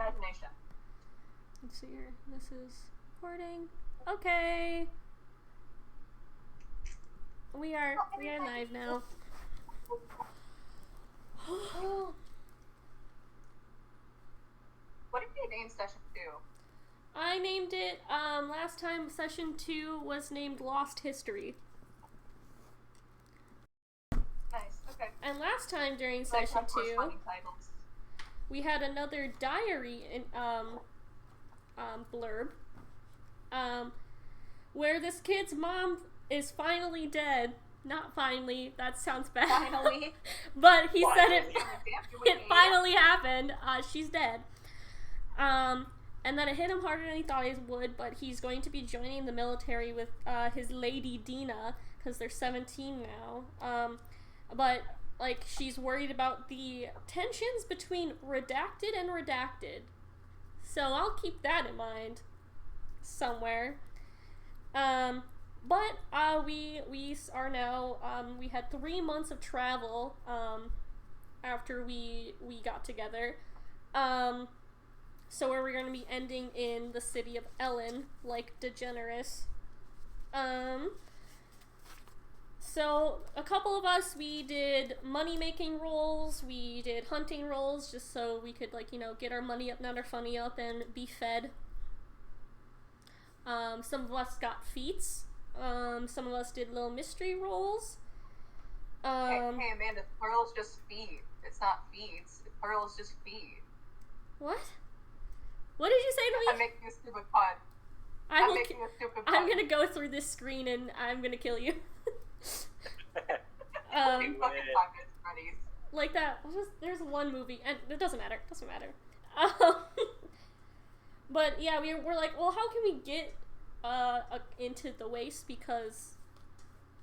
imagination. Let's see here. This is recording. Okay. We are live now. What did you name session 2? I named it, last time session 2 was named Lost History. Nice, okay. And last time during session 2, we had another diary in, blurb, where this kid's mom is finally dead. Not finally, that sounds bad. Finally. But he said it finally happened. She's dead. And then it hit him harder than he thought it would, but he's going to be joining the military with his lady Dina, because they're 17 now. But, like, she's worried about the tensions between redacted and redacted. So I'll keep that in mind somewhere. But we are now, we had 3 months of travel after we got together. So where we're going to be ending in the city of Ellen, like DeGeneres. So a couple of us, we did money-making roles, we did hunting roles, just so we could, like, you know, get our money up, not our funny up, and be fed. Some of us got feats. Some of us did little mystery roles. Hey, Amanda, plural's just feed. It's not feeds. Plural's just feed. What? What did you say to me? I'm making a stupid pun. I'm gonna go through this screen and I'm gonna kill you. Like that. There's one movie, and it doesn't matter. But yeah, we're like, well, how can we get into the waste, because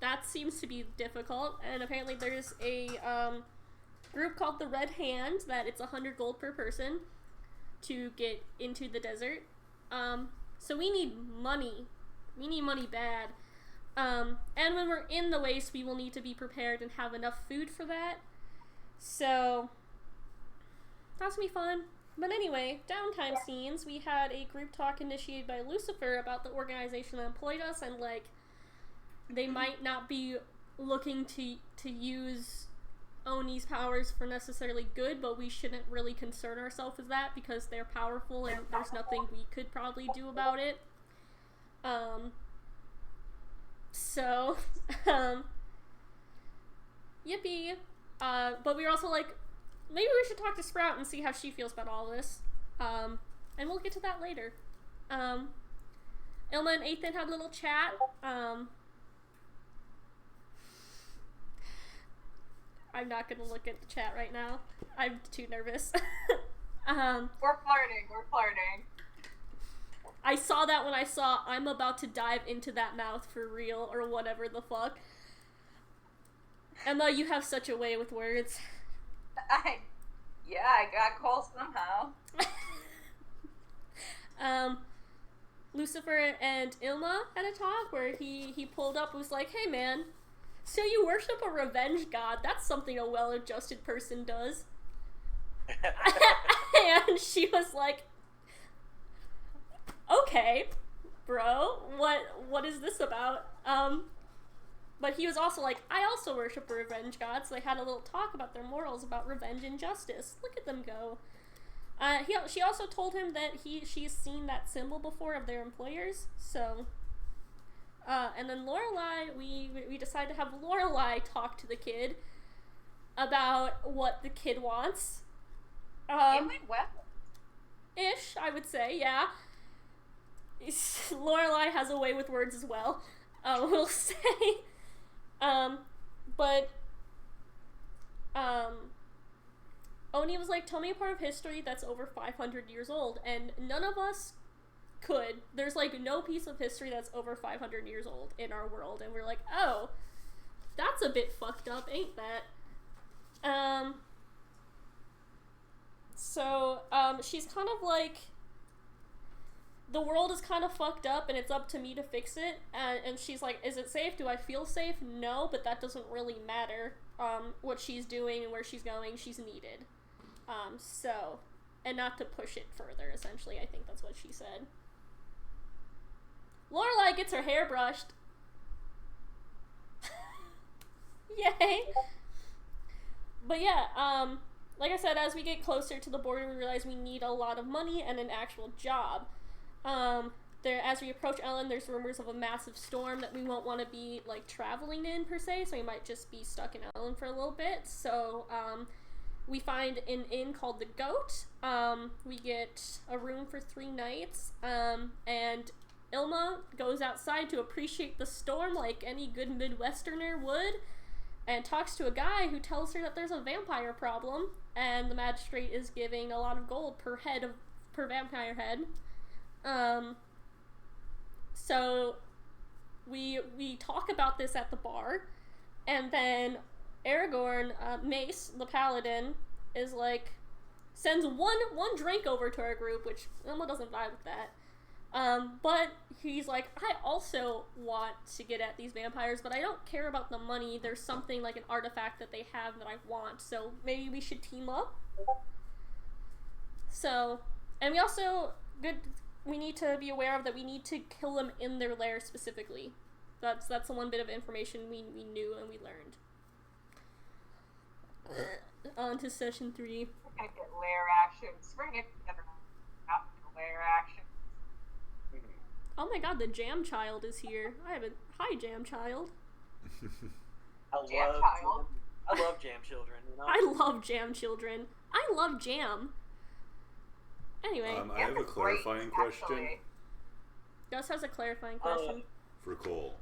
that seems to be difficult. And apparently there's a group called the Red Hand that it's 100 gold per person to get into the desert. So we need money. We need money bad. And when we're in the waste, we will need to be prepared and have enough food for that. So that's gonna be fun. But anyway, downtime scenes. We had a group talk initiated by Lucifer about the organization that employed us, and like they might not be looking to use Oni's powers for necessarily good, but we shouldn't really concern ourselves with that because they're powerful and there's nothing we could probably do about it. So, yippee. But we were also like, maybe we should talk to Sprout and see how she feels about all this. And we'll get to that later. Ilma and Ethan had a little chat. I'm not gonna look at the chat right now. I'm too nervous. We're flirting. I saw that when I saw I'm about to dive into that mouth for real, or whatever the fuck. Emma, you have such a way with words. I got calls somehow. Lucifer and Ilma had a talk where he pulled up and was like, hey man, so you worship a revenge god? That's something a well-adjusted person does. And she was like, okay, bro, what is this about? But he was also like, I also worship a revenge god, so they had a little talk about their morals, about revenge and justice. Look at them go. She also told him that she's seen that symbol before of their employers, so... and then Lorelai, we decided to have Lorelai talk to the kid about what the kid wants. It went well. Ish, I would say, yeah. Lorelai has a way with words as well, we'll say. But Oni was like, tell me a part of history that's over 500 years old, and none of us could. There's like no piece of history that's over 500 years old in our world, and we're like, oh, that's a bit fucked up, ain't that? So she's kind of like, the world is kind of fucked up and it's up to me to fix it, and she's like, is it safe? Do I feel safe? No, but that doesn't really matter. What she's doing and where she's going, she's needed. So and not to push it further, essentially. I think that's what she said. Lorelai gets her hair brushed. Yay! But yeah, like I said, as we get closer to the border, we realize we need a lot of money and an actual job. As we approach Ellen, there's rumors of a massive storm that we won't want to be, like, traveling in, per se, so we might just be stuck in Ellen for a little bit. So, we find an inn called the Goat. We get a room for 3 nights, and Ilma goes outside to appreciate the storm like any good Midwesterner would, and talks to a guy who tells her that there's a vampire problem, and the magistrate is giving a lot of gold per vampire head. So we talk about this at the bar, and then Aragorn, Mace, the paladin, is like, sends one drink over to our group, which Ilma doesn't vibe with that. But he's like, I also want to get at these vampires, but I don't care about the money. There's something like an artifact that they have that I want, so maybe we should team up. So, and we also, we need to be aware of that we need to kill them in their lair specifically. That's the one bit of information we knew and we learned. On to session 3. We're gonna get lair actions. We're gonna get together after the lair actions. Oh my god, the Jam Child is here. Hi, Jam Child. I love Jam Children. You know? I love Jam Children. I love Jam. Anyway. I have a clarifying question. Gus has a clarifying question. For Cole.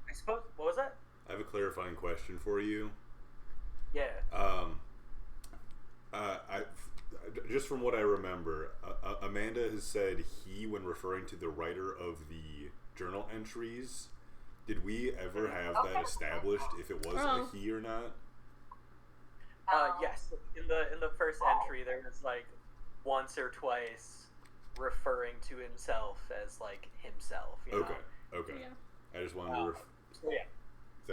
I suppose, what was that? I have a clarifying question for you. Yeah. Just from what I remember, Amanda has said he when referring to the writer of the journal entries. Did we ever have that established if it was a he or not? Yes. In the first entry, there was like once or twice referring to himself as like himself. You know? Okay. Yeah. I just wanted to. Yeah.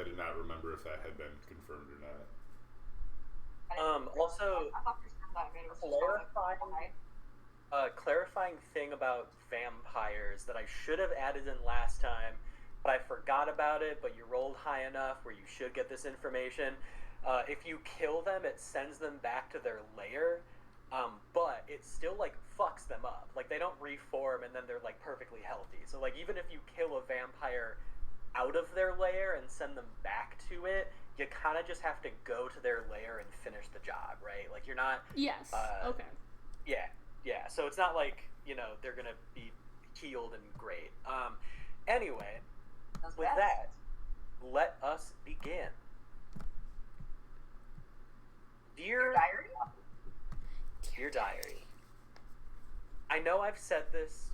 I did not remember if that had been confirmed or not. Also, clarifying thing about vampires that I should have added in last time, but I forgot about it, but you rolled high enough where you should get this information. If you kill them, it sends them back to their lair, but it still, like, fucks them up. Like, they don't reform and then they're, like, perfectly healthy. So, like, even if you kill a vampire out of their lair and send them back to it, you kind of just have to go to their lair and finish the job, right? Like, you're not... Yes. Okay. Yeah. So it's not like, you know, they're going to be healed and great. Anyway, with that, let us begin. Dear Diary. I know I've said this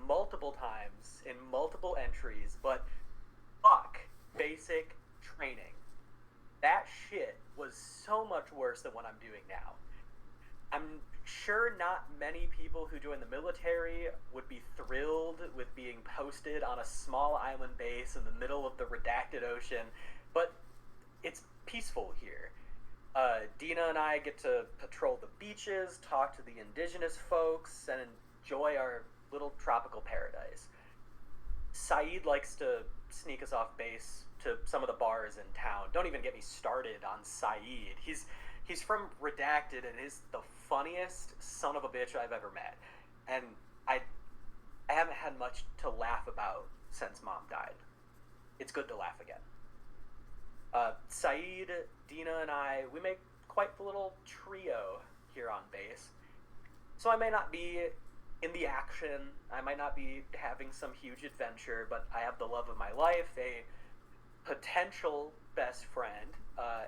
multiple times in multiple entries, but fuck basic training. That shit was so much worse than what I'm doing now. I'm sure not many people who join the military would be thrilled with being posted on a small island base in the middle of the redacted ocean, but it's peaceful here. Dina and I get to patrol the beaches, talk to the indigenous folks, and enjoy our little tropical paradise. Saeed likes to sneak us off base to some of the bars in town. Don't even get me started on Saeed. He's from Redacted and is the funniest son of a bitch I've ever met. And I haven't had much to laugh about since Mom died. It's good to laugh again. Saeed, Dina, and I, we make quite the little trio here on base. So I may not be in the action, I might not be having some huge adventure, but I have the love of my life, a potential best friend,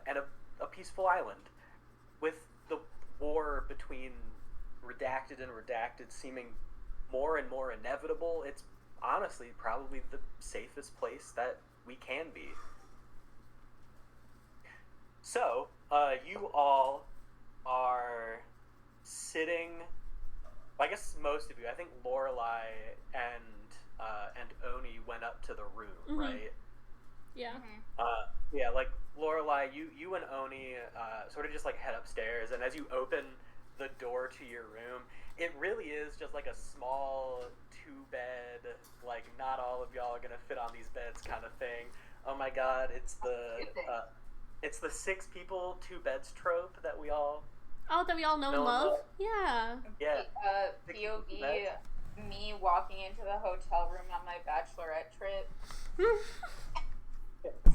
and a peaceful island. With the war between Redacted and Redacted seeming more and more inevitable, it's honestly probably the safest place that we can be. So, you all are sitting, I guess most of you, I think Lorelai and Oni went up to the room, right? Yeah. Yeah, like Lorelai, you and Oni sort of just like head upstairs, and as you open the door to your room, it really is just like a small 2-bed, like not all of y'all are gonna fit on these beds kind of thing. Oh my god, it's the 6 people, 2 beds trope that we all Oh, that we all know and love? Yeah. Yeah. POV, me walking into the hotel room on my bachelorette trip.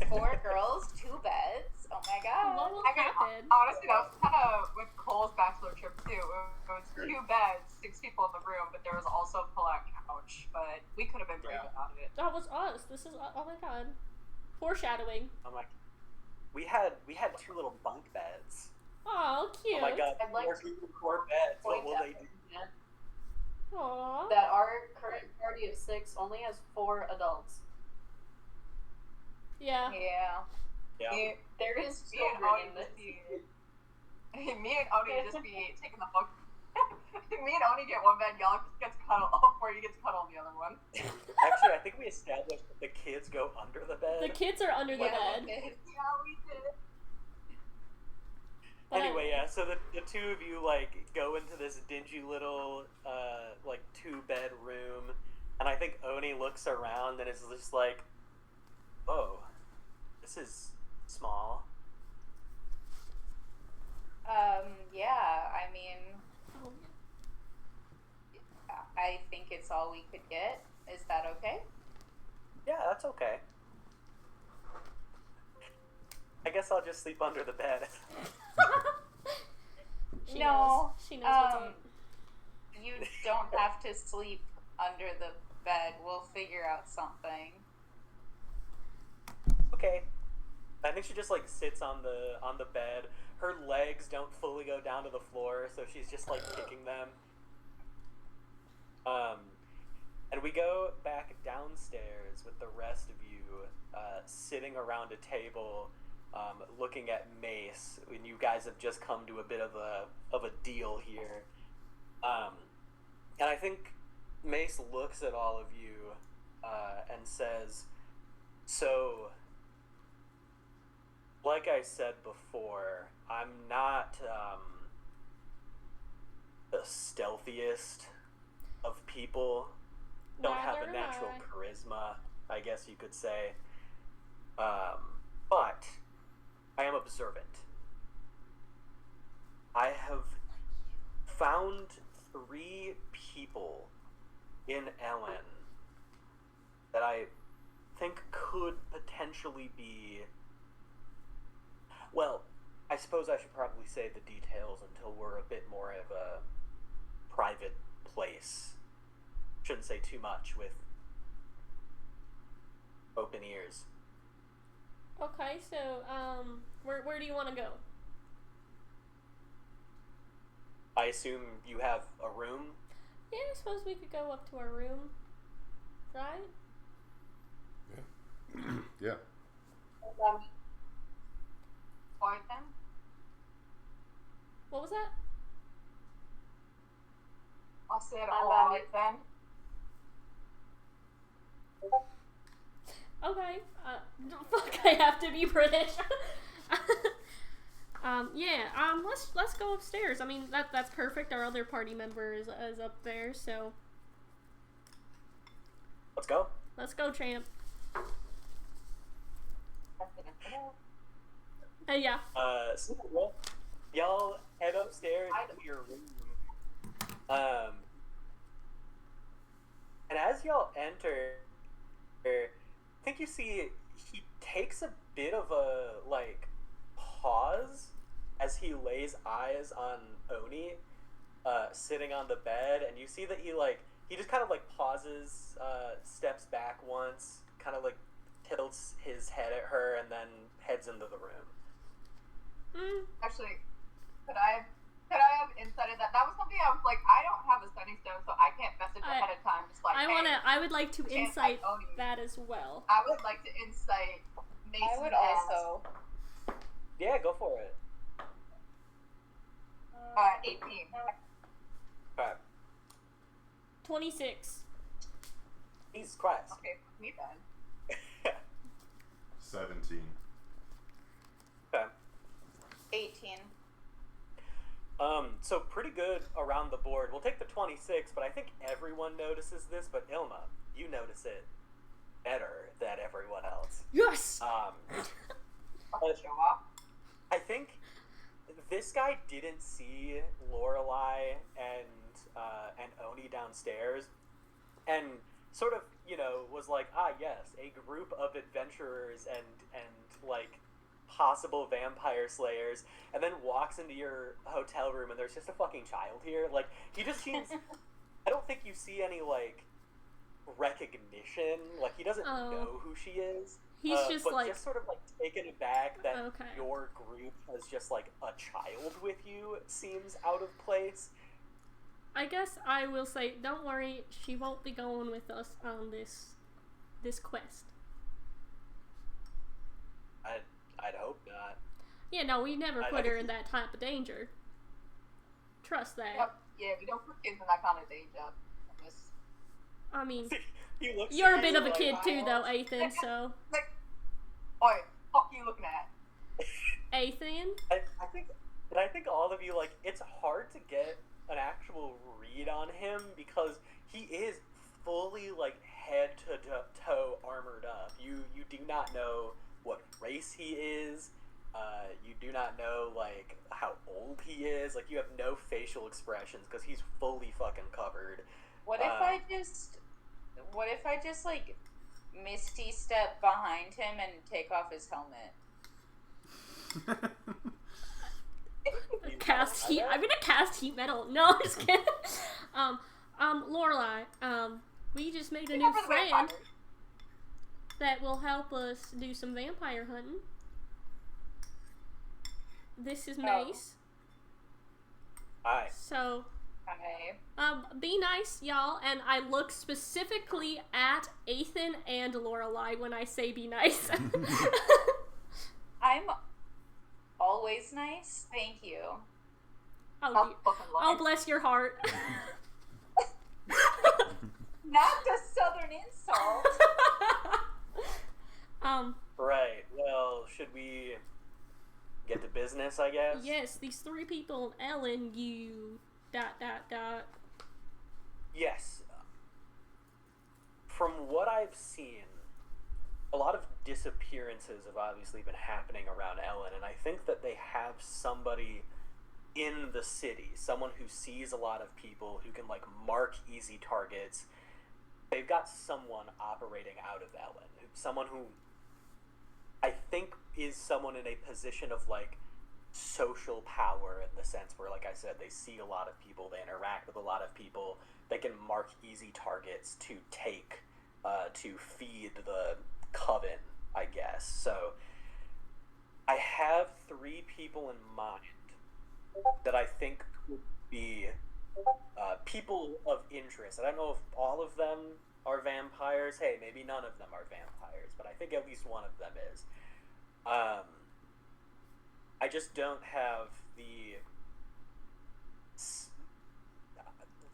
4 girls, 2 beds. Oh my god. What will I mean, happen? honestly, that was kind of with Cole's bachelor trip too. It was 2 beds, 6 people in the room, but there was also a pull-out couch. But we could have been brave about it. That was us. This is, oh my god. Foreshadowing. I'm like, we had 2 little bunk beds. Oh, cute. Oh my god, I'd like 4 beds. What will they do? Aww. That our current party of 6 only has 4 adults. Yeah. Yeah. There is Me and children Oni in this. me and Oni just be taking the book. Me and Oni get one bed, y'all gets cuddled, or you get to cuddle on the other one. Actually, I think we established that the kids go under the bed. The kids are under the bed. Yeah, we did. But Anyway, yeah, so the 2 of you, like, go into this dingy little, like, 2-bed room, and I think Oni looks around and is just like, oh, this is small. Yeah, I mean, Oh, I think it's all we could get. Is that okay? Yeah, that's okay. I guess I'll just sleep under the bed. She No, knows. She knows what's up. You don't have to sleep under the bed. We'll figure out something. Okay. I think she just, like, sits on the bed. Her legs don't fully go down to the floor, so she's just, like, kicking them. And we go back downstairs with the rest of you sitting around a table, looking at Mace. When you guys have just come to a bit of a deal here, and I think Mace looks at all of you and says, "So, like I said before, I'm not the stealthiest of people. Don't have a Neither natural am I. charisma, I guess you could say. But I am observant. I have found 3 people in Ellen that I think could potentially be... Well, I suppose I should probably say the details until we're a bit more of a private place. Shouldn't say too much with open ears. Okay, so, where do you want to go? I assume you have a room? Yeah, I suppose we could go up to our room. Right? Yeah. Poison? What was that? I said, I'm all on right it. then. Okay. Fuck, I have to be British. Yeah, let's go upstairs. I mean, that's perfect. Our other party member is up there, so Let's go. let's go, champ. Yeah. So, well, y'all head upstairs to your room. And as y'all enter, I think you see he takes a bit of a, like, pause as he lays eyes on Oni, sitting on the bed, and you see that he just kind of, like, pauses, steps back once, kind of, like, tilts his head at her, and then heads into the room. Actually, could I have insighted that? That was something I was like, I don't have a setting stone, so I can't message ahead of time. Just like, I would like to chance insight like Oni. that as well. I would like to insight Mason. I would also. Yeah, go for it. 18. Alright. 26. Jesus Christ. Okay, me then. 17. Okay. 18. So pretty good around the board. We'll take the 26, but I think everyone notices this, but Ilma, you notice it better than everyone else. Yes! Show off. I think this guy didn't see Lorelai and Oni downstairs, and sort of, was like, yes, a group of adventurers and like possible vampire slayers, and then walks into your hotel room and there's just a fucking child here. Like, he just seems. I don't think you see any like recognition. Like, he doesn't know who she is. He's just but like just sort of like taken aback that Okay. your group has just like a child with you seems out of place. I guess I will say, don't worry, she won't be going with us on this quest. I'd hope not. Yeah, no, we never put her in that type of danger. Trust that. Yep. Yeah, we don't put kids in that kind of danger. I mean, He looks you're at a bit you of a like, kid too, though, Ethan, so... Like, oi, fuck you looking at? Ethan? I think all of you, like, it's hard to get an actual read on him because he is fully, like, head to toe armored up. You do not know what race he is. You do not know, like, how old he is. Like, you have no facial expressions because he's fully fucking covered. What if I just like misty step behind him and take off his helmet? Cast heat. I'm gonna cast heat metal. No, I'm just kidding. Lorelai, we just made a new friend that will help us do some vampire hunting. This is Mace. Hi. So, Okay. be nice, y'all, and I look specifically at Ethan and Lorelai when I say be nice. I'm always nice. Thank you. Oh, bless your heart. Not the southern insult. Right. Well, should we get to business, I guess? Yes, these three people, Ellen, you, ... Yes. From what I've seen, a lot of disappearances have obviously been happening around Ellen, and I think that they have somebody in the city, someone who sees a lot of people, who can, like, mark easy targets. They've got someone operating out of Ellen, someone who I think is someone in a position of, like, social power, in the sense where, like I said, they see a lot of people, they interact with a lot of people, they can mark easy targets to take, to feed the coven, I guess. So I have 3 people in mind that I think would be people of interest. I don't know if all of them are vampires. Hey, maybe none of them are vampires, but I think at least one of them is. I just don't have the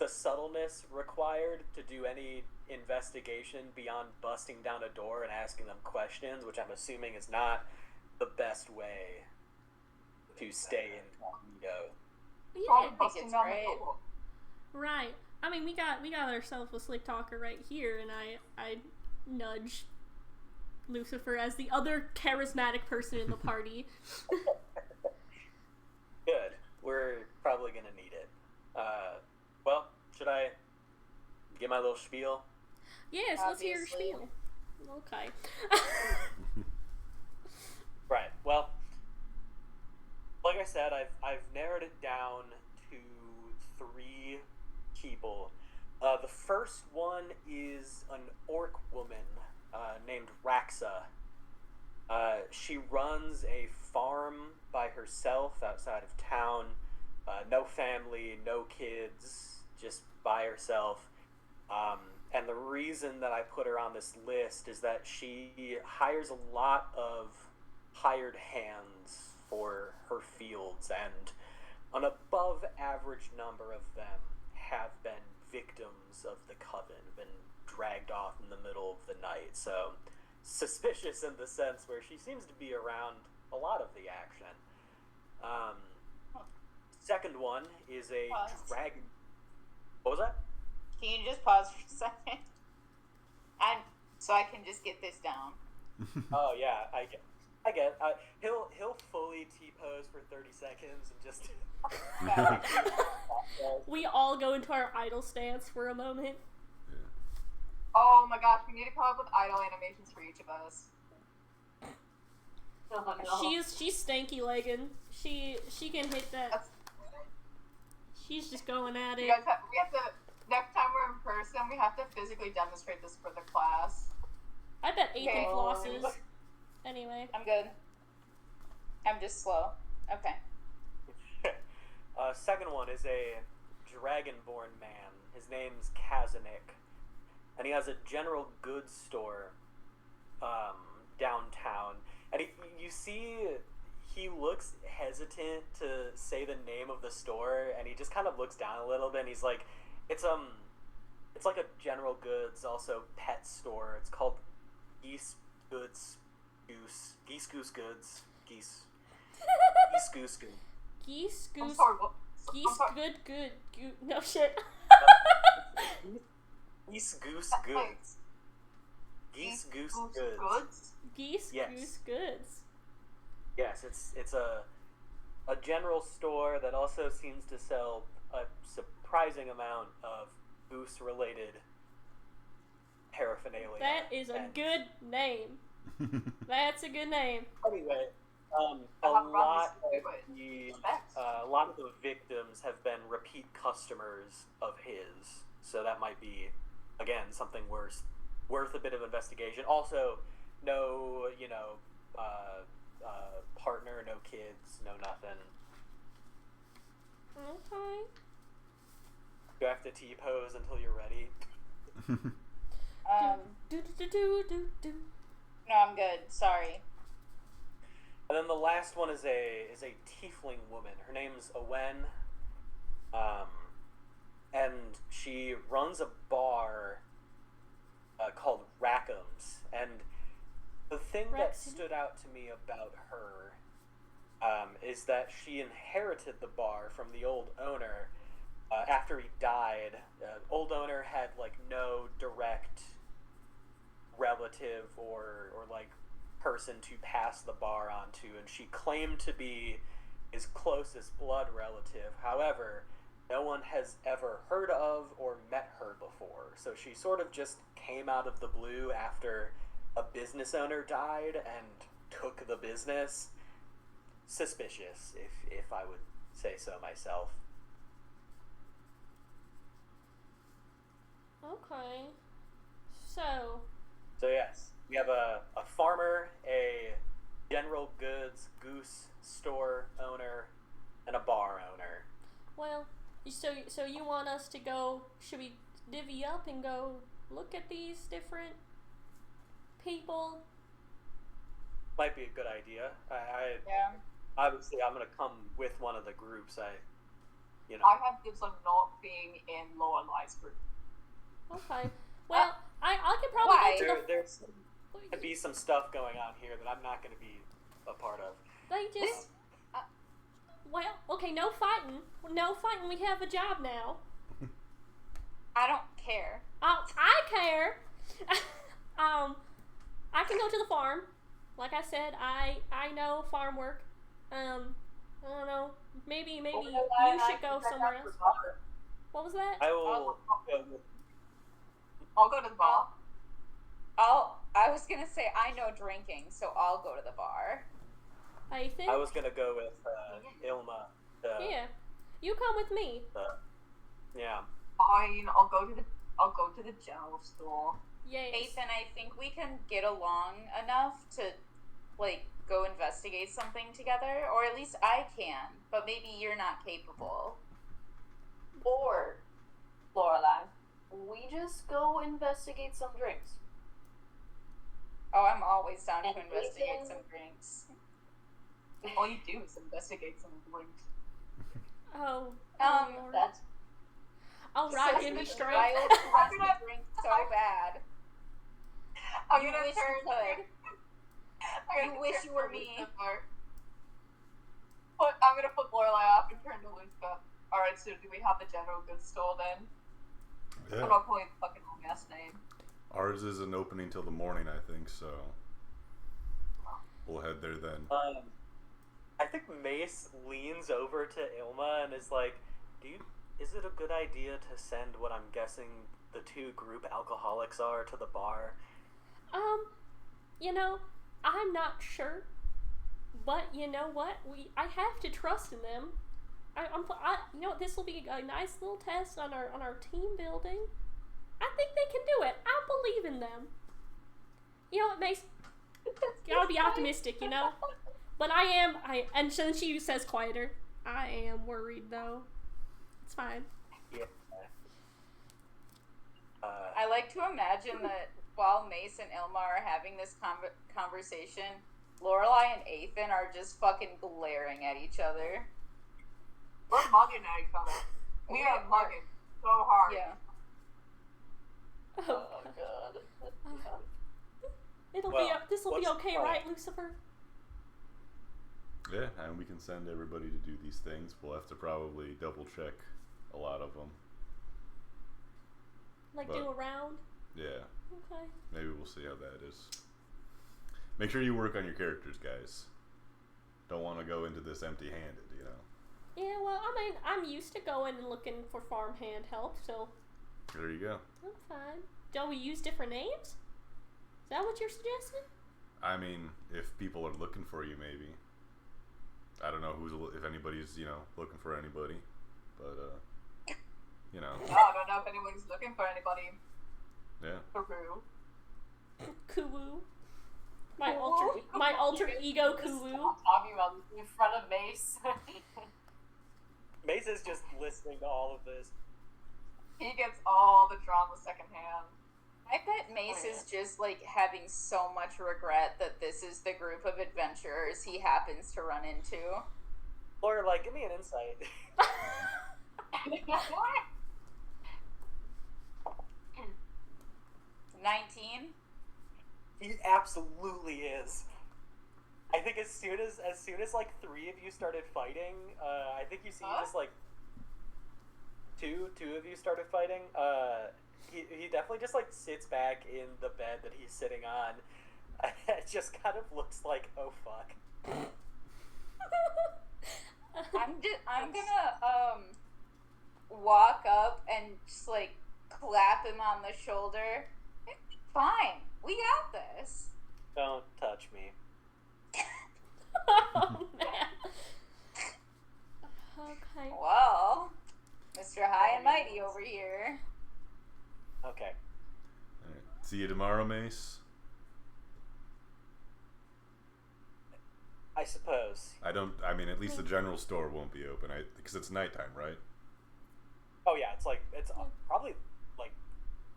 subtleness required to do any investigation beyond busting down a door and asking them questions, which I'm assuming is not the best way to stay incognito. Yeah, it's right. right. I mean, we got ourselves a slick talker right here, and I nudge Lucifer as the other charismatic person in the party. Good. We're probably gonna need it. Well, should I get my little spiel? Yes, let's hear your Obviously. spiel. Okay. Right. Well, like I said, I've narrowed it down to 3 people. The first one is an orc woman named Raxa. She runs a farm by herself outside of town. No family, no kids, just by herself. And the reason that I put her on this list is that she hires a lot of hired hands for her fields, and an above average number of them have been victims of the coven, been dragged off in the middle of the night. So suspicious in the sense where she seems to be around a lot of the action. second one is a Pause. dragon. What was that? Can you just pause for a second? So I can just get this down. Oh yeah, I get. He'll fully T-pose for 30 seconds and just. We all go into our idle stance for a moment. Oh my gosh, we need to come up with idle animations for each of us. Oh, no. She's stanky legging. She can hit that. That's- She's just going at we it. have to, next time we're in person, we have to physically demonstrate this for the class. I bet Ethan Okay. flosses. Anyway. I'm good. I'm just slow. Okay. Second one is a dragonborn man. His name's Kazanik, and he has a general goods store downtown. And you see, he looks hesitant to say the name of the store, and he just kind of looks down a little bit. And he's like, "It's like a general goods, also pet store. It's called Geese Goods, Goose Goods, Geese Goose Goods." Geese, I'm goose, sorry, what? geese, I'm sorry. good. No shit. Geese Goose Goods. Geese Goose Goods. Goods? Geese, Yes. goose, goods. Yes, it's a general store that also seems to sell a surprising amount of goose-related paraphernalia. That is a And good name. That's a good name. Anyway, a I'll run lot this of through a lot of the victims have been repeat customers of his, so that might be, again, something worth a bit of investigation. Also, no, partner, no kids, no nothing. Okay. You have to T-pose until you're ready. Do. No, I'm good. Sorry. And then the last one is a tiefling woman. Her name's Owen, and she runs a bar called Rackham's. And the thing that Rack's- stood out to me about her is that she inherited the bar from the old owner after he died. Old owner had like no direct relative or like person to pass the bar on to, and she claimed to be his closest blood relative. However, no one has ever heard of or met her before, so she sort of just came out of the blue after a business owner died and took the business. Suspicious, if I would say so myself. Okay. So, yes, we have a farmer, a general goods goose store owner, and a bar owner. well, so you want us to go? Should we divvy up and go look at these different people? Might be a good idea. Yeah. Obviously, I'm gonna come with one of the groups. I have dibs on not being in Lower Lies group. Okay. Well, I could probably why? go to the. There's gonna be some stuff going on here that I'm not gonna be a part of. They just. Well, okay, no fighting. No fighting. We have a job now. I don't care. I care. I can go to the farm. Like I said, I know farm work. I don't know. Maybe you should go somewhere else. What was that? I will. I'll go to the bar. I was gonna say I know drinking, so I'll go to the bar. I think. I was gonna go with Ilma. Yeah, you come with me. Yeah. Fine, I'll go to the general store. Yes. Ethan, I think we can get along enough to, like, go investigate something together, or at least I can. But maybe you're not capable. Or, Lorelai, we just go investigate some drinks. Oh, I'm always down to And investigate Ethan- some drinks. All you do is investigate some drinks. Oh. Lord. That's All right, So give me I strength. also want to drink so bad. I'm You gonna wish you turn. could. I'm You gonna wish turn you were to me. Lucifer. put Lorelai off and turn to Luca. Alright, so do we have the general goods store then? Yeah. I'm not calling the fucking long ass name. Ours isn't opening till the morning, I think, so we'll head there then. I think Mace leans over to Ilma and is like, is it a good idea to send what I'm guessing the two group alcoholics are to the bar? You know, I'm not sure, but you know what? I have to trust in them. You know, this will be a nice little test on our team building. I think they can do it. I believe in them. You know what, Mace? Gotta be optimistic, you know? But and then she says quieter, I am worried though. It's fine. Yeah. I like to imagine that while Mace and Ilma are having this conversation, Lorelai and Ethan are just fucking glaring at each other. We're mugging at each other. We are mugging so hard. Yeah. Oh god. This will be what's okay, the plan? right, Lucifer? Yeah, and we can send everybody to do these things. We'll have to probably double check a lot of them. Like But- do a round? Yeah, Okay. maybe we'll see how that is. Make sure you work on your characters, guys. Don't want to go into this empty-handed, you know. Yeah, well, I mean, I'm used to going and looking for farmhand help, so There you go. I'm fine. Don't we use different names? Is that what you're suggesting? I mean, if people are looking for you, maybe. I don't know if anybody's, looking for anybody, but you know, I don't know if anyone's looking for anybody. yeah. Peru. Kuwu. My alter ego Kuwu. Stop talking about this in front of Mace. Mace is just listening to all of this. He gets all the drama secondhand. I bet Mace is just like having so much regret that this is the group of adventurers he happens to run into. Or, like, give me an insight. 19. He absolutely is. I think as soon as like three of you started fighting, I think you see just like two of you started fighting. He definitely just like sits back in the bed that he's sitting on. It just kind of looks like, oh fuck. I'm gonna walk up and just like clap him on the shoulder. Fine, we got this. Don't touch me. Oh, man. Okay. Well, Mr. High and Mighty over here. Okay. All right. See you tomorrow, Mace. I suppose. I mean, at least the general store won't be open, because it's nighttime, right? Oh yeah, it's probably like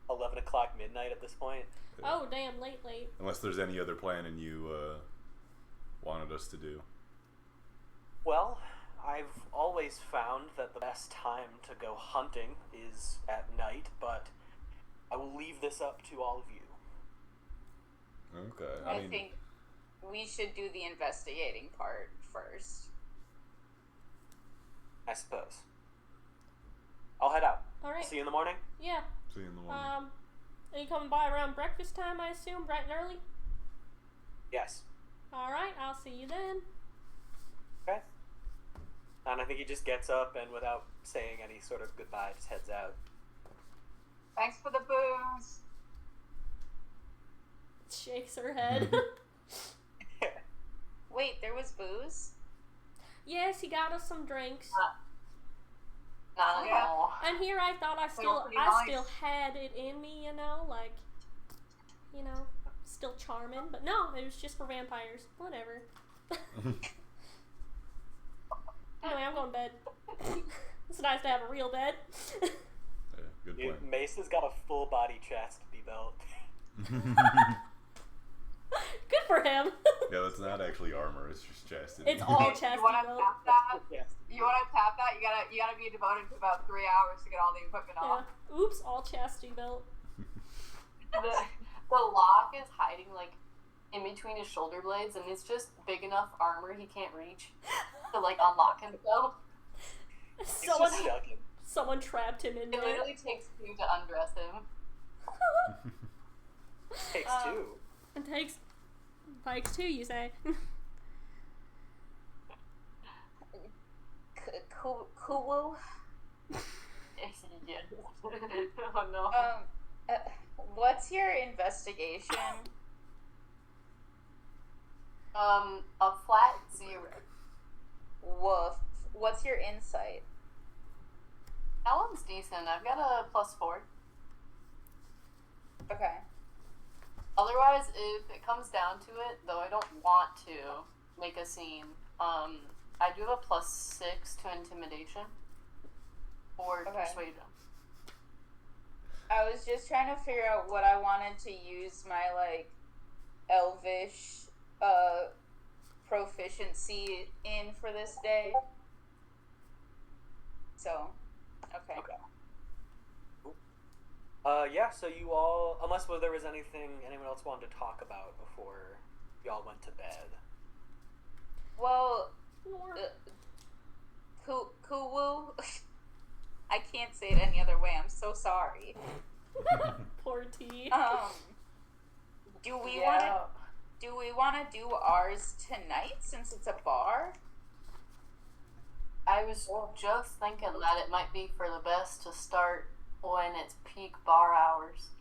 11 o'clock midnight at this point. Oh, damn, late. Unless there's any other planning you wanted us to do. Well, I've always found that the best time to go hunting is at night, but I will leave this up to all of you. Okay. I think we should do the investigating part first. I suppose. I'll head out. All right. See you in the morning? Yeah. See you in the morning. Are you coming by around breakfast time, I assume, bright and early? Yes. All right, I'll see you then. Okay. And I think he just gets up and without saying any sort of goodbye, just heads out. Thanks for the booze. Shakes her head. Wait, there was booze? Yes, he got us some drinks. Not at Yeah. all. And here I thought I They were pretty still nice. had it in me, still charming. But no, it was just for vampires. Whatever. Anyway, I'm going to bed. It's nice to have a real bed. Yeah, good plan. Mace has got a full body chastity belt. Good for him. Yeah, that's not actually armor. It's just chastity. It's all You chastity wanna belt. tap that? Yes. You wanna tap that? You gotta be devoted to about 3 hours to get all the equipment Yeah. off. Oops, all chastity belt. The lock is hiding like in between his shoulder blades, and it's just big enough armor he can't reach to like unlock himself. Someone trapped him in It there. literally takes 2 to undress him. Takes 2. It takes bikes too, you say? Cool. Yeah. Oh no. What's your investigation? A flat 0. Woof. What's your insight? That one's decent. I've got a +4. Okay. Otherwise, if it comes down to it, though I don't want to make a scene, I do have a +6 to intimidation or persuasion. I was just trying to figure out what I wanted to use my, like, elvish, proficiency in for this day. So, okay. Yeah, so you all, unless there was anything anyone else wanted to talk about before y'all went to bed. Well, Kuwu. I can't say it any other way. I'm so sorry. Poor T. Do we want to do ours tonight since it's a bar? I was just thinking that it might be for the best to start when it's peak bar hours.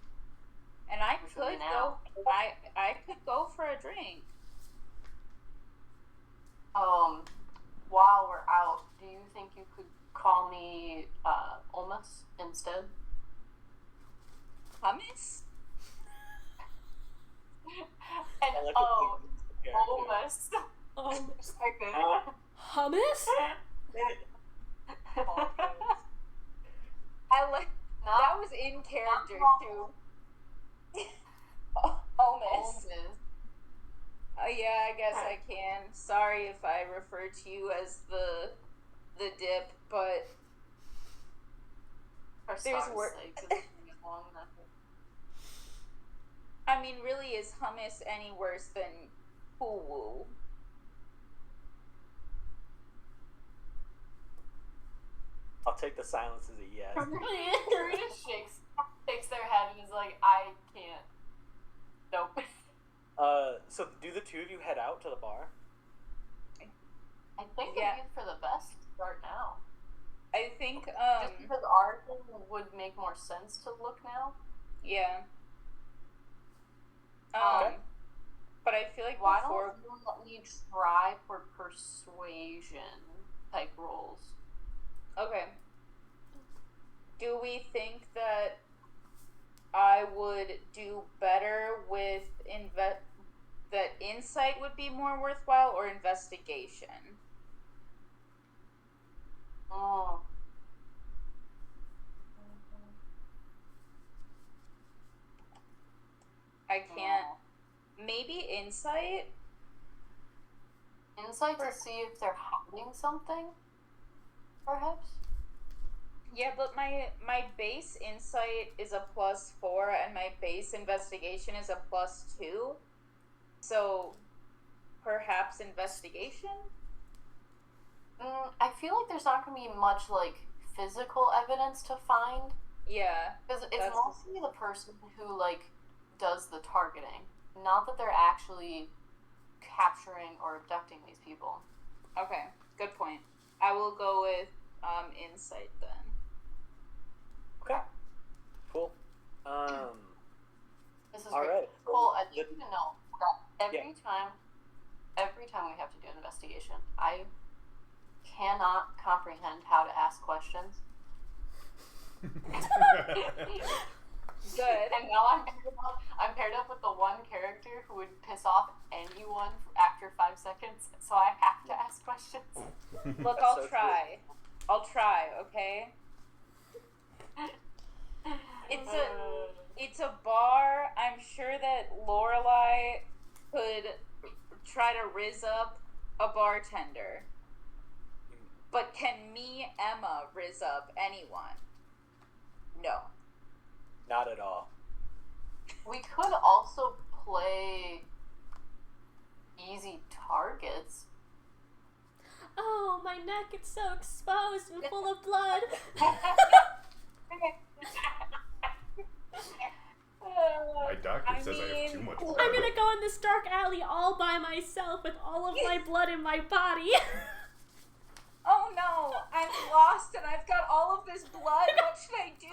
And I could go. I could go for a drink. While we're out, do you think you could call me Olmus instead? Hummus? And Olmus. Hummus? I like that was in character too. Olmus. Yeah, I guess I can. Sorry if I refer to you as the dip, but there's work. I mean, really, is hummus any worse than Kuwu? I'll take the silence as a yes. Karina shakes their head and is like, I can't. Nope. So do the two of you head out to the bar? I think it'd be for the best to start now. I think, just because our thing would make more sense to look now. Yeah. Okay. But I feel like why before... don't you let me try for persuasion type rolls? Okay. Do we think that I would do better with that insight would be more worthwhile, or investigation? Oh. I can't. Maybe insight? Insight to see if they're hiding something? Perhaps? Yeah, but my base insight is a +4 and my base investigation is a +2. So, perhaps investigation? I feel like there's not going to be much, like, physical evidence to find. Yeah. Because it's mostly the person who, like, does the targeting. Not that they're actually capturing or abducting these people. Okay, good point. I will go with insight then. Okay. Cool. This is all great. right. Cole, I need you to know that every time we have to do an investigation, I cannot comprehend how to ask questions. Good. And now I'm paired up with the one character who would piss off anyone after 5 seconds, so I have to ask questions. Look, I'll try. I'll try, okay? It's a bar. I'm sure that Lorelai could try to rizz up a bartender. But can me, Emma, rizz up anyone? No. Not at all. We could also play my neck. It's so exposed and full of blood. My doctor says I have too much blood. I'm gonna go in this dark alley all by myself with all of my blood in my body. Oh no, I'm lost and I've got all of this blood. What should I do?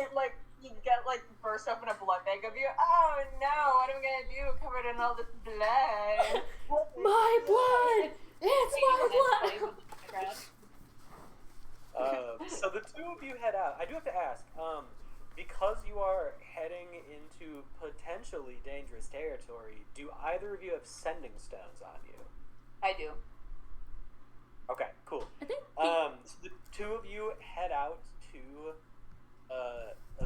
It, like, you get, like, burst open a blood bank of you. Oh no, what am I gonna do? Covered in all this blood. My blood! It's my blood! So the two of you head out. I do have to ask, because you are heading into potentially dangerous territory, do either of you have sending stones on you? I do. Okay, cool. I think So the two of you head out to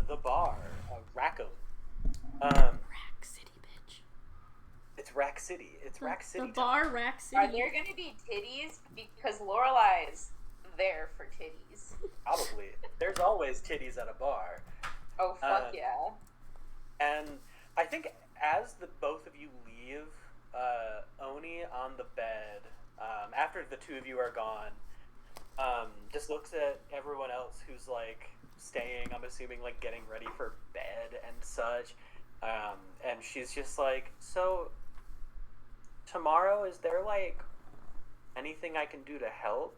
the bar, Rackham. Rack City, bitch. It's Rack City. It's Rack City. The bar, Rack City. Are there gonna be titties? Because Lorelai's there for titties. Probably. There's always titties at a bar. Oh fuck yeah. And I think as the both of you leave, Oni on the bed, after the two of you are gone, just looks at everyone else who's like staying, I'm assuming like getting ready for bed and such. And she's just like, so tomorrow, is there like anything I can do to help?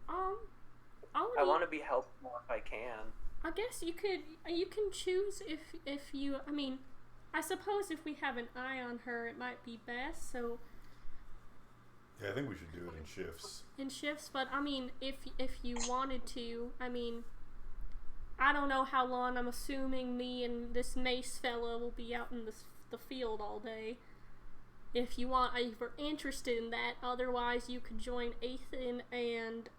I want to be helpful if I can. I guess you can choose if you, I mean, I suppose if we have an eye on her, it might be best, so. Yeah, I think we should do it in shifts. In shifts, but I mean, if you wanted to, I mean, I don't know how long. I'm assuming me and this Mace fella will be out in the field all day. If you want, if you're interested in that, otherwise you could join Ethan and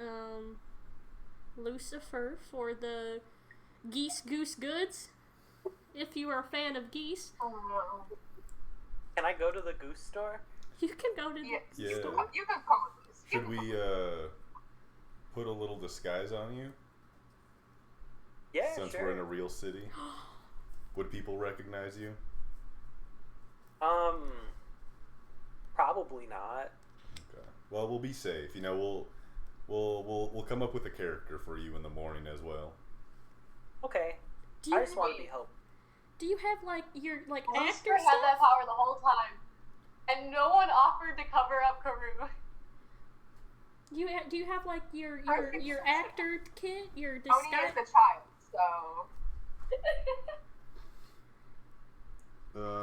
Lucifer for the Geese Goose Goods. If you are a fan of Geese, Can I go to the Goose store? you can go to the Yeah. store. You can come with this. Should we put a little disguise on you? Yeah, Since sure. we're in a real city? Would people recognize you? Probably not. Okay. Well, we'll be safe. You know, we'll come up with a character for you in the morning as well. Okay. Do you, I just want to be helpful. do you have like your like Lucifer actor had stuff? that power the whole time, and no one offered to cover up Karu. Do you have like your actor kit, your Oni disguise? is the child, so.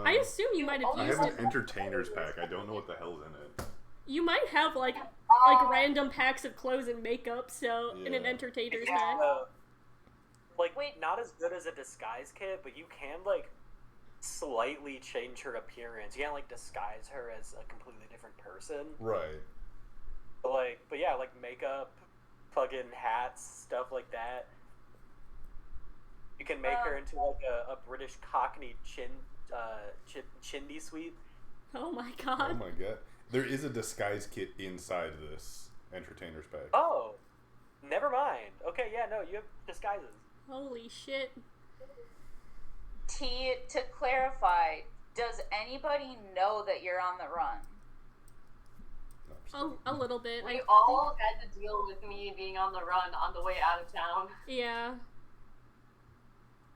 I assume you might have I used have it. an entertainer's pack. I don't know what the hell's in it. You might have like random packs of clothes and makeup, so in an Yeah. entertainer's Yeah. bag. Like, Wait. not as good as a disguise kit, but you can, like, slightly change her appearance. You can't, like, disguise her as a completely different person. Right. But yeah, like, makeup, fucking hats, stuff like that. You can make her into, like, a British Cockney chimney sweep. Oh my Oh god. my god. There is a disguise kit inside this entertainer's pack. Oh, never mind. Okay, yeah, no, you have disguises. Holy shit. To clarify, does anybody know that you're on the run? No, I'm just Oh, kidding. a little bit. We all had to deal with me being on the run on the way out of town Yeah.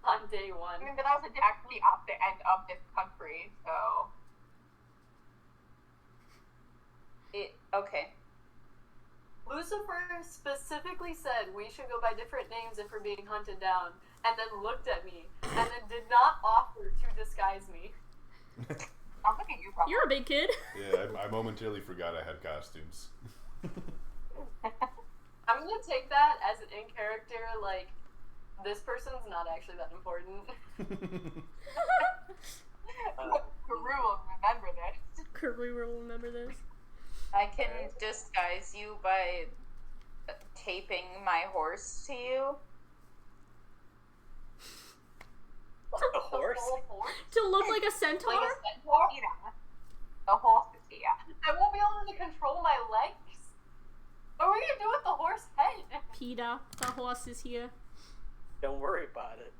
on day one. I mean, but that was actually at the end of this country, so. Okay. Lucifer specifically said we should go by different names if we're being hunted down, and then looked at me, and then did not offer to disguise me. I'm looking at you, probably. You're a big kid. Yeah, I momentarily forgot I had costumes. I'm gonna take that as an in-character, like, this person's not actually that important. Guru will remember this. Karu will remember this. I can disguise you by taping my horse to you. A horse? The whole horse? To look like a centaur? Like a centaur? Yeah. The horse is here. I won't be able to control my legs. What are we gonna do with the horse head? PETA, the horse is here. Don't worry about it.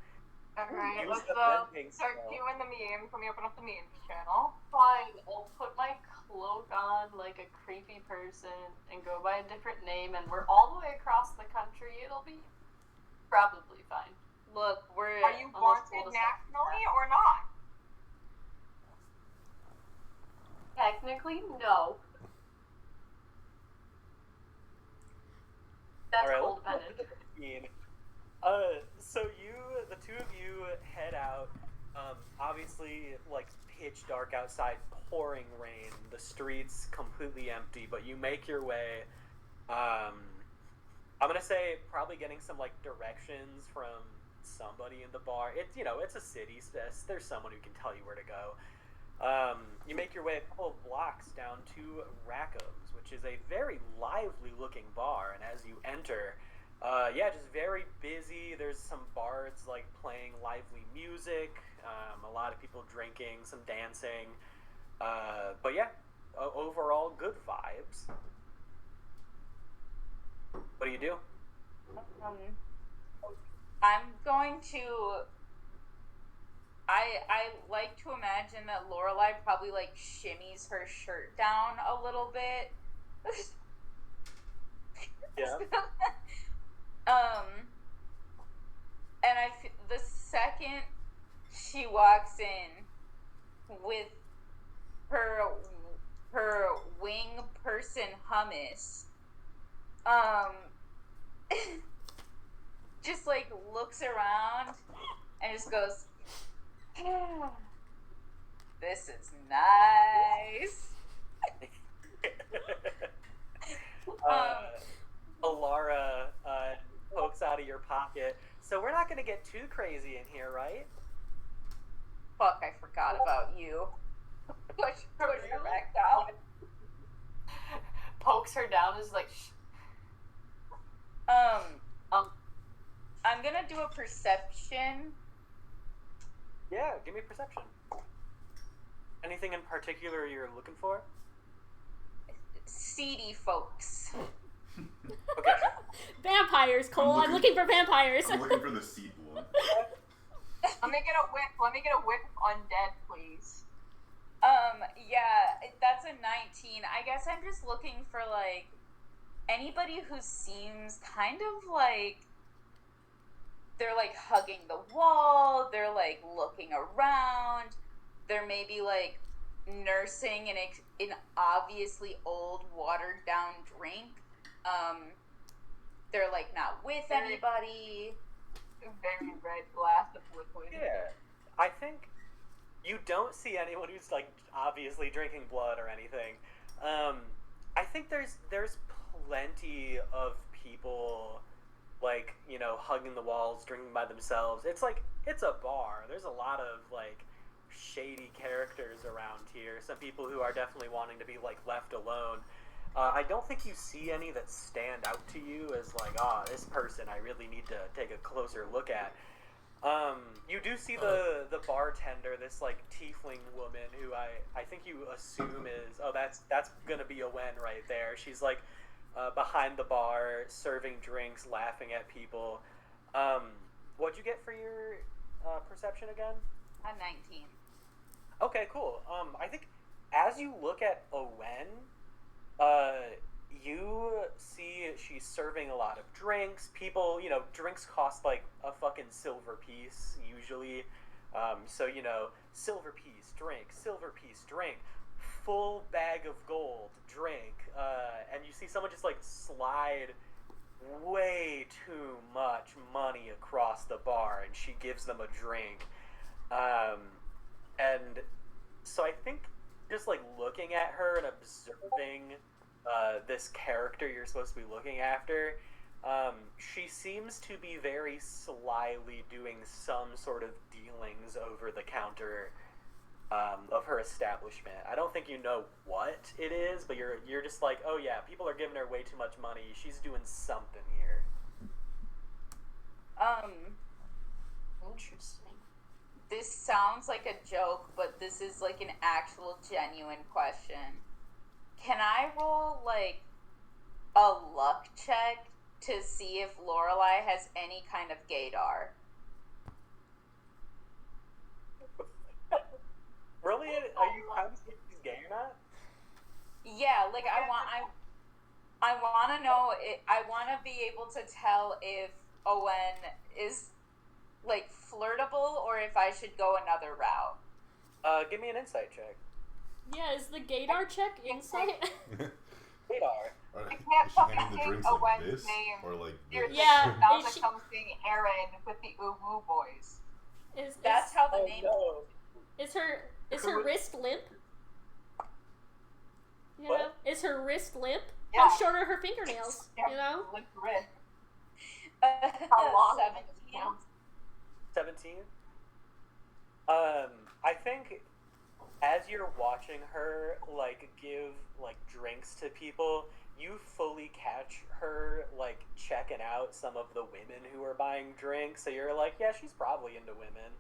Alright, Use let's the vending start spell. doing the memes. Let me open up the memes channel. Fine, I'll put my cloak on like a creepy person and go by a different name and we're all the way across the country, it'll be probably fine. Look, Are you wanted nationally or not? Technically, no. That's All right, dependent. So the two of you head out. Obviously, like pitch dark outside, pouring rain. The streets completely empty, but you make your way. I'm gonna say probably getting some like directions from somebody in the bar. It's a city. So there's someone who can tell you where to go. You make your way a couple of blocks down to Rackham's, which is a very lively looking bar, and as you enter, just very busy. There's some bards like playing lively music, a lot of people drinking, some dancing, but yeah, overall good vibes. What do you do? I'm going to. I like to imagine that Lorelai probably like shimmies her shirt down a little bit. Yeah. And the second she walks in with her wing person hummus, just like looks around and just goes, this is nice. Alara pokes out of your pocket. So we're not going to get too crazy in here, right? Fuck, I forgot about you. Push her back down. Pokes her down, is like, shh. I'm gonna do a perception. Yeah, give me perception. Anything in particular you're looking for? Seedy folks. Okay. Vampires, Cole. I'm looking for vampires. I'm looking for the seed one. Let me get a whip undead, please. Yeah, that's a 19. I guess I'm just looking for like anybody who seems kind of like they're like hugging the wall, they're like looking around, they're maybe like nursing an obviously old watered down drink. They're like not with anybody. A very red glass of liquid. Yeah. I think you don't see anyone who's like obviously drinking blood or anything. I think there's plenty of people like, hugging the walls, drinking by themselves. It's a bar. There's a lot of like shady characters around here. Some people who are definitely wanting to be like left alone. I don't think you see any that stand out to you as like, this person I really need to take a closer look at. You do see the bartender, this like tiefling woman who I think you assume is that's gonna be a Wen right there. She's like behind the bar serving drinks, laughing at people. What'd you get for your perception again? A 19. Okay, cool. I think as you look at Owen, you see she's serving a lot of drinks. People, drinks cost like a fucking silver piece usually. So, silver piece, drink, full bag of gold, drink. And you see someone just like slide way too much money across the bar and she gives them a drink. And so I think just like looking at her and observing this character you're supposed to be looking after, she seems to be very slyly doing some sort of dealings over the counter of her establishment. I don't think you know what it is, but you're just like, oh yeah, people are giving her way too much money. She's doing something here. Interesting. This sounds like a joke, but this is like an actual genuine question. Can I roll like a luck check to see if Lorelai has any kind of gaydar? Really? Are you trying to see if she's gay or not? Yeah, like I want to know. I want to be able to tell if Owen is like flirtable or if I should go another route. Give me an insight check. Yeah, is the gaydar check insight? Radar. I can't Is she fucking handing the think drinks of like Owen's this? name. Or like Seriously, this? Yeah, sounds is like she- something Aaron with the Uwu boys. That's how the Oh name. no. Is her wrist limp? You What? know? Is her wrist limp? Yeah. How short are her fingernails? You know? Limp wrist. How long? 17. 17. I think as you're watching her like give like drinks to people, you fully catch her like checking out some of the women who are buying drinks. So you're like, yeah, she's probably into women.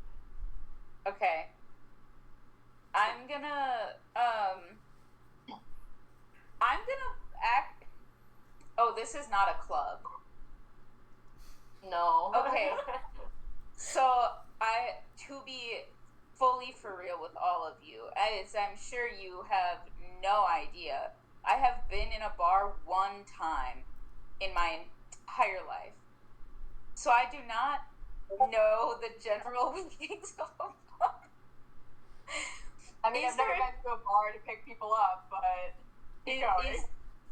Okay. I'm gonna act. Oh, this is not a club. No. Okay. So to be fully for real with all of you, as I'm sure you have no idea, I have been in a bar one time in my entire life. So I do not know the general workings of a bar. I mean, Is I've never there- been to a bar to pick people up, but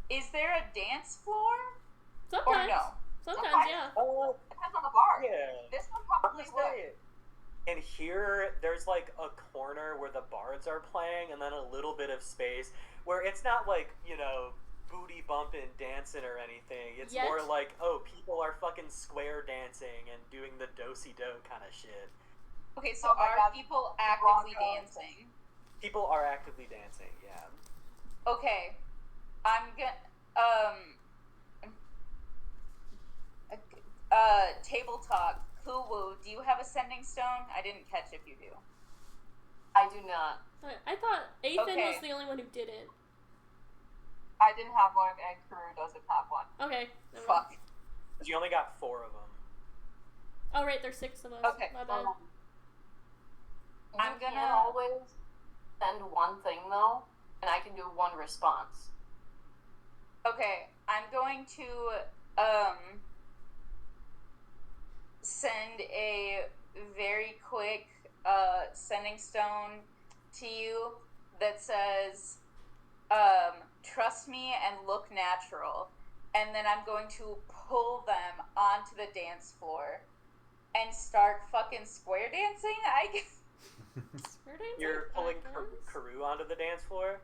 Is there a dance floor? Sometimes. Or no? Sometimes, yeah. Oh, depends on the bar. yeah. This one probably Let's would. say it. And here, there's like a corner where the bards are playing, and then a little bit of space where it's not like, you know, booty bumping, dancing or anything. It's Yet. more like, oh, people are fucking square dancing and doing the do-si-do kind of shit. Okay, so Oh my are God, people actively Bronco. dancing? People are actively dancing, yeah. Okay, I'm gonna table talk. Kuwu, do you have a sending stone? I didn't catch if you do. I do not. I thought Ethan Okay. was the only one who didn't. I didn't have one, and Kuru doesn't have one. Okay. never mind. Fuck. Because you only got 4 of them. Oh, right, there's 6 of us. Okay. My bad. I'm You gonna- can always send one thing though, and I can do one response. Okay, I'm going to send a very quick sending stone to you that says trust me and look natural, and then I'm going to pull them onto the dance floor and start fucking square dancing, I guess. Square dancing? You're pulling Backwards? Karu onto the dance floor?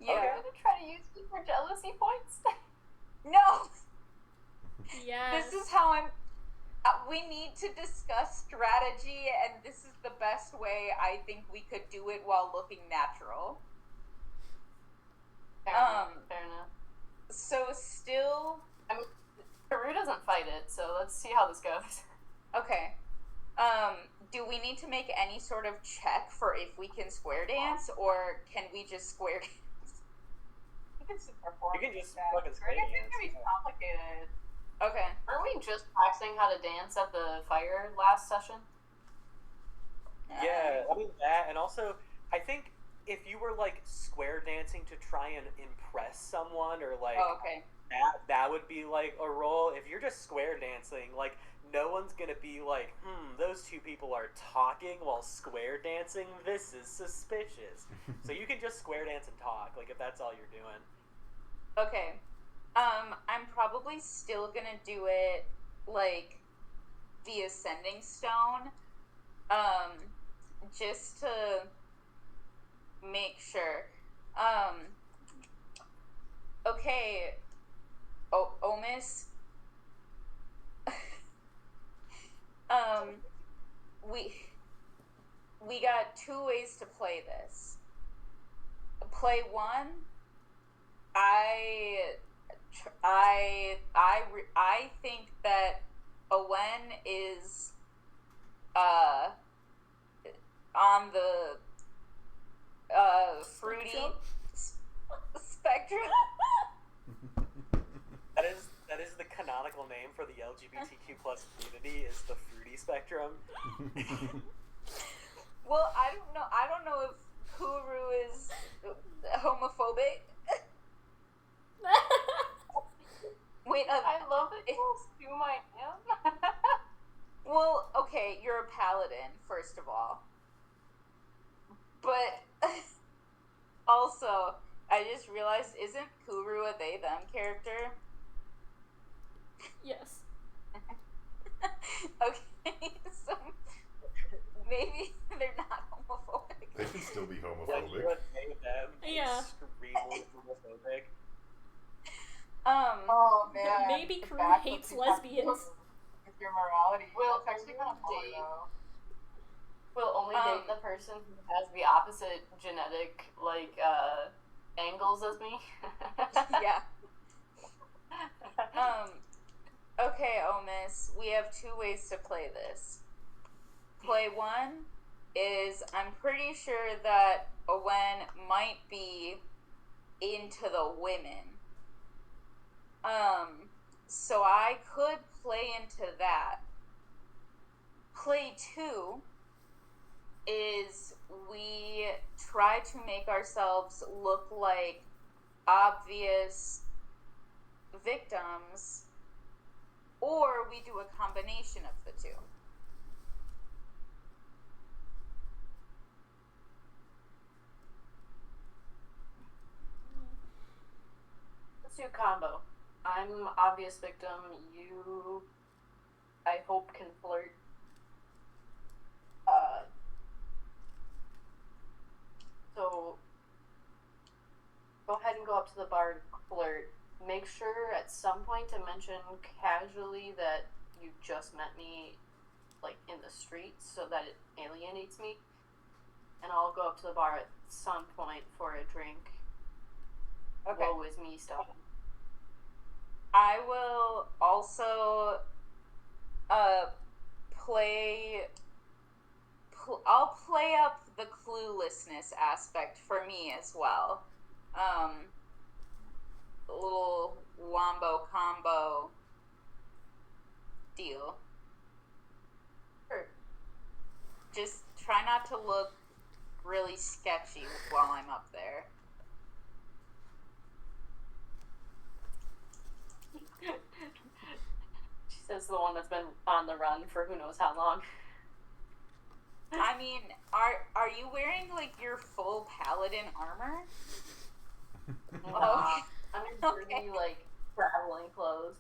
Yeah. Okay. You're gonna try to use me for jealousy points? No, Yes. this is how I'm. We need to discuss strategy, and this is the best way I think we could do it while looking natural. Fair enough. Fair enough. So still, Peru doesn't fight it, so let's see how this goes. okay. Do we need to make any sort of check for if we can square dance, or can we just square dance? You can sit there for You can just that. fucking Square dancing dance, can be yeah. complicated. Okay. Weren't we just practicing how to dance at the fire last session? Yeah, I mean that, and also, I think if you were like square dancing to try and impress someone, or like Oh, okay. that would be like a role. If you're just square dancing, like no one's gonna be like, those two people are talking while square dancing. This is suspicious. So you can just square dance and talk, like if that's all you're doing. Okay. I'm probably still gonna do it like the ascending stone. Just to make sure. Okay. Omis. We got 2 ways to play this. Play 1. I think that Owen is on the fruity spectrum. That is the canonical name for the LGBTQ plus community, is the fruity spectrum. Well, I don't know if Kuru is homophobic. Wait, I love that you assume I am. well, okay, you're a paladin, first of all. But also, I just realized, isn't Kuru a they them character? Yes. Okay, so maybe they're not homophobic. They can still be Like, homophobic. you would make them Yeah. extremely homophobic. Oh man. Maybe The Crew fact that hates you have to lesbians. With your morality. Well, That's actually kind of funny date. though. Will only date the person who has the opposite genetic, angles as me. Yeah. Okay, Omis, we have two ways to play this. Play one is, I'm pretty sure that Owen might be into the women. So I could play into that. Play two is we try to make ourselves look like obvious victims, or we do a combination of the two. Let's do a combo. I'm obvious victim. You, I hope, can flirt. So go ahead and go up to the bar and flirt. Make sure at some point to mention casually that you just met me, in the streets, so that it alienates me. And I'll go up to the bar at some point for a drink. Okay. Woe is me stuff. I will also I'll play up the cluelessness aspect for me as well. A little wombo combo deal. Sure. Just try not to look really sketchy while I'm up there. She says the one that's been on the run for who knows how long. I mean, are you wearing your full paladin armor? I'm in dirty, traveling clothes.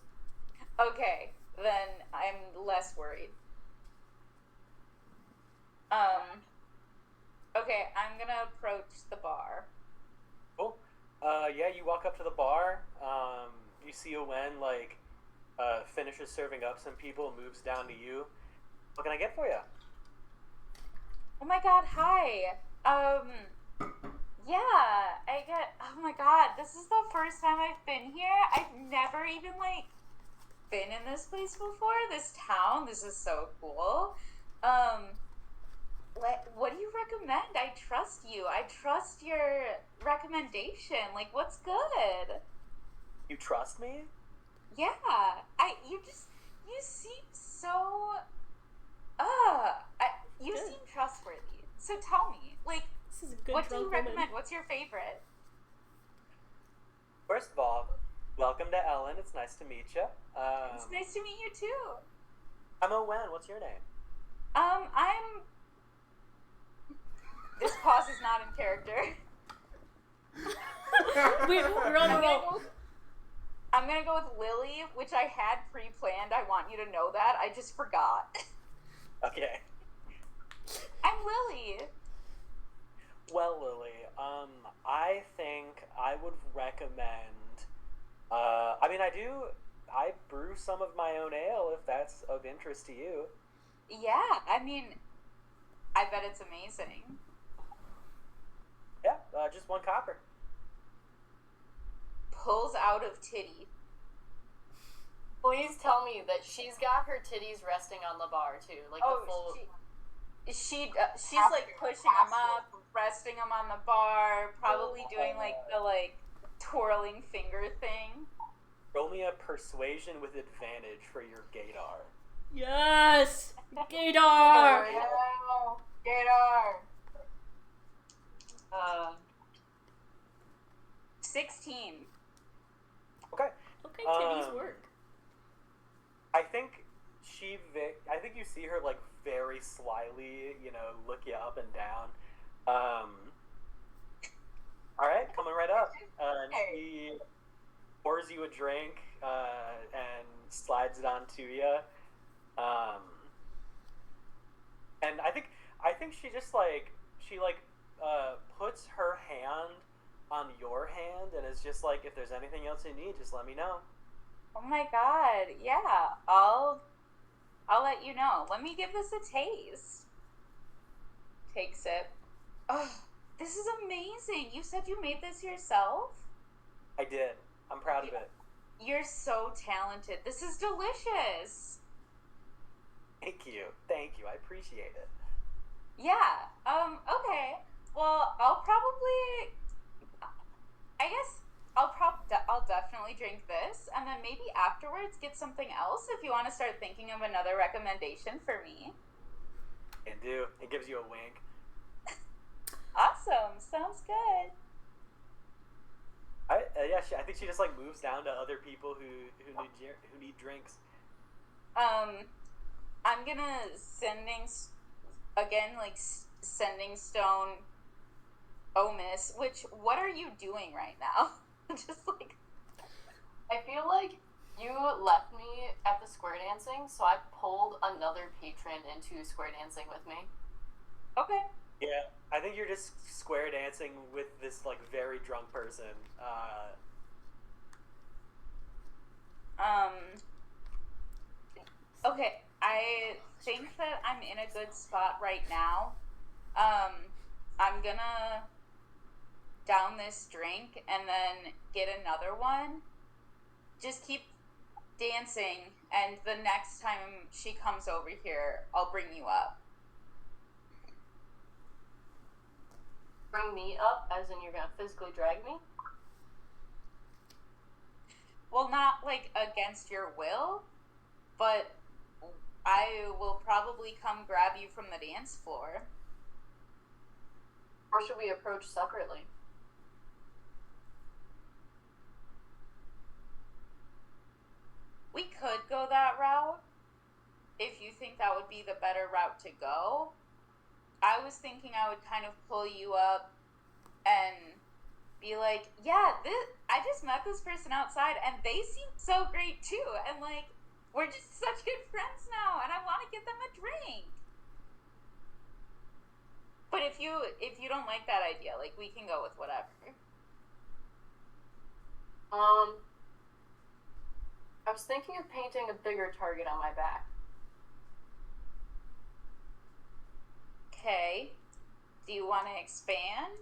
Okay, then I'm less worried. Okay, I'm gonna approach the bar. Cool. Yeah, you walk up to the bar. You see Owen, finishes serving up some people, moves down to you. What can I get for you? Oh my god, hi. Yeah, oh my god, this is the first time I've been here. I've never even, been in this place before, this town. This is so cool. What do you recommend? I trust you. I trust your recommendation. What's good? You trust me? Yeah, you seem so, you Good. seem trustworthy. So tell me, This is a good what do you drunk woman. recommend? What's your favorite? First of all, welcome to Ellen. It's nice to meet you. It's nice to meet you too. I'm Owen. What's your name? This pause is not in character. We're on a roll. I'm gonna go with Lily, which I had pre-planned. I want you to know that. I just forgot. Okay. I'm Lily. Well, Lily, I think I would recommend. I brew some of my own ale if that's of interest to you. Yeah, I bet it's amazing. Yeah, just 1 copper. Pulls out of titty. Please tell me that she's got her titties resting on the bar too, the full. She's pushing them up, resting them on the bar, probably doing the twirling finger thing. Roll me a persuasion with advantage for your gaydar. Yes! Gaydar! Oh, Gator! 16. Okay. Okay, titties work. I think I think you see her like very slyly, look you up and down. All right, coming right up. And she pours you a drink and slides it onto you. And I think she just puts her hand on your hand and is just like, if there's anything else you need, just let me know. Oh my god, yeah. I'll let you know. Let me give this a taste. Take sip. Oh, this is amazing. You said you made this yourself? I did. I'm proud of it. You're so talented. This is delicious. Thank you. I appreciate it. Yeah. Okay. Well, I'll definitely drink this, and then maybe afterwards get something else if you want to start thinking of another recommendation for me. Can do. It gives you a wink. Awesome. Sounds good. I think she just like moves down to other people who need drinks. I'm gonna sending stone. Oh, miss. What are you doing right now? Just like. I feel like you left me at the square dancing, so I pulled another patron into square dancing with me. Okay. Yeah, I think you're just square dancing with this like very drunk person. Okay, I think that I'm in a good spot right now. I'm gonna down this drink and then get another one. Just keep dancing, and the next time she comes over here, I'll bring you up. Bring me up, as in you're gonna physically drag me? Well, not like against your will, but I will probably come grab you from the dance floor. Or should we approach separately? We could go that route, if you think that would be the better route to go. I was thinking I would kind of pull you up and be like, yeah, I just met this person outside and they seem so great too, and like, we're just such good friends now, and I want to get them a drink. But if you don't like that idea, like, we can go with whatever. I was thinking of painting a bigger target on my back. Okay. Do you want to expand?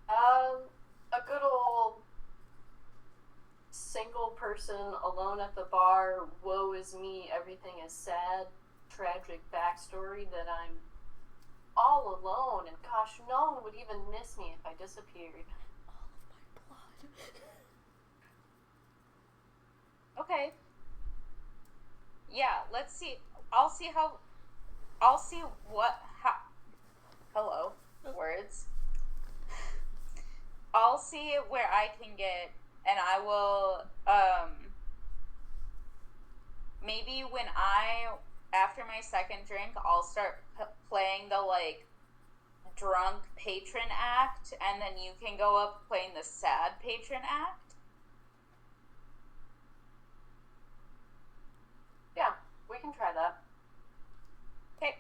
A good old single person alone at the bar, woe is me, everything is sad, tragic backstory that I'm all alone, and gosh, no one would even miss me if I disappeared. All of my blood. Okay. Yeah, let's see. Hello. Words. I'll see where I can get, and I will, maybe after my second drink, I'll start playing the, like, drunk patron act, and then you can go up playing the sad patron act. Yeah, we can try that. Okay.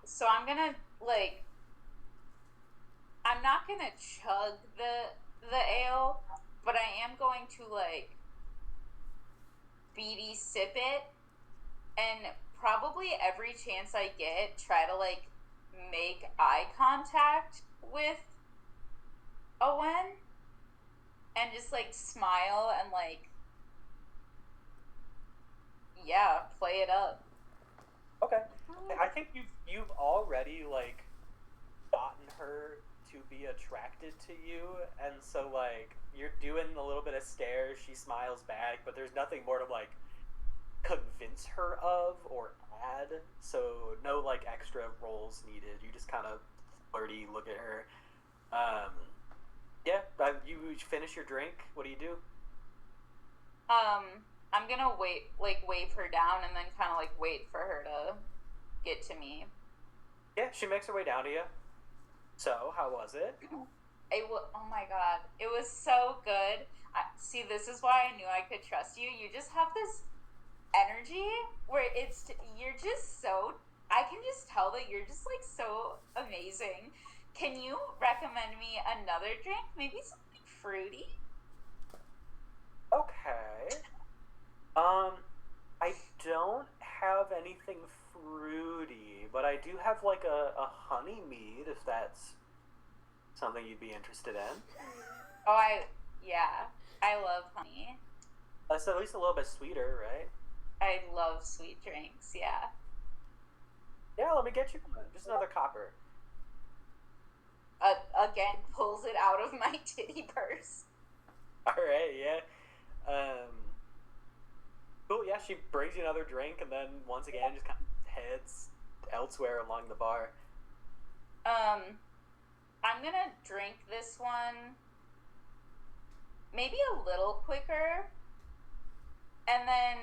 So I'm gonna, like, I'm not gonna chug the ale, but I am going to, like, beady sip it, and probably every chance I get, try to, like, make eye contact with Owen, and just, like, smile and, like, yeah, play it up. Okay. I think you've already like gotten her to be attracted to you, and so like you're doing a little bit of stares. She smiles back, but there's nothing more to like convince her of or add, so no like extra rolls needed. You just kind of flirty look at her. Yeah, you finish your drink. What do you do? I'm gonna wave her down and then kind of like wait for her to get to me. Yeah, she makes her way down to you. So, how was it? Oh my god, it was so good. See, this is why I knew I could trust you. You just have this energy where you're just so. I can just tell that you're just like so amazing. Can you recommend me another drink? Maybe something fruity? Okay. I don't have anything fruity, but I do have like a honey mead if that's something you'd be interested in. Oh, I love honey. That's at least a little bit sweeter, right? I love sweet drinks, yeah. Yeah, let me get you one. Just another copper. Again, pulls it out of my titty purse. Alright, yeah. Cool, yeah, she brings you another drink and then once again just kind of heads elsewhere along the bar. I'm gonna drink this one maybe a little quicker. And then,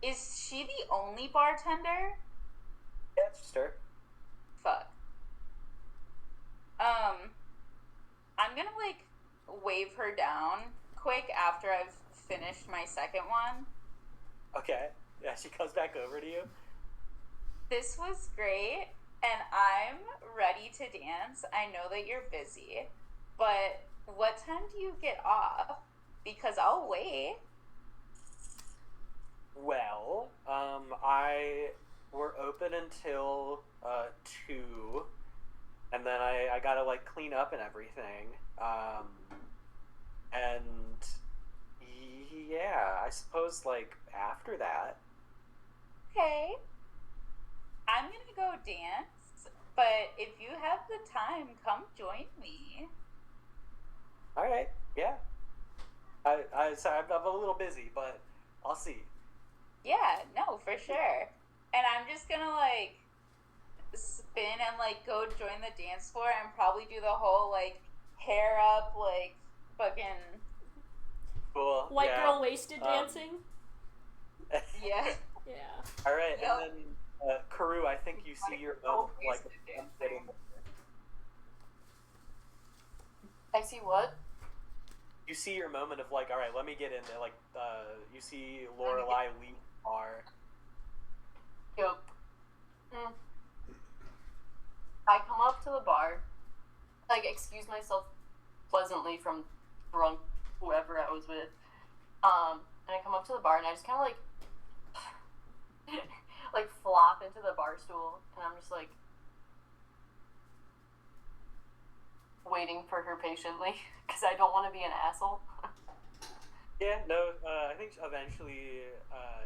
is she the only bartender? Yeah, it's just her. Fuck. I'm gonna like wave her down quick after I've finished my second one. Okay. Yeah, she comes back over to you. This was great, and I'm ready to dance. I know that you're busy, but what time do you get off? Because I'll wait. Well, we're open until 2, and then I gotta like clean up and everything. And yeah, I suppose like after that. Okay. I'm gonna go dance, but if you have the time, come join me. All right, yeah. Sorry, I'm a little busy, but I'll see. Yeah, no, for sure. And I'm just gonna like spin and like go join the dance floor and probably do the whole like hair up like fucking Cool. White girl wasted dancing. yeah. Yeah. All right, Yep. and then Karu, I think you see your own like dancing. I see what? you see your moment of like, all right, let me get in there. Like, you see Lorelai leave the bar. Yup. I come up to the bar, like, excuse myself pleasantly from drunk whoever I was with. And I come up to the bar and I just kind of like flop into the bar stool, and I'm just like waiting for her patiently because I don't want to be an asshole. Yeah, no, I think eventually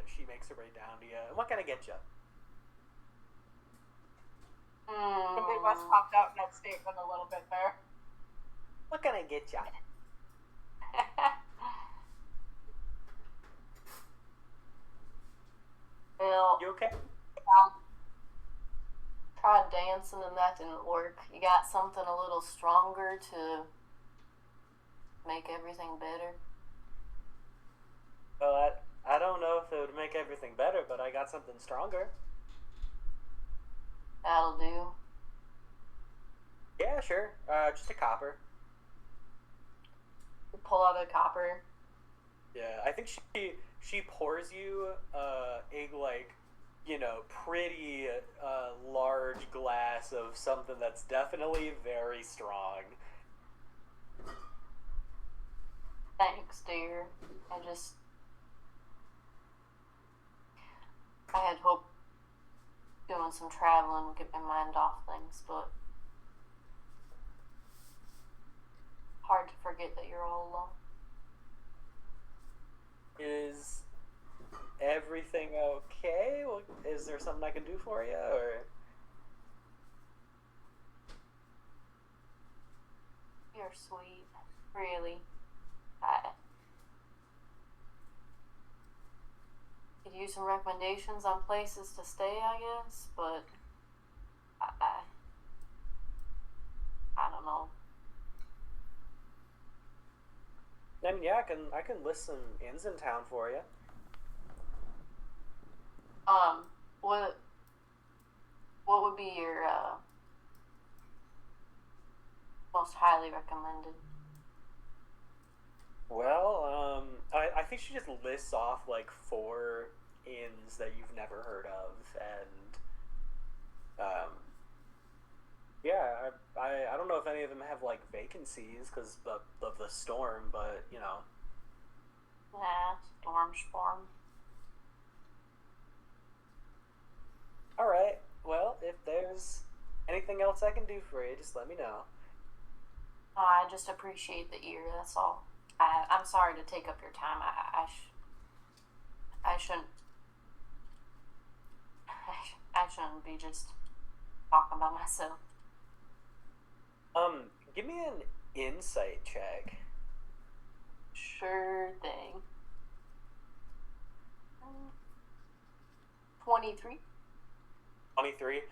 she makes her way down to you. And what can I get you? The Midwest popped out in that statement a little bit there. What can I get you? Well, You okay? tried dancing and that didn't work. You got something a little stronger to make everything better? Well, I don't know if it would make everything better, but I got something stronger. That'll do. Yeah, sure. Just a copper. Pull out a copper. Yeah, I think she pours you a like, you know, pretty large glass of something that's definitely very strong. Thanks, dear. I had hoped doing some traveling would get my mind off things, but hard to forget that you're all alone. Is everything okay? Well, is there something I can do for you, or? You're sweet. Really. you some recommendations on places to stay, I guess, but I don't know. I mean, yeah, I can list some inns in town for you. What would be your most highly recommended? Well, I think she just lists off like 4 inns that you've never heard of, and yeah, I don't know if any of them have like vacancies because of the storm, but you know. Nah, storm. All right. Well, if there's anything else I can do for you, just let me know. I just appreciate the ear. That's all. I'm sorry to take up your time. I shouldn't. I shouldn't be just talking about myself. Give me an insight check. Sure thing. 23. 23.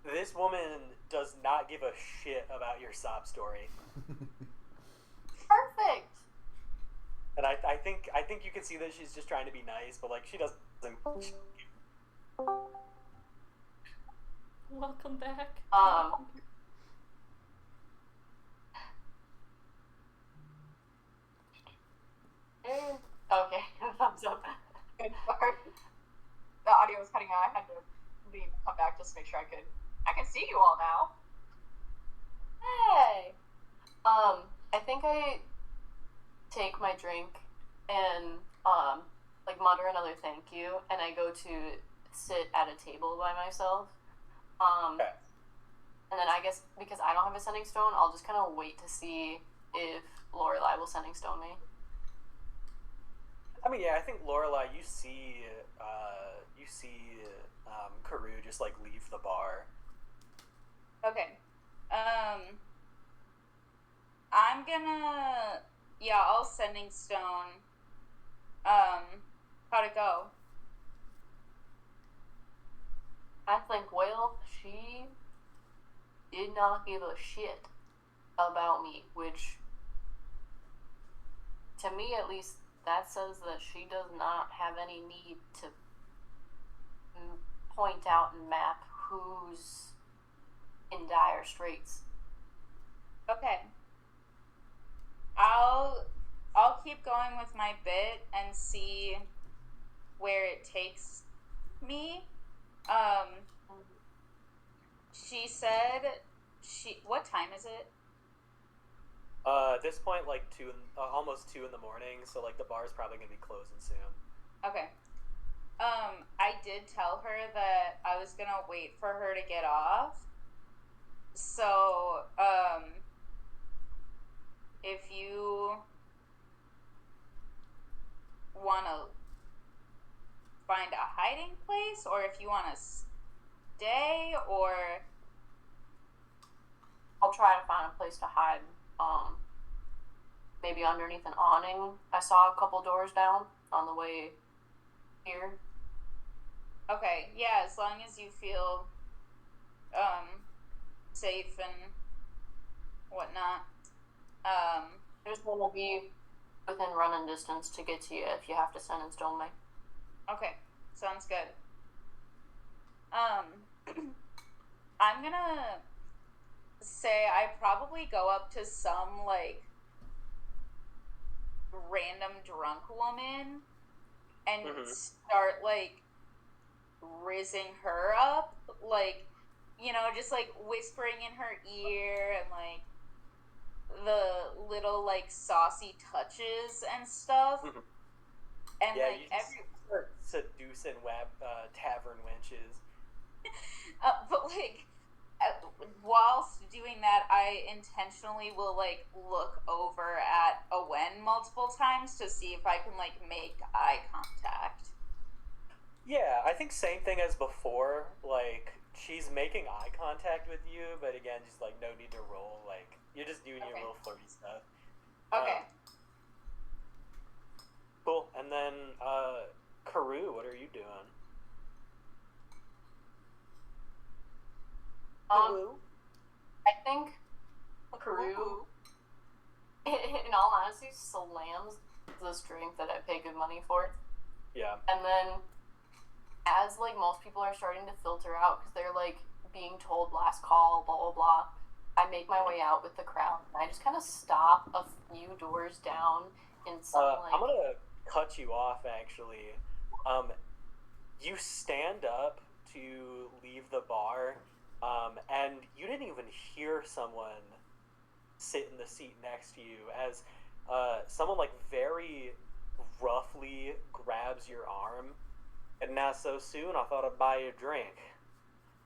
This woman does not give a shit about your sob story. Perfect. And I think you can see that she's just trying to be nice, but like she doesn't. Welcome back. Okay, thumbs up. Good. Sorry. The audio was cutting out. I had to leave and come back just to make sure I can see you all now. Hey. I think I take my drink and like mutter another thank you, and I go to sit at a table by myself. Okay. And then I guess because I don't have a sending stone, I'll just kind of wait to see if Lorelai will sending stone me. I mean, yeah, I think Lorelai, you see Carew just like leave the bar. Okay. I'm gonna. Yeah, I'll sending stone. How'd it go? I think, well, she did not give a shit about me, which, to me at least, that says that she does not have any need to point out and map who's in dire straits. Okay. I'll keep going with my bit and see where it takes me. She said what time is it? At this point, like almost 2 in the morning, so like the bar's probably gonna be closing soon. Okay. I did tell her that I was gonna wait for her to get off. So, if you wanna find a hiding place, or if you wanna stay, or I'll try to find a place to hide. Maybe underneath an awning. I saw a couple doors down on the way here. okay, yeah, as long as you feel safe and whatnot. There's one will be within running distance to get to you if you have to send and stone me. Okay, sounds good. I'm gonna say I probably go up to some like random drunk woman and start like rizzing her up, like, you know, just like whispering in her ear and like the little like saucy touches and stuff. And yeah, like you just start seducing tavern wenches. but like whilst doing that, I intentionally will like look over at Owen multiple times to see if I can like make eye contact. Yeah, I think same thing as before. Like she's making eye contact with you, but again, just like no need to roll. Like you're just doing your little flirty stuff. Okay. Cool. And then I think Peru, in all honesty, slams this drink that I pay good money for. Yeah. And then, as like most people are starting to filter out because they're like being told last call, blah blah blah, I make my way out with the crowd and I just kind of stop a few doors down in some I'm gonna cut you off actually. You stand up to leave the bar, and you didn't even hear someone sit in the seat next to you as someone like very roughly grabs your arm, and not so soon I thought I'd buy you a drink.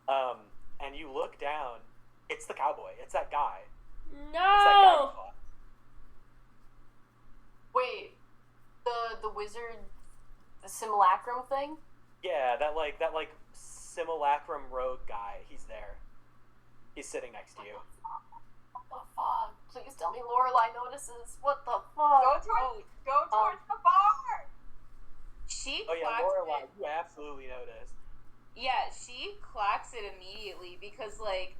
And you look down, it's the cowboy, it's that guy. No! It's that guy you fought. Wait, the wizard, the simulacrum thing? Yeah, that simulacrum rogue guy, he's there. He's sitting next to you. What the fuck? Please tell me Lorelai notices. What the fuck? Go towards the bar. She Oh yeah, clocks Lorelai, it. you absolutely noticed. Yeah, she clocks it immediately because, like,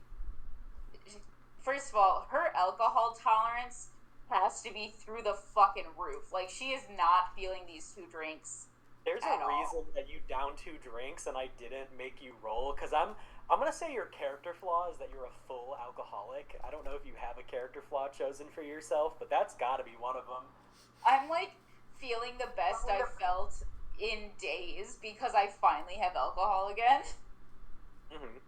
first of all, her alcohol tolerance has to be through the fucking roof. Like, she is not feeling these 2 drinks. There's a reason that you down 2 drinks and I didn't make you roll, because I'm gonna say your character flaw is that you're a full alcoholic. I don't know if you have a character flaw chosen for yourself, but that's gotta be one of them. I'm, like, feeling the best I've felt in days because I finally have alcohol again. Mm-hmm.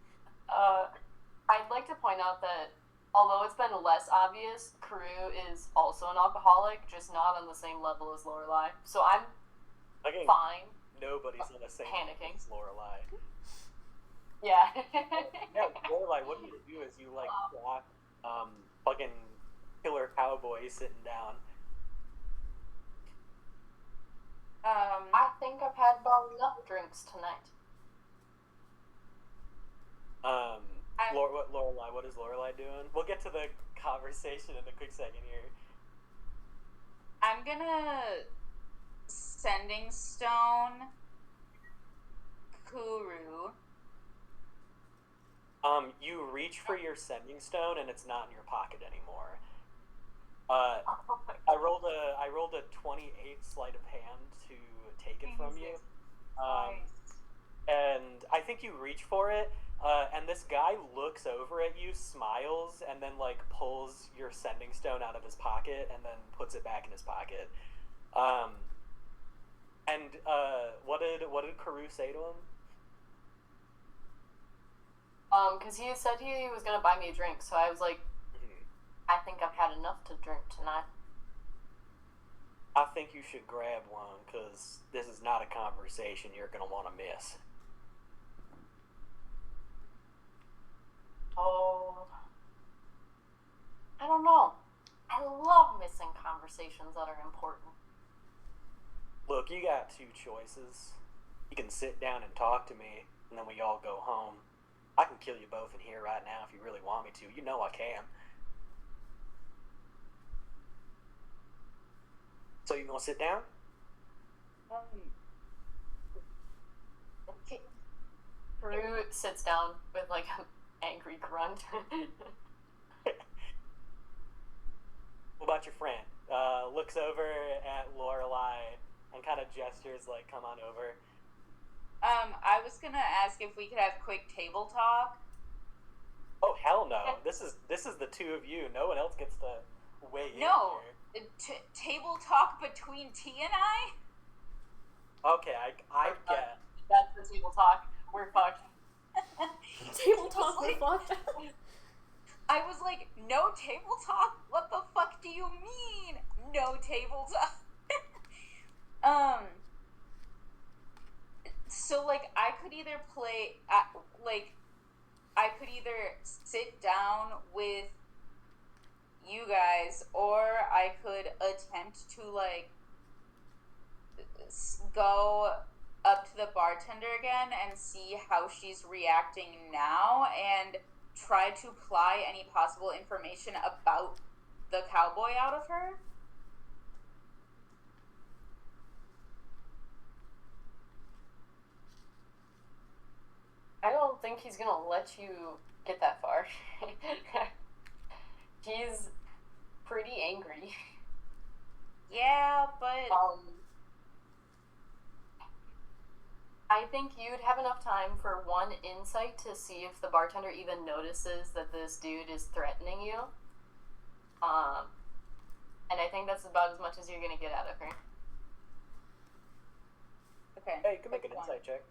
I'd like to point out that although it's been less obvious, Carew is also an alcoholic, just not on the same level as Lorelai. So I'm fine. Nobody's on the same panicking as Lorelai. Yeah. Yeah, Lorelai, what you do is you like walk fucking killer cowboy sitting down. I think I've had about enough drinks tonight. Lorelai, what is Lorelai doing? We'll get to the conversation in a quick second here. I'm gonna sending stone Kuru. You reach for your sending stone and it's not in your pocket anymore. I rolled a 28 sleight of hand to take it from you. And I think you reach for it, and this guy looks over at you, smiles, and then like pulls your sending stone out of his pocket and then puts it back in his pocket. What did Carew say to him? Because he said he was gonna buy me a drink, so I was like, I think I've had enough to drink tonight. I think you should grab one, because this is not a conversation you're gonna want to miss. Oh, I don't know. I love missing conversations that are important. Look, you got 2 choices. You can sit down and talk to me, and then we all go home. I can kill you both in here right now if you really want me to. You know I can. So you gonna sit down? Okay. Carew sits down with like an angry grunt. What about your friend? Looks over at Lorelai and kind of gestures like, come on over. I was gonna ask if we could have quick table talk. Oh hell no! This is the 2 of you. No one else gets to weigh in No, here. Table talk between T and I. Okay, I get. That's the table talk. We're fucked. Table talk, we're fucked. I was like, no table talk? What the fuck do you mean? No table talk. So, like, I could either I could either sit down with you guys, or I could attempt to, like, go up to the bartender again and see how she's reacting now and try to pry any possible information about the cowboy out of her. I don't think he's gonna let you get that far. He's pretty angry. Yeah, but I think you'd have enough time for one insight to see if the bartender even notices that this dude is threatening you. And I think that's about as much as you're gonna get out of her. okay. Hey, you can make pick an one. insight check.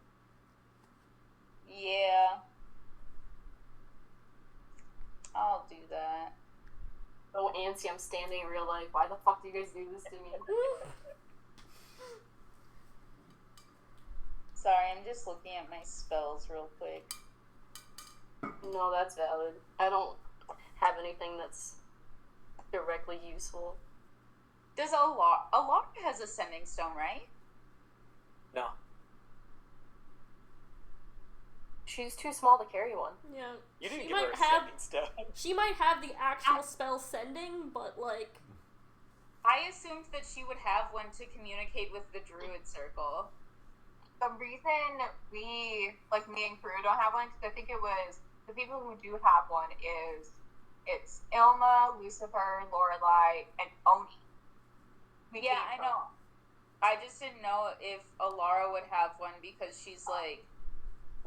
Yeah. I'll do that. Oh, Antsy, I'm standing in real life. Why the fuck do you guys do this to me? Sorry, I'm just looking at my spells real quick. No, that's valid. I don't have anything that's directly useful. Does Alara has a sending stone, right? No. She's too small to carry one. Yeah. You didn't She give her might a have sending stone. she might have the actual spell sending, but like I assumed that she would have one to communicate with the druid circle. The reason we, like me and Crew, don't have one, because I think it was the people who do have one it's Ilma, Lucifer, Lorelai, and Oni. Yeah, I know. I just didn't know if Alara would have one because she's like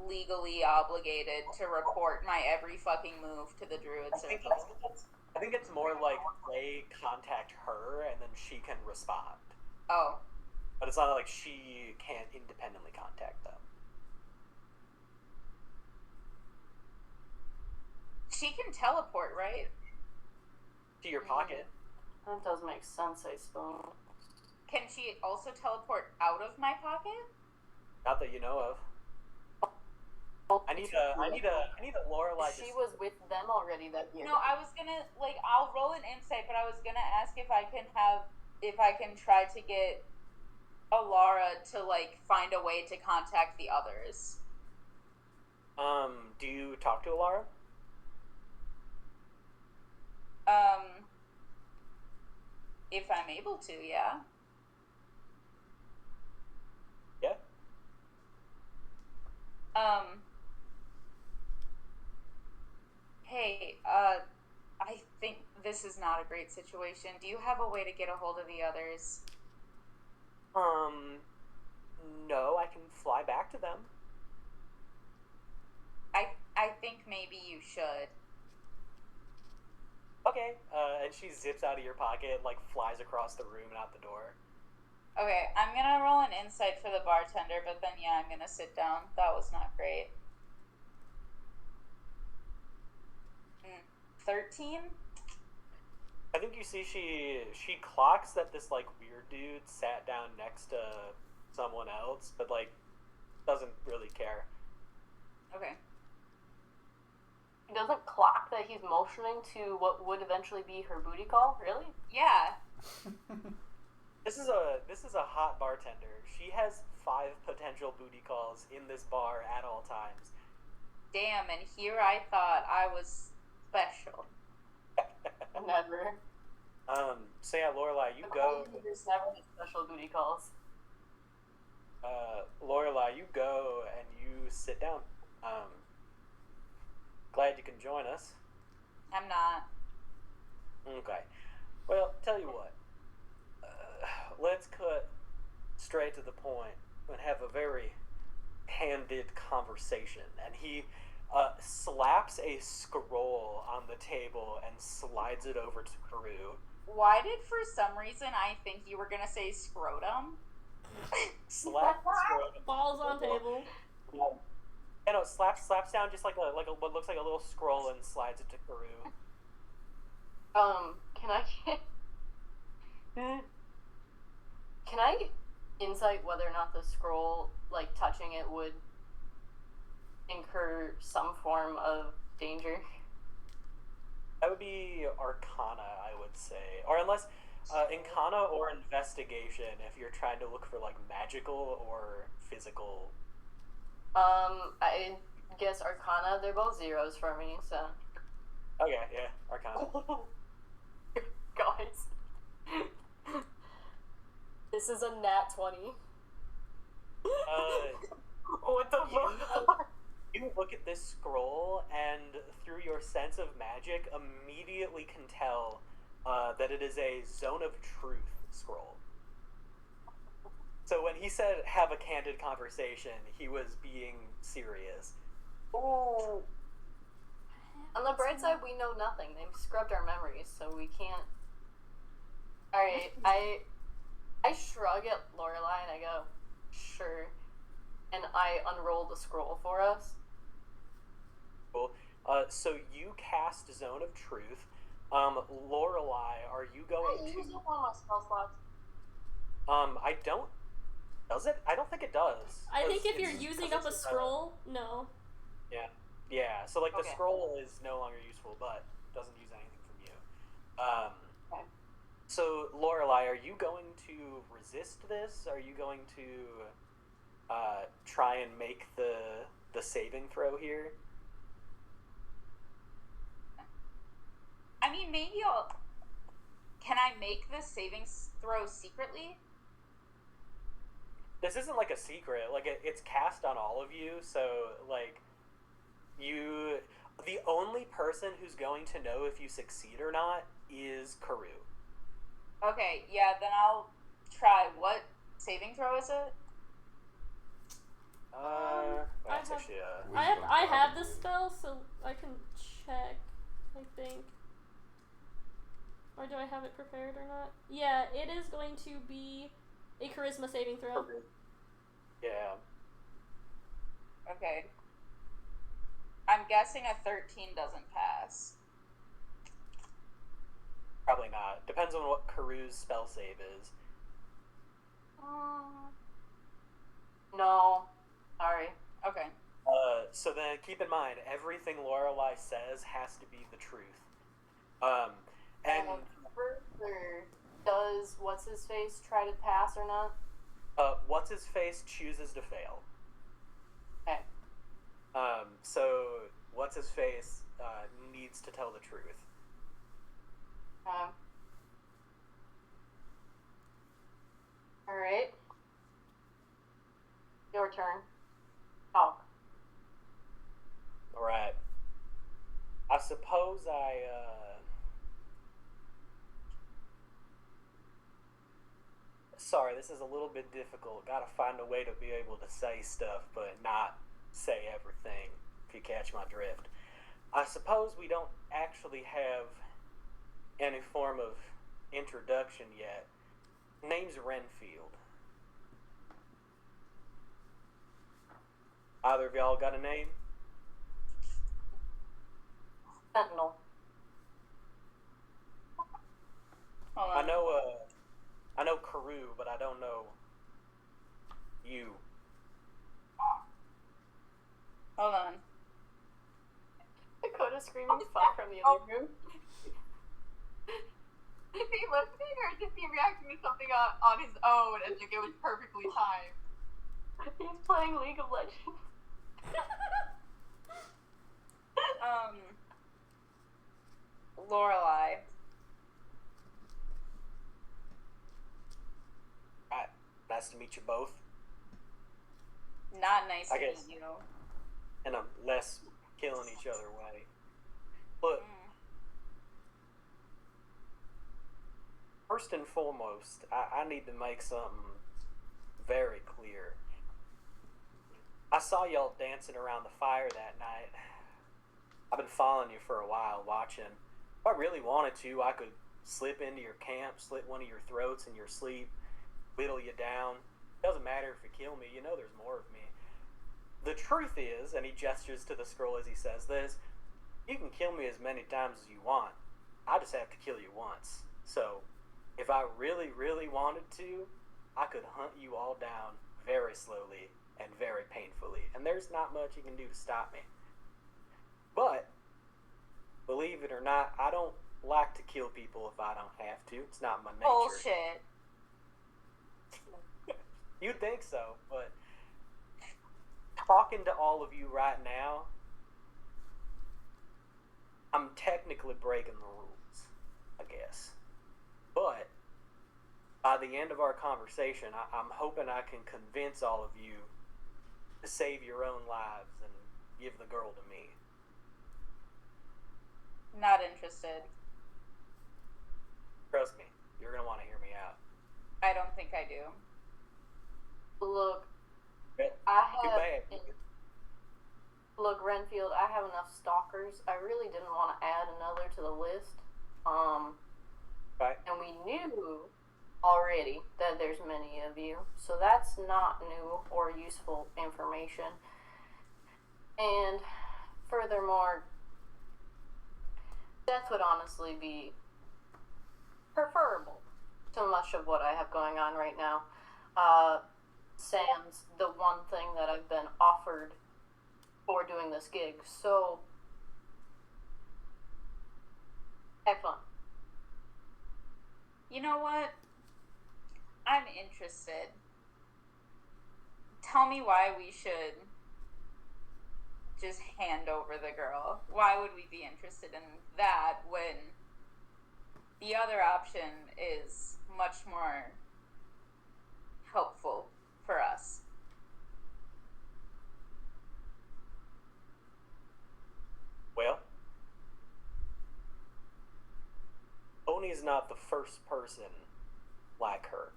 legally obligated to report my every fucking move to the druid circle. I think it's more like they contact her and then she can respond. Oh. But it's not like she can't independently contact them. She can teleport, right? To your pocket. That does make sense, I suppose. Can she also teleport out of my pocket? Not that you know of. I need a Lorelai. She was with them already that year. No, I was gonna I'll roll an insight, but I was gonna ask if I can try to get Alara to find a way to contact the others. Do you talk to Alara? If I'm able to, yeah. Yeah. Hey, I think this is not a great situation. Do you have a way to get a hold of the others? No, I can fly back to them. I think maybe you should. Okay, and she zips out of your pocket, flies across the room and out the door. Okay, I'm gonna roll an insight for the bartender, but then yeah, I'm gonna sit down. That was not great. 13? I think you see she clocks that this weird dude sat down next to someone else, but doesn't really care. Okay. He doesn't clock that he's motioning to what would eventually be her booty call, really? Yeah. This is a hot bartender. She has 5 potential booty calls in this bar at all times. Damn, and here I thought I was special. Never. So yeah, Lorelai, you go. There's never any special booty calls. Lorelai, you go and you sit down. Glad you can join us. I'm not. Okay. Well, tell you what. Let's cut straight to the point and have a very candid conversation. And he slaps a scroll on the table and slides it over to Karu. Why did, for some reason, I think you were gonna say scrotum? Slap the scroll. balls on table. And it slaps down just like a what looks like a little scroll and slides it to Karu. Can I can I insight whether or not the scroll, touching it would incur some form of danger? That would be Arcana, I would say, or unless Arcana or Investigation if you're trying to look for magical or physical. I guess Arcana. They're both zeros for me, so. Okay, yeah, Arcana. Guys. This is a nat 20. What the fuck? You look at this scroll, and through your sense of magic, immediately can tell that it is a Zone of Truth scroll. So when he said have a candid conversation, he was being serious. Ooh. On the bright side, we know nothing. They've scrubbed our memories, so we can't. Alright, I shrug at Lorelai and I go, sure. And I unroll the scroll for us. Cool. So you cast Zone of Truth. Lorelai, are you going I to... use one of my spell slots. I don't... Does it? I don't think it does. I think if It's- you're using 'cause up a it's, scroll, no. Yeah, so like the Okay. scroll is no longer useful, but doesn't use anything from you. Okay. So Lorelai, are you going to resist this? Are you going to try and make the saving throw here? I mean, maybe I'll. Can I make the saving throw secretly? This isn't like a secret. Like it's cast on all of you, so like you. The only person who's going to know if you succeed or not is Karu. Okay, yeah, then I'll try. What saving throw is it? That's have- actually I have the spell, so I can check, I think. Or do I have it prepared or not? Yeah, it is going to be a charisma saving throw. Yeah. Okay. I'm guessing a 13 doesn't pass. Probably not. Depends on what Karu's spell save is. No. Sorry. Okay. So then keep in mind, everything Lorelai says has to be the truth. And Further, does what's his face try to pass or not? what's his face chooses to fail. Okay. So what's his face needs to tell the truth. Alright. Your turn. Oh. All right. I suppose Sorry, this is a little bit difficult. Gotta find a way to be able to say stuff, but not say everything, if you catch my drift. I suppose we don't actually have any form of introduction yet. Name's Renfield. Either of y'all got a name? Sentinel. Hold on. I know Karu, but I don't know you. Hold on. Dakota screaming fuck from the other room. Is he listening or is he reacting to something on his own and like it was perfectly timed? He's playing League of Legends. Lorelai. Right. Nice to meet you both. Not nice I to guess. meet you. In a less killing each other way. Look, first and foremost, I need to make something very clear. I saw y'all dancing around the fire that night. I've been following you for a while, watching. If I really wanted to, I could slip into your camp, slit one of your throats in your sleep, whittle you down. Doesn't matter if you kill me, you know there's more of me. The truth is, and he gestures to the scroll as he says this, you can kill me as many times as you want. I just have to kill you once. So, if I really, really wanted to, I could hunt you all down very slowly and very painfully. And there's not much you can do to stop me. But, believe it or not, I don't like to kill people if I don't have to. It's not my nature. Bullshit. You'd think so, but talking to all of you right now, I'm technically breaking the rules, I guess. But by the end of our conversation, I'm hoping I can convince all of you to save your own lives and give the girl to me. Not interested. Trust me, you're gonna want to hear me out. I don't think I do. Look, But I too have. bad. Look, Renfield, I have enough stalkers. I really didn't want to add another to the list. Right. And we knew already that there's many of you, so that's not new or useful information. And furthermore, death would honestly be preferable to much of what I have going on right now. Sans the one thing that I've been offered for doing this gig. So, have fun. You know what? I'm interested. Tell me why we should just hand over the girl. Why would we be interested in that when the other option is much more helpful for us? Well, Oni's not the first person like her.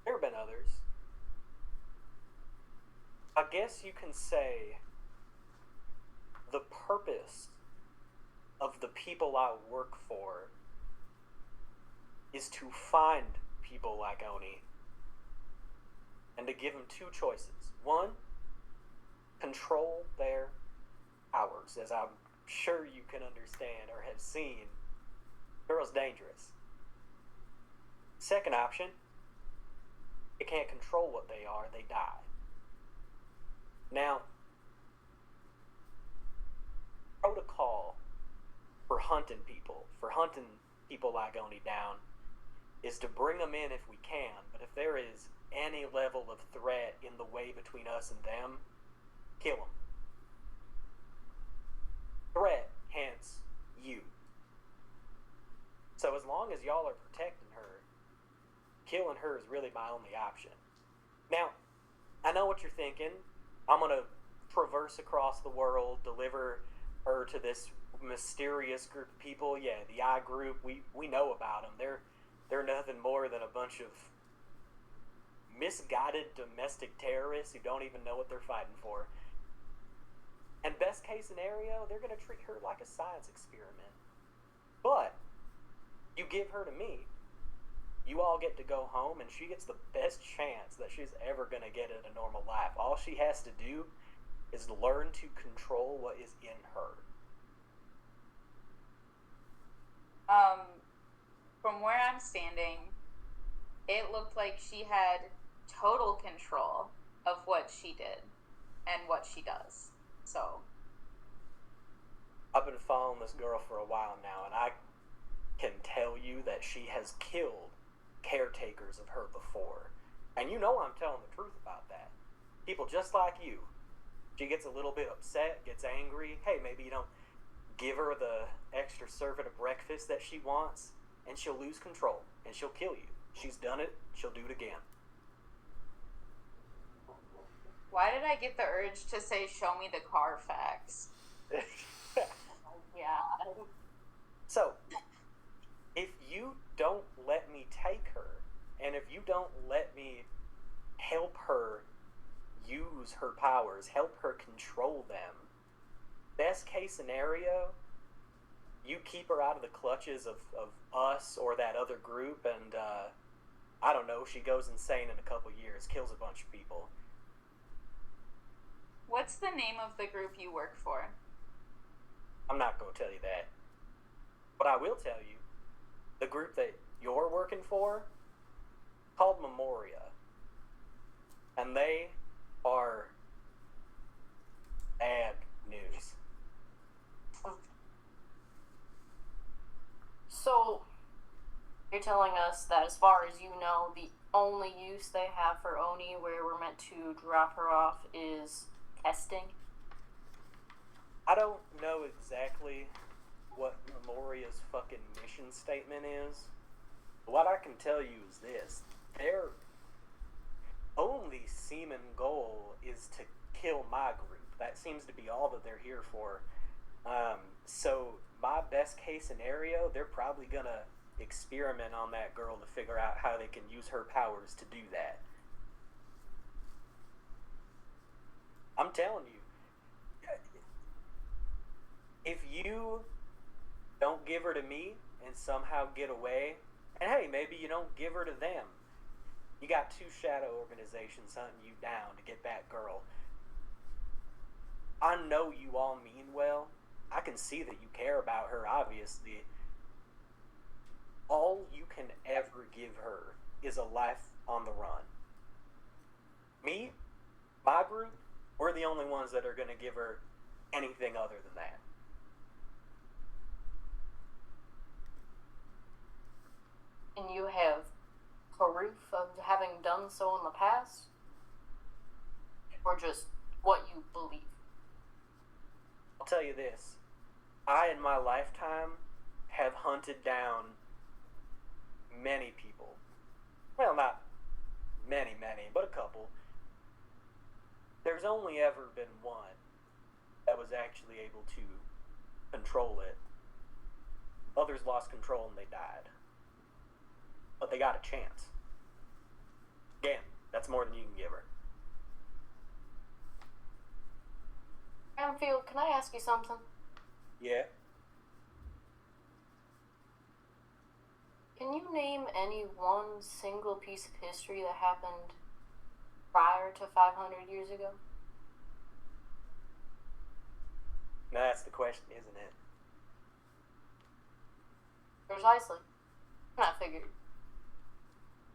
There have been others. I guess you can say the purpose of the people I work for is to find people like Oni and to give them two choices. One, control their powers. As I'm sure you can understand or have seen, girl's dangerous. Second option, they can't control what they are, they die. Now, protocol for hunting people like Oni down, is to bring them in if we can, but if there is any level of threat in the way between us and them, kill them. Threat, hence, you. So as long as y'all are protecting her, killing her is really my only option. Now, I know what you're thinking. I'm gonna traverse across the world, deliver her to this mysterious group of people. Yeah, the I group, we know about them. They're nothing more than a bunch of misguided domestic terrorists who don't even know what they're fighting for. And best case scenario, they're going to treat her like a science experiment. But you give her to me, you all get to go home, and she gets the best chance that she's ever going to get in a normal life. All she has to do is learn to control what is in her. From where I'm standing, it looked like she had total control of what she did and what she does. So, I've been following this girl for a while now, and I can tell you that she has killed caretakers of her before. And you know I'm telling the truth about that. People just like you. She gets a little bit upset, gets angry. Hey, maybe you don't give her the extra serving of breakfast that she wants, and she'll lose control, and she'll kill you. She's done it, she'll do it again. why did I get the urge to say, show me the Carfax? Yeah. So, if you don't let me take her, and if you don't let me help her use her powers, help her control them, best case scenario, you keep her out of the clutches of us or that other group, and I don't know, she goes insane in a couple years, kills a bunch of people. What's the name of the group you work for? I'm not going to tell you that. But I will tell you, the group that you're working for, called Memoria. And they are bad news. So, you're telling us that as far as you know, the only use they have for Oni where we're meant to drop her off is testing? I don't know exactly what Memoria's fucking mission statement is. But what I can tell you is this. Their only seeming goal is to kill my group. That seems to be all that they're here for. So my best case scenario, they're probably gonna experiment on that girl to figure out how they can use her powers to do that. I'm telling you, if you don't give her to me and somehow get away, and hey, maybe you don't give her to them, you got 2 shadow organizations hunting you down to get that girl. I know you all mean well. I can see that you care about her, obviously. All you can ever give her is a life on the run. Me, my group, we're the only ones that are going to give her anything other than that. And you have proof of having done so in the past? Or just what you believe? I'll tell you this. I, in my lifetime, have hunted down many people. Well, not many, but a couple. There's only ever been one that was actually able to control it. Others lost control and they died. But they got a chance. Again, that's more than you can give her. Anfield, can I ask you something? Yeah? Can you name any one single piece of history that happened prior to 500 years ago? Now that's the question, isn't it? Precisely. And I figured.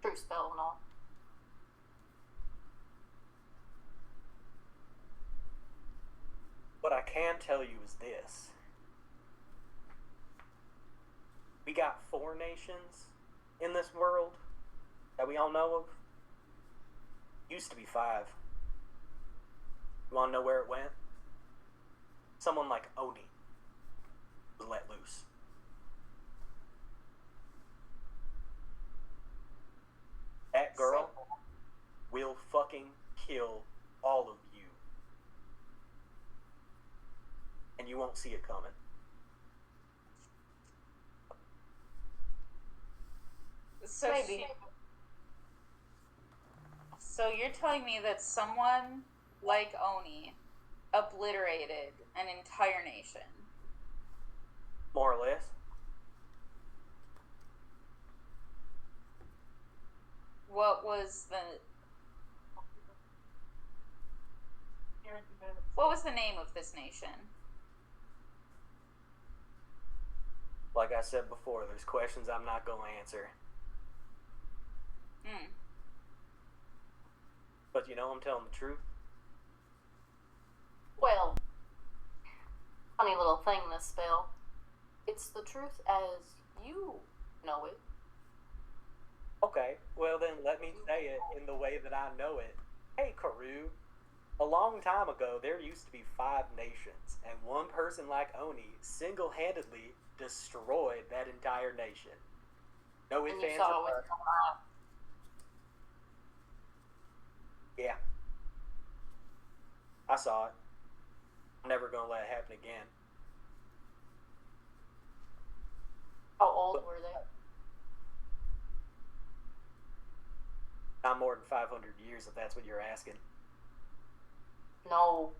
True spell and all. What I can tell you is this. We got 4 nations in this world that we all know of. Used to be 5. You wanna know where it went? Someone like Oni was let loose. That girl will fucking kill all of you. And you won't see it coming. So Maybe. So you're telling me that someone like Oni obliterated an entire nation? More or less. What was the name of this nation? Like I said before, there's questions I'm not going to answer. But you know I'm telling the truth. Well, funny little thing, this spell. It's the truth as you know it. Okay, well then let me say it in the way that I know it. Hey, Karu, a long time ago there used to be 5 nations, and one person like Oni single-handedly destroyed that entire nation. No ifs, And you ands, saw or it with buts. your eye. Yeah. I saw it. I'm never gonna let it happen again. How old were they? Not more than 500 years, if that's what you're asking. No.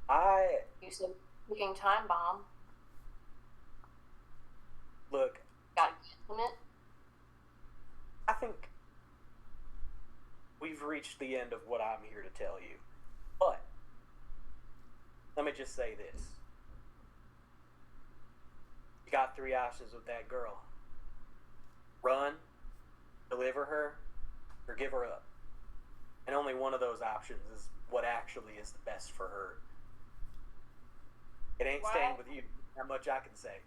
I You said ticking time bomb. look. Got a guesstimate? I think we've reached the end of what I'm here to tell you. But let me just say this. You got 3 options with that girl. Run, deliver her, or give her up. And only one of those options is what actually is the best for her. It ain't Why? staying with you. Not much I can say.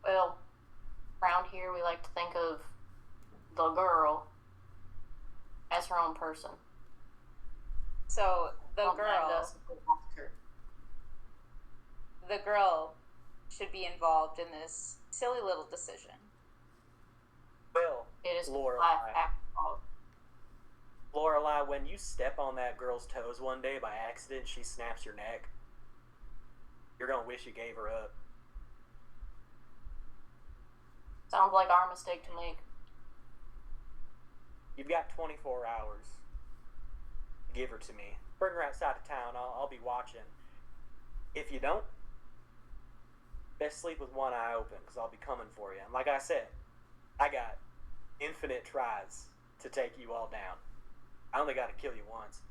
Well, around here we like to think of the girl as her own person. So the Don't mind girl, us if we ask her. the girl should be involved in this silly little decision. Well, It is Laura, life after all. Lorelai, when you step on that girl's toes one day by accident, she snaps your neck. You're gonna wish you gave her up. Sounds like our mistake to make. You've got 24 hours. Give her to me. Bring her outside of town. I'll be watching. If you don't, best sleep with one eye open, because I'll be coming for you. And like I said, I got infinite tries to take you all down. I only got to kill you once.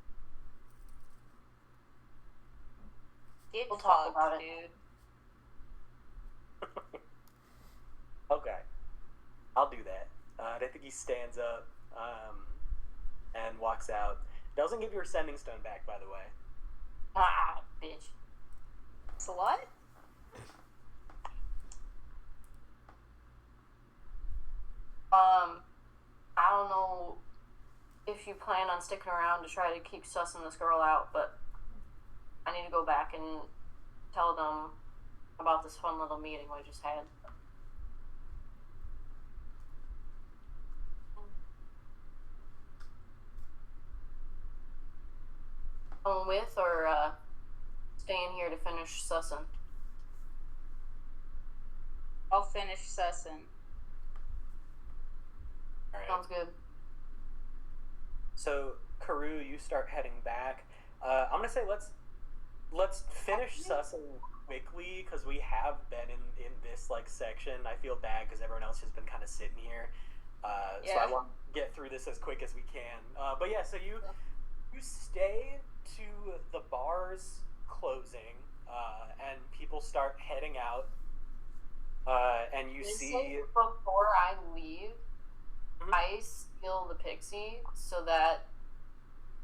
Get We'll talk fucked, about it. dude. Okay. I'll do that. I think he stands up and walks out. Doesn't give your sending stone back, by the way. Ah, bitch. Slut? I don't know if you plan on sticking around to try to keep sussing this girl out, but I need to go back and tell them about this fun little meeting we just had. Going with or staying here to finish sussing? I'll finish sussing. All right. Sounds good. So, Karu, you start heading back. I'm gonna say let's finish sussing quickly because we have been in this like section. I feel bad because everyone else has been kind of sitting here. So I want to get through this as quick as we can. But yeah, so you stay to the bars closing, and people start heading out. And you see before I leave, I steal the pixie so that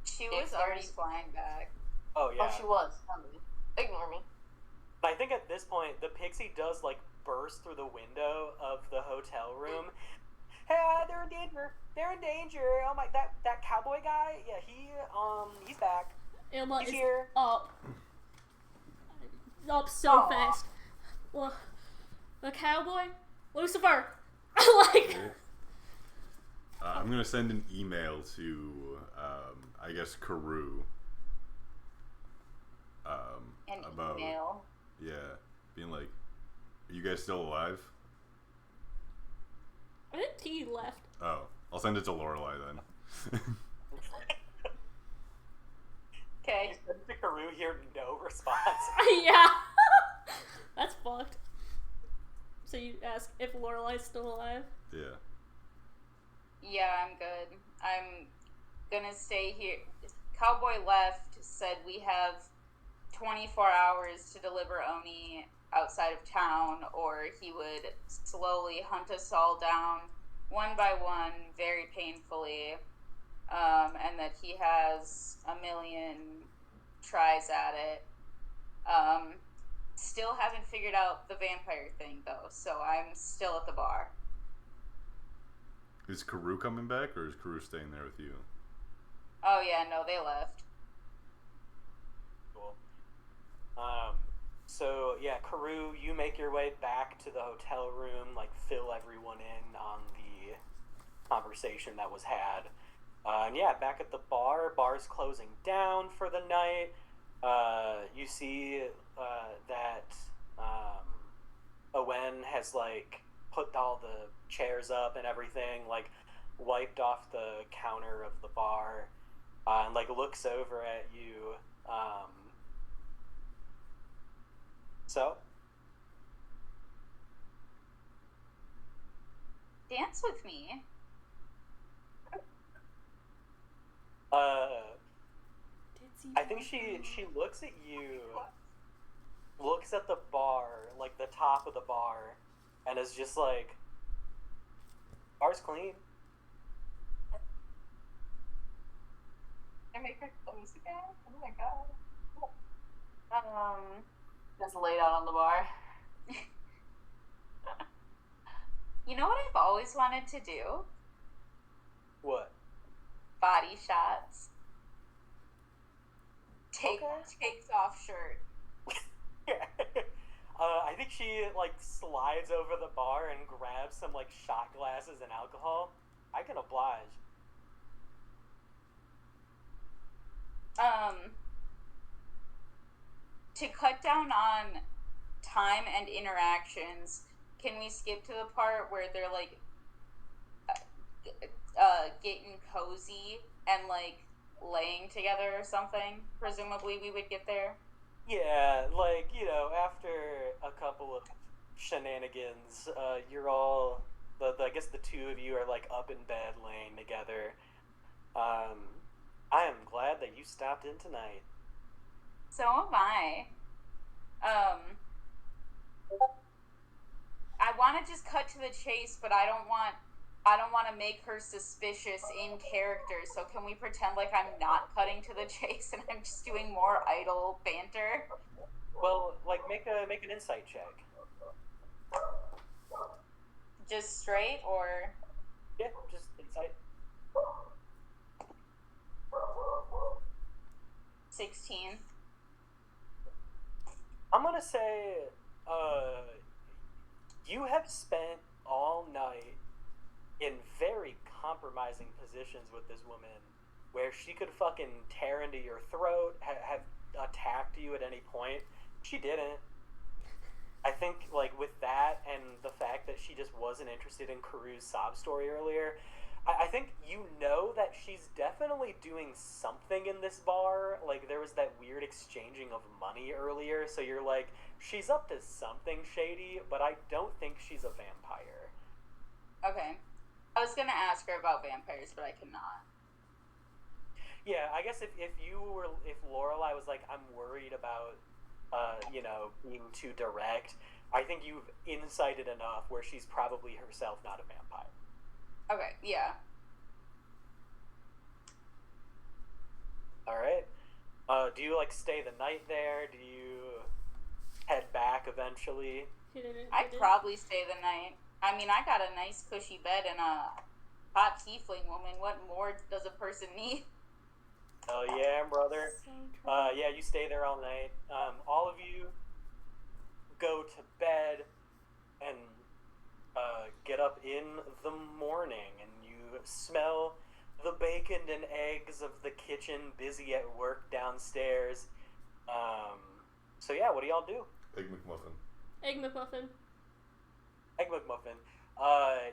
She was already flying back. oh yeah. she was. Ignore me. I think at this point the pixie does like burst through the window of the hotel room. Hey, they're in danger. They're in danger. Oh my, that cowboy guy. Yeah, he's back. Emma He's is here. up so fast. Well, the cowboy, Lucifer. Like, I'm gonna send an email to, I guess, Karu. About Email. yeah, being like, are you guys still alive? I think T left. Oh, I'll send it to Lorelai then. Okay. You send to Karu here, no response. Yeah, that's fucked. So you ask if Lorelai's still alive? Yeah. Yeah, I'm good. I'm gonna stay here. Cowboy left, said we have 24 hours to deliver Oni outside of town, or he would slowly hunt us all down one by one, very painfully, and that he has a million tries at it. Still haven't figured out the vampire thing, though, so I'm still at the bar. Is Karu coming back, or is Karu staying there with you? Oh, yeah, no, they left. Cool. So yeah, Karu, you make your way back to the hotel room, like fill everyone in on the conversation that was had. And yeah, back at the bar's closing down for the night. You see that Owen has like put all the chairs up and everything, like wiped off the counter of the bar, and like looks over at you. So Dance with me. I think she looks at you, looks at the bar, like the top of the bar, and is just like, bar's clean. I make her clothes again? Oh my god. Just laid out on the bar. You know what I've always wanted to do? What? Body shots. Takes off shirt. I think she like slides over the bar and grabs some like shot glasses and alcohol. I can oblige. To cut down on time and interactions, can we skip to the part where they're like getting cozy and like laying together or something? Presumably we would get there. Yeah, like, you know, after a couple of shenanigans, you're all, I guess the two of you are like up in bed laying together. I am glad that you stopped in tonight. So am I. I want to just cut to the chase, but I don't want to make her suspicious in character. So can we pretend like I'm not cutting to the chase and I'm just doing more idle banter? Well, like make an insight check. Just straight or? Yeah, just insight. 16. I'm gonna say, you have spent all night in very compromising positions with this woman, where she could fucking tear into your throat, have attacked you at any point. She didn't. I think, like, with that and the fact that she just wasn't interested in Karu's sob story earlier, I think you know that she's definitely doing something in this bar. Like, there was that weird exchanging of money earlier, so you're like, she's up to something shady, but I don't think she's a vampire. Okay. I was gonna ask her about vampires, but I cannot. Yeah, I guess if Lorelai was like, I'm worried about, being too direct, I think you've incited enough where she's probably herself not a vampire. Okay, yeah. Alright. Do you, like, stay the night there? Do you head back eventually? I'd probably stay the night. I mean, I got a nice cushy bed and a hot tiefling woman. What more does a person need? Oh yeah, brother. Yeah, you stay there all night. All of you go to bed and get up in the morning, and you smell the bacon and eggs of the kitchen busy at work downstairs. So yeah, what do y'all do? Egg McMuffin. Egg McMuffin. Egg McMuffin.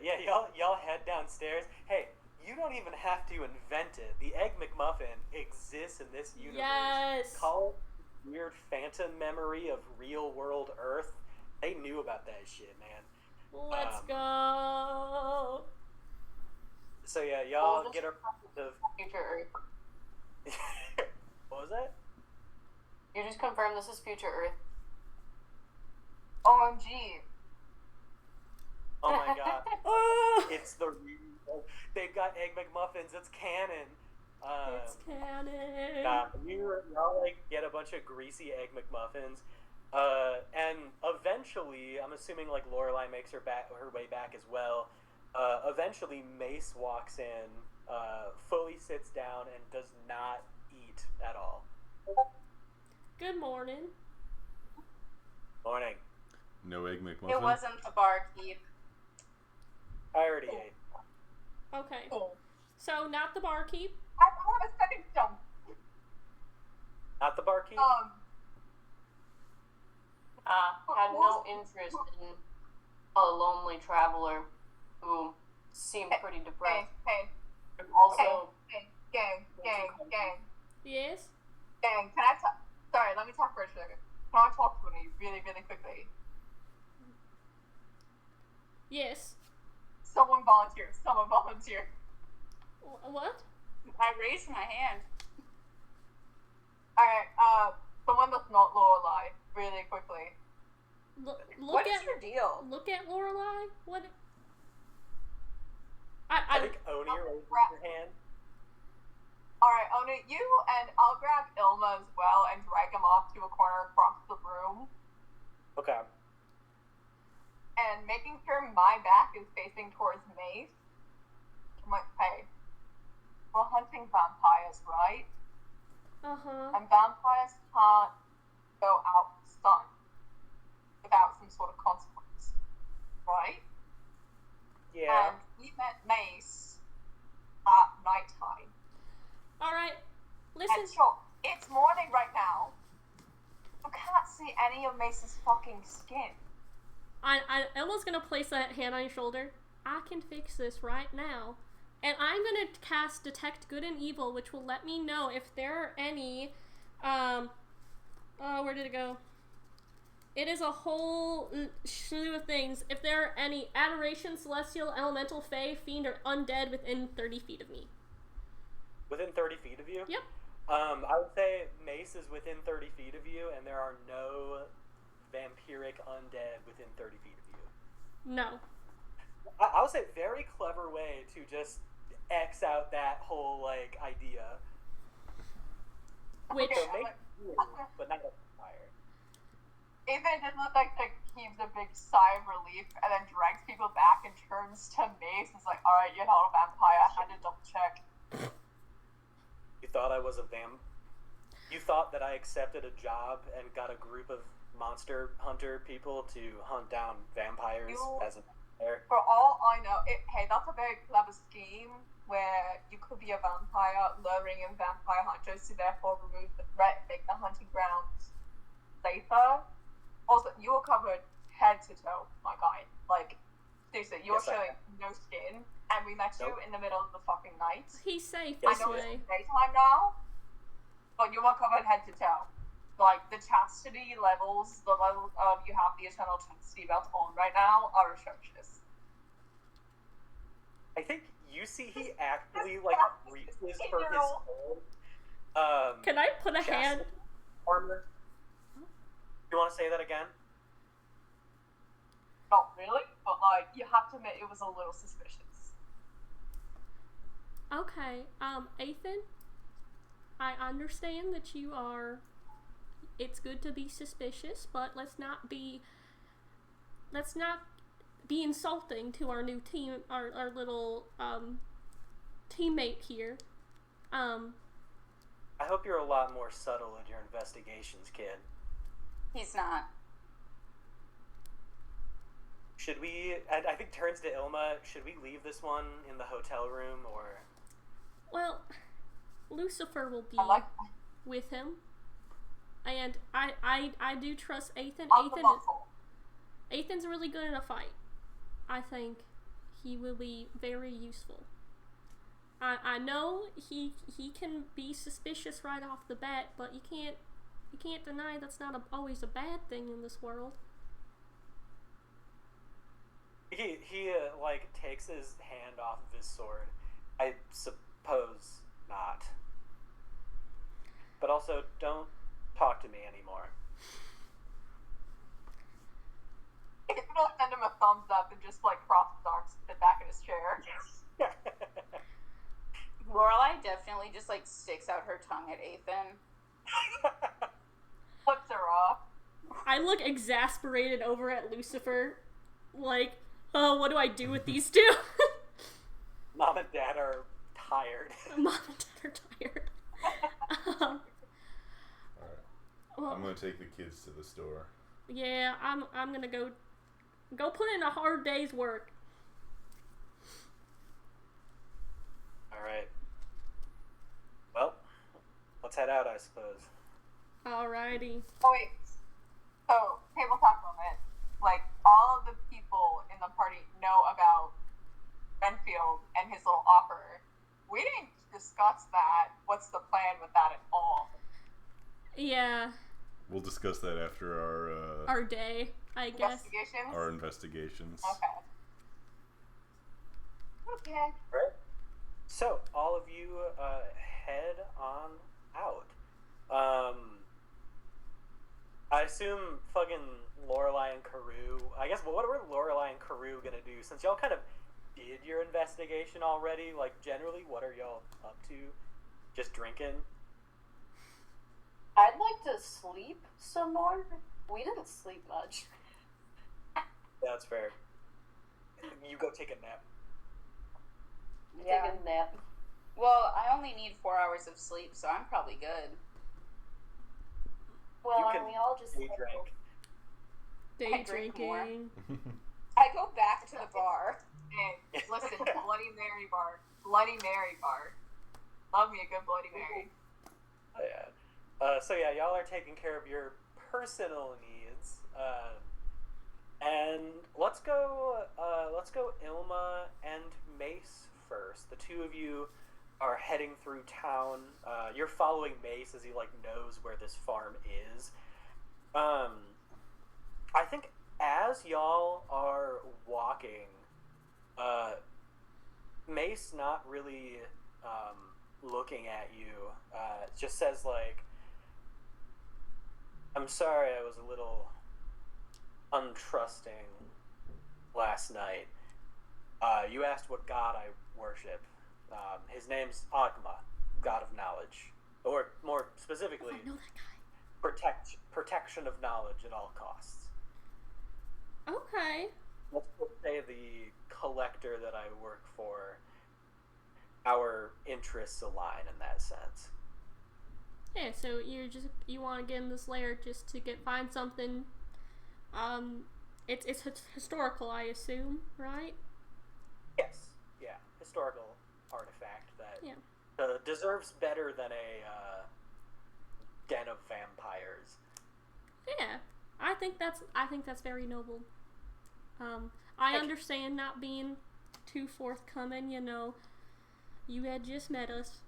Yeah, y'all head downstairs. Hey, you don't even have to invent it. The Egg McMuffin exists in this universe. Yes. Call it weird phantom memory of real world Earth. They knew about that shit, man. Let's go. So yeah, y'all get around to Future Earth. What was that? You just confirmed this is Future Earth. OMG. Oh my god. Oh, It's the they've got Egg McMuffins. It's canon. it's canon. Y'all like get a bunch of greasy Egg McMuffins, and eventually, I'm assuming like Lorelai makes her way back as well. Eventually, Mace walks in, fully sits down, and does not eat at all. Good morning. Morning. No Egg McMuffin? It wasn't the barkeep. I already ate. Okay. Oh. So, not the barkeep. I have a second jump. Not the barkeep. Had no interest in a lonely traveler who seemed pretty depressed. Hey. Also, Gang. Yes. Gang, can I talk? Sorry, let me talk for a second. Can I talk to you really, really quickly? Yes. Someone volunteer. What? I raised my hand. Alright, someone that's not Lorelai, really quickly. Look What is at your deal? look at Lorelai. What? I think Oni raised her hand. Alright, Ona, you and I'll grab Ilma as well and drag him off to a corner across the room. Okay. And making sure my back is facing towards Mace. I'm like, hey, we're hunting vampires, right? Uh-huh. And vampires can't go out sun without some sort of consequence, right? Yeah. And we met Mace at nighttime. All right. And Listen. sure, any of Mace's fucking skin. Emma's gonna place a hand on your shoulder. I can fix this right now. And I'm gonna cast Detect Good and Evil, which will let me know if there are any, where did it go? It is a whole slew of things. If there are any adoration, celestial, elemental, fae, fiend, or undead within 30 feet of me. Within 30 feet of you? Yep. I would say Mace is within 30 feet of you, and there are no vampiric undead within 30 feet of you. No. I would say very clever way to just X out that whole, like, idea. Which... So make you, but not a fire. Ethan just looks like heaves a big sigh of relief and then drags people back and turns to Mace and is like, alright, you're not a vampire, I had to double check. You thought I was a You thought that I accepted a job and got a group of monster hunter people to hunt down vampires as a vampire? For all I know, hey, that's a very clever scheme where you could be a vampire luring in vampire hunters to therefore remove the threat, make the hunting grounds safer. Also, you were covered head to toe, my guy. Like, seriously, you're showing no skin, and we met you in the middle of the fucking night. He's safe I this know way. it's daytime now, but you were covered head to toe. Like, the chastity levels, the level of you have the eternal chastity belt on right now are atrocious. I think you see he actually, like, reaches for his whole, Can I put a hand? Armor. You want to say that again? Not really, but, like, you have to admit it was a little suspicious. Okay, Ethan, I understand that you are... It's good to be suspicious, but let's not be insulting to our new team, our little, teammate here. I hope you're a lot more subtle in your investigations, kid. He's not. Should we, I think turns to Ilma, should we leave this one in the hotel room, or? Well, Lucifer will be with him. And I do trust Ethan. Ethan's really good in a fight. I think he will be very useful. I know he can be suspicious right off the bat, but you can't deny that's not always a bad thing in this world. He like takes his hand off of his sword. I suppose not. But also, don't talk to me anymore. If you don't send him a thumbs up and just, like, cross his arms, sit back in his chair. Lorelai definitely just, like, sticks out her tongue at Ethan. Flips her off. I look exasperated over at Lucifer, like, oh, what do I do with these two? Mom and Dad are tired. Mom and Dad are tired. Alright. Well, I'm gonna take the kids to the store. Yeah, I'm gonna go put in a hard day's work. Alright. Well, let's head out, I suppose. Alrighty. Oh, wait. So, tabletop moment. Like, all of the people in the party know about Renfield and his little offer. We didn't discuss that. What's the plan with that at all? Yeah. We'll discuss that after our day, I guess. Investigations? our investigations. Okay. Right. So, all of you head on out. I assume fucking Lorelai and Carew... I guess, what were Lorelai and Carew gonna do? Since y'all kind of did your investigation already, like, generally, what are y'all up to? Just drinking? I'd like to sleep some more. We didn't sleep much. Yeah, that's fair. You go take a nap. Yeah. Take a nap. Well, I only need 4 hours of sleep, so I'm probably good. Well, You aren't can we all just drink. Day I drink more. drinking. I go back to the bar. And listen, Bloody Mary bar. Bloody Mary bar. Love me a good Bloody Mary. Oh, yeah. So yeah, y'all are taking care of your personal needs. And let's go Ilma and Mace first. The two of you are heading through town. You're following Mace as he like knows where this farm is. I think as y'all are walking, Mace not really looking at you, just says like, I'm sorry I was a little untrusting last night. You asked what god I worship. His name's Agma, god of knowledge. Or more specifically, I know that guy. Protection of knowledge at all costs. Okay. Let's just say the collector that I work for, our interests align in that sense. Yeah, so you want to get in this lair just to find something. It's historical, I assume, right? Yes, yeah, historical artifact that deserves better than a den of vampires. Yeah, I think that's very noble. I understand not being too forthcoming. You know, you had just met us.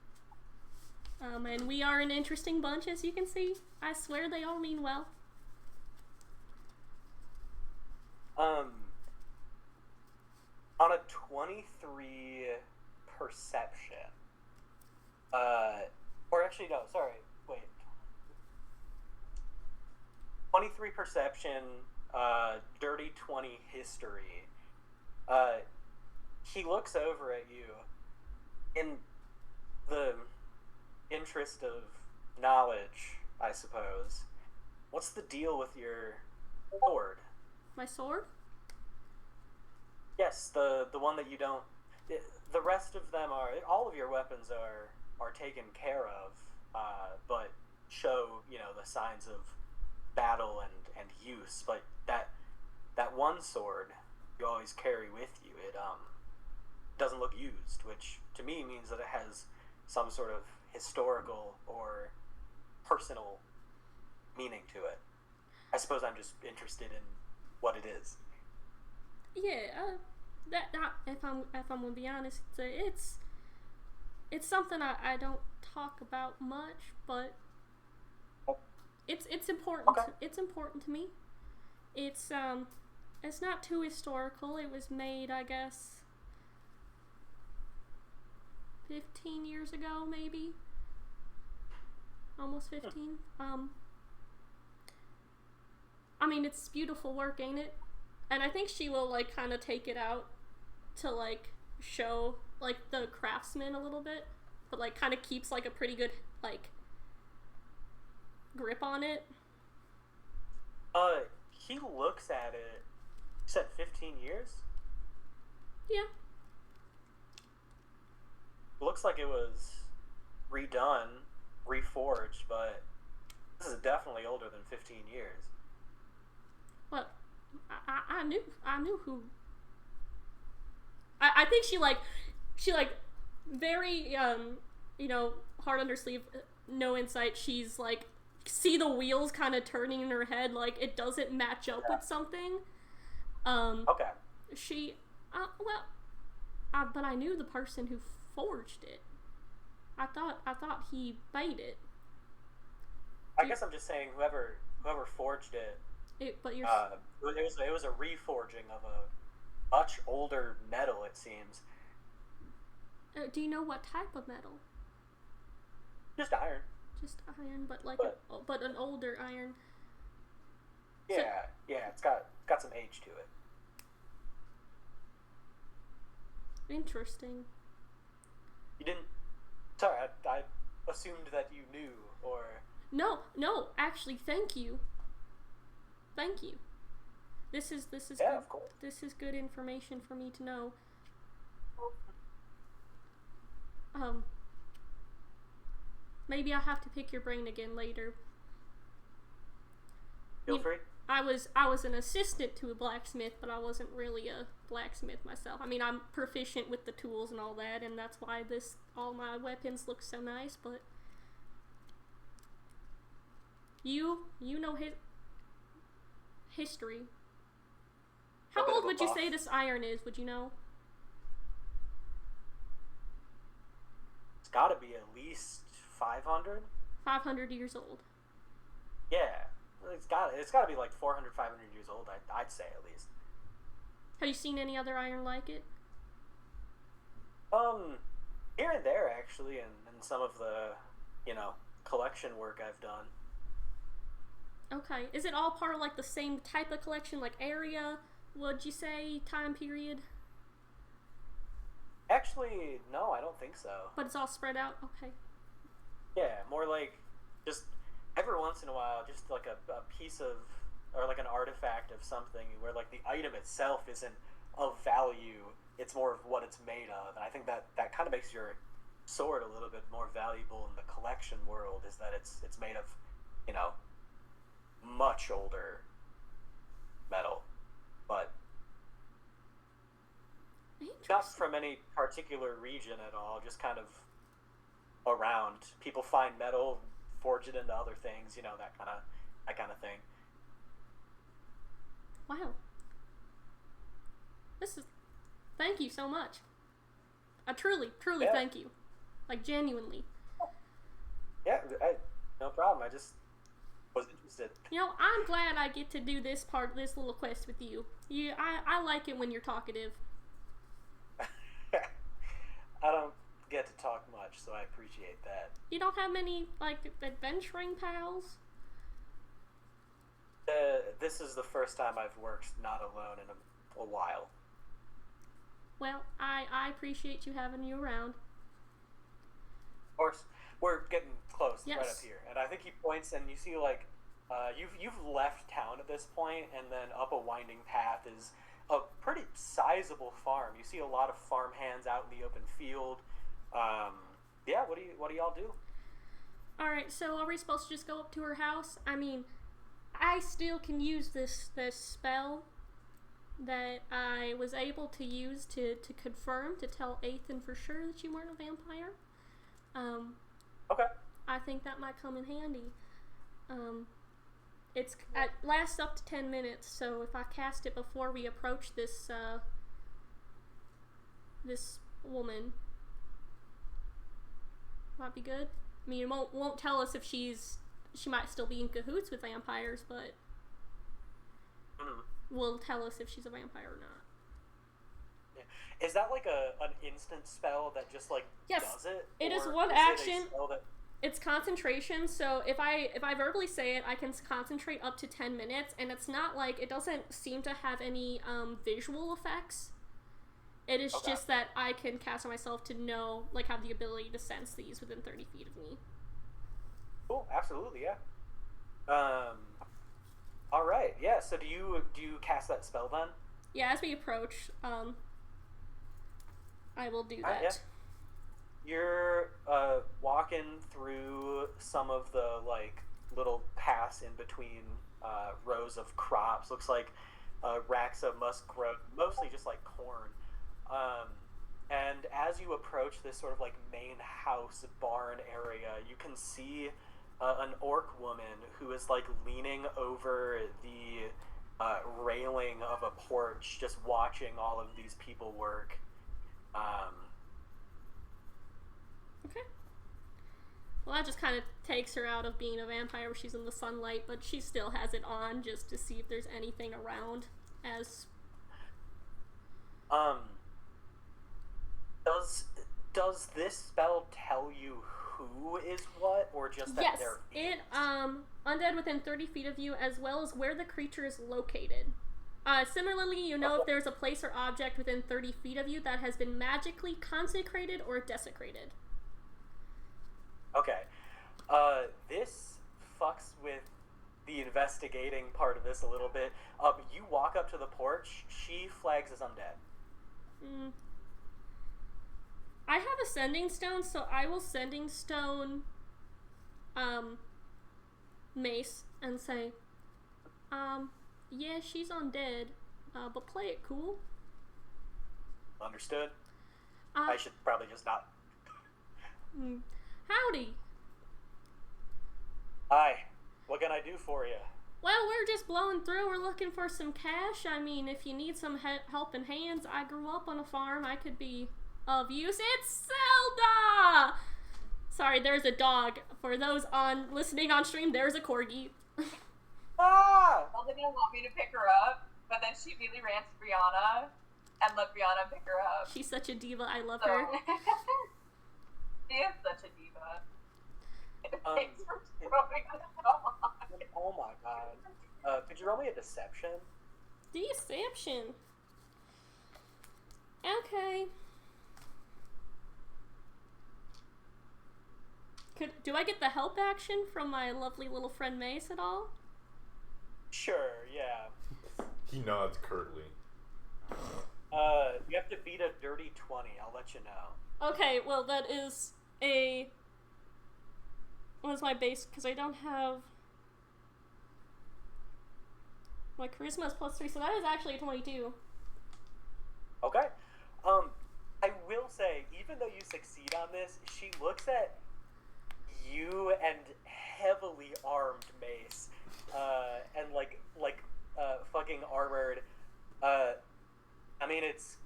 And we are an interesting bunch, as you can see. I swear they all mean well. On a 23 perception, or actually no, sorry, wait. 23 perception, dirty 20 history. He looks over at you in the interest of knowledge, I suppose. What's the deal with your sword? My sword? Yes, the one that you don't. The rest of them are. All of your weapons are taken care of, but show the signs of battle and use. But that one sword you always carry with you, it doesn't look used, which to me means that it has some sort of historical or personal meaning to it. I suppose I'm just interested in what it is. Yeah, that if I'm gonna be honest, it's something I don't talk about much, but it's important. Okay. It's important to me. It's not too historical. It was made, I guess, 15 years ago, maybe. Almost 15. I mean, it's beautiful work, ain't it? And I think she will, like, kind of take it out to, like, show, like, the craftsman a little bit. But, like, kind of keeps, like, a pretty good, like, grip on it. He looks at it. You said 15 years? Yeah. Looks like it was redone, reforged, but this is definitely older than 15 years. Well, I knew who. I think she very hard on her sleeve, no insight. She's like, see the wheels kind of turning in her head, like it doesn't match up with something. Okay. But I knew the person who forged it. I thought he made it. I guess I'm just saying whoever forged it. But you're. It was a reforging of a much older metal, it seems. Do you know what type of metal? Just iron. Just iron, but an older iron. Yeah, it's got some age to it. Interesting. You didn't. Sorry, I assumed that you knew, or. No. Actually, thank you. Thank you. This is yeah, good. Of course. This is good information for me to know. Maybe I'll have to pick your brain again later. Feel free. I was an assistant to a blacksmith, but I wasn't really a blacksmith myself. I mean, I'm proficient with the tools and all that, and that's why all my weapons look so nice, but you know history. A How bit old of a would you buff. say this iron is? Would you know? It's got to be at least 500. 500 years old. Yeah, it's got to be like 400, 500 years old. I'd say at least. Have you seen any other iron like it? Here and there actually, and some of the, collection work I've done. Okay. Is it all part of like the same type of collection, like area? Would you say time period? Actually, no, I don't think so. But it's all spread out. Okay. Yeah, more like just every once in a while, just like a piece of, or like an artifact of something where like the item itself isn't of value, it's more of what it's made of. And I think that kind of makes your sword a little bit more valuable in the collection world, is that it's made of, much older metal. But not from any particular region at all, just kind of around. People find metal, forge it into other things, that kind of thing. Wow. Thank you so much. I truly Yeah. thank you. Like, genuinely. Yeah, no problem. I just was interested. I'm glad I get to do this little quest with you. I like it when you're talkative. I don't get to talk much, so I appreciate that. You don't have many, like, adventuring pals? This is the first time I've worked not alone in a while. Well, I appreciate you having you around. Of course, we're getting close, Yes. right up here, and I think he points, and you see like you've left town at this point, and then up a winding path is a pretty sizable farm. You see a lot of farm hands out in the open field. Yeah, what do y'all do? All right, so are we supposed to just go up to her house? I mean, I still can use this spell that I was able to use to confirm, to tell Ethan for sure that you weren't a vampire. Okay. I think that might come in handy. It lasts up to 10 minutes, so if I cast it before we approach this woman, might be good. I mean, it won't tell us if she might still be in cahoots with vampires, but will tell us if she's a vampire or not. Yeah. Is that like an instant spell that just like does it? It is Or one it a action. spell that... It's concentration, so if I verbally say it, I can concentrate up to 10 minutes, and it's not like, it doesn't seem to have any visual effects. It is just that I can cast on myself to know, like, have the ability to sense these within 30 feet of me. Cool, absolutely, yeah. All right, yeah. So do you cast that spell then? Yeah, as we approach, I will do that. Right, yeah. You're walking through some of the like little paths in between rows of crops. Looks like racks of musk grow, mostly just like corn. And as you approach this sort of like main house barn area, you can see an orc woman who is like leaning over the railing of a porch, just watching all of these people work. Okay. Well, that just kind of takes her out of being a vampire where she's in the sunlight, but she still has it on just to see if there's anything around. Does this spell tell you who is what, or just that they're it undead within 30 feet of you, as well as where the creature is located. Similarly, you know if there's a place or object within 30 feet of you that has been magically consecrated or desecrated. Okay. This fucks with the investigating part of this a little bit. You walk up to the porch, she flags as undead. I have a sending stone, so I will sending stone Mace and say, yeah, she's undead, but play it cool. Understood. I should probably just not. Howdy. Hi. What can I do for you? Well, we're just blowing through. We're looking for some cash. I mean, if you need some helping hands, I grew up on a farm. I could be of use. It's Zelda! Sorry, there's a dog. For those listening on stream, there's a corgi. Ah! Zelda didn't want me to pick her up, but then she immediately ran to Brianna and let Brianna pick her up. She's such a diva. I love her. She is such a diva. Thanks for and- throwing us off. Oh my god. Could you roll me a deception? Deception. Okay. Do I get the help action from my lovely little friend Mace at all? Sure, yeah. He nods curtly. You have to beat a dirty 20, I'll let you know. Okay, well that is a... What is my base? Because I don't have... My charisma is +3, so that is actually a 22. Okay. I will say, even though you succeed on this, she looks at you and heavily armed Mace, and fucking armored. I mean, it's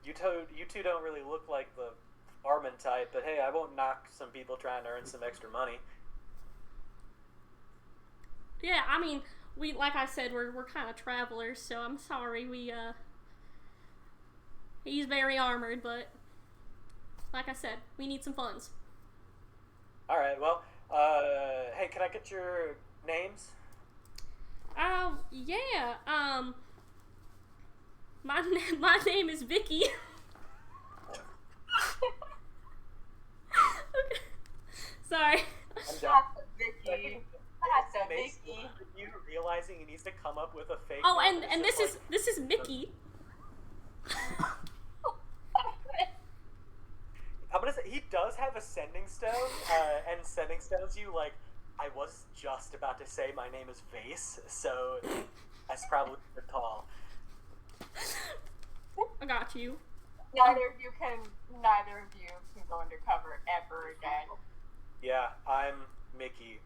you two don't really look like the farming type, but hey, I won't knock some people trying to earn some extra money. Yeah, I mean, we, like I said, we're kind of travelers, so I'm sorry, he's very armored, but like I said, we need some funds. All right, well, hey, can I get your names? Yeah, my name is Vicky. Okay. Sorry. I'm done. That's a Vicky. That's a Mace Vicky. looks at you realizing he needs to come up with a fake Oh, name, and it's this just is Mickey. I'm gonna say he does have a sending stone, and sending stones you like. I was just about to say my name is Vase, so that's probably a good call. I got you. Neither of you can go undercover ever again. Yeah, I'm Mickey.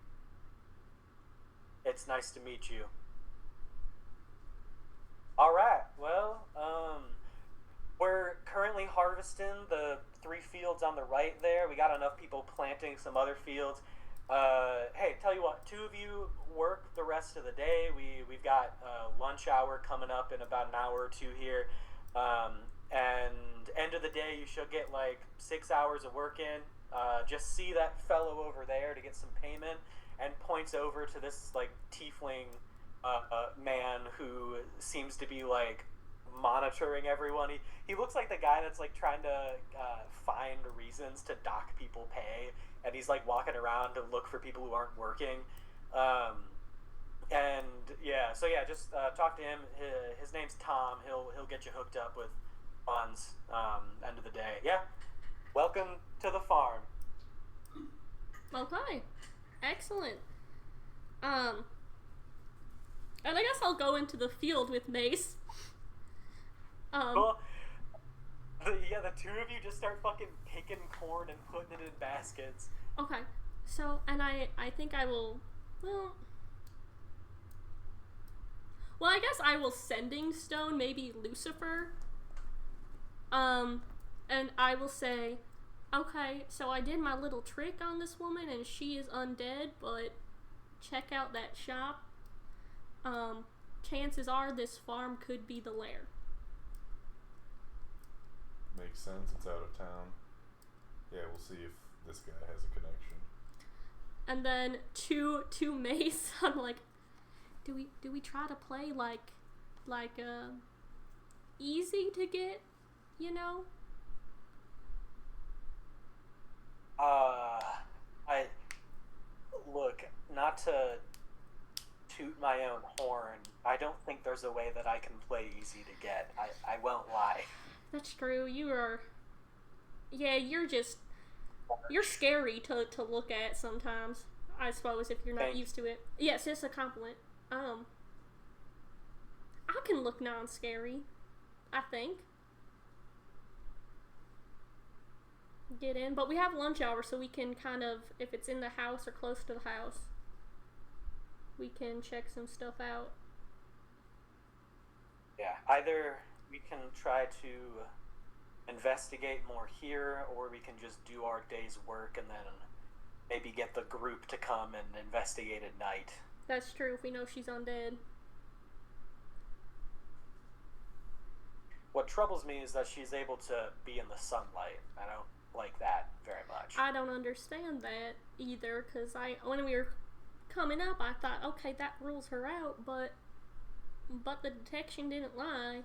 It's nice to meet you. All right. Well, we're currently harvesting the 3 fields on the right there. We got enough people planting some other fields. Hey, tell you what, 2 of you work the rest of the day. We've got lunch hour coming up in about an hour or 2 here. And end of the day, you should get like 6 hours of work in. Just see that fellow over there to get some payment, and points over to this like tiefling man who seems to be like monitoring everyone. He looks like the guy that's like trying to find reasons to dock people pay, and he's like walking around to look for people who aren't working. And yeah, so yeah, just talk to him. His name's Tom. He'll get you hooked up with funds. End of the day. Yeah. Welcome to the farm. Okay. Excellent. And I guess I'll go into the field with Mace. Well, the 2 of you just start fucking picking corn and putting it in baskets. Okay. So, and I think I will, well, I guess I will sending stone maybe Lucifer. And I will say, okay, so I did my little trick on this woman and she is undead, but check out that shop. Chances are this farm could be the lair. Makes sense. It's out of town. Yeah, we'll see if this guy has a connection. And then to Mace, I'm like, do we try to play like easy to get, you know? I look, not to toot my own horn, I don't think there's a way that I can play easy to get. I won't lie. That's true. You're scary to look at sometimes, I suppose, if you're not used to it. Yes, it's a compliment. I can look non-scary, I think. Get in, but we have lunch hour, so we can kind of, if it's in the house or close to the house. we can check some stuff out. Yeah, either we can try to investigate more here, or we can just do our day's work and then maybe get the group to come and investigate at night. That's true, if we know she's undead. What troubles me is that she's able to be in the sunlight. I don't like that very much. I don't understand that either, because when we were coming up, I thought, okay, that rules her out, but the detection didn't lie.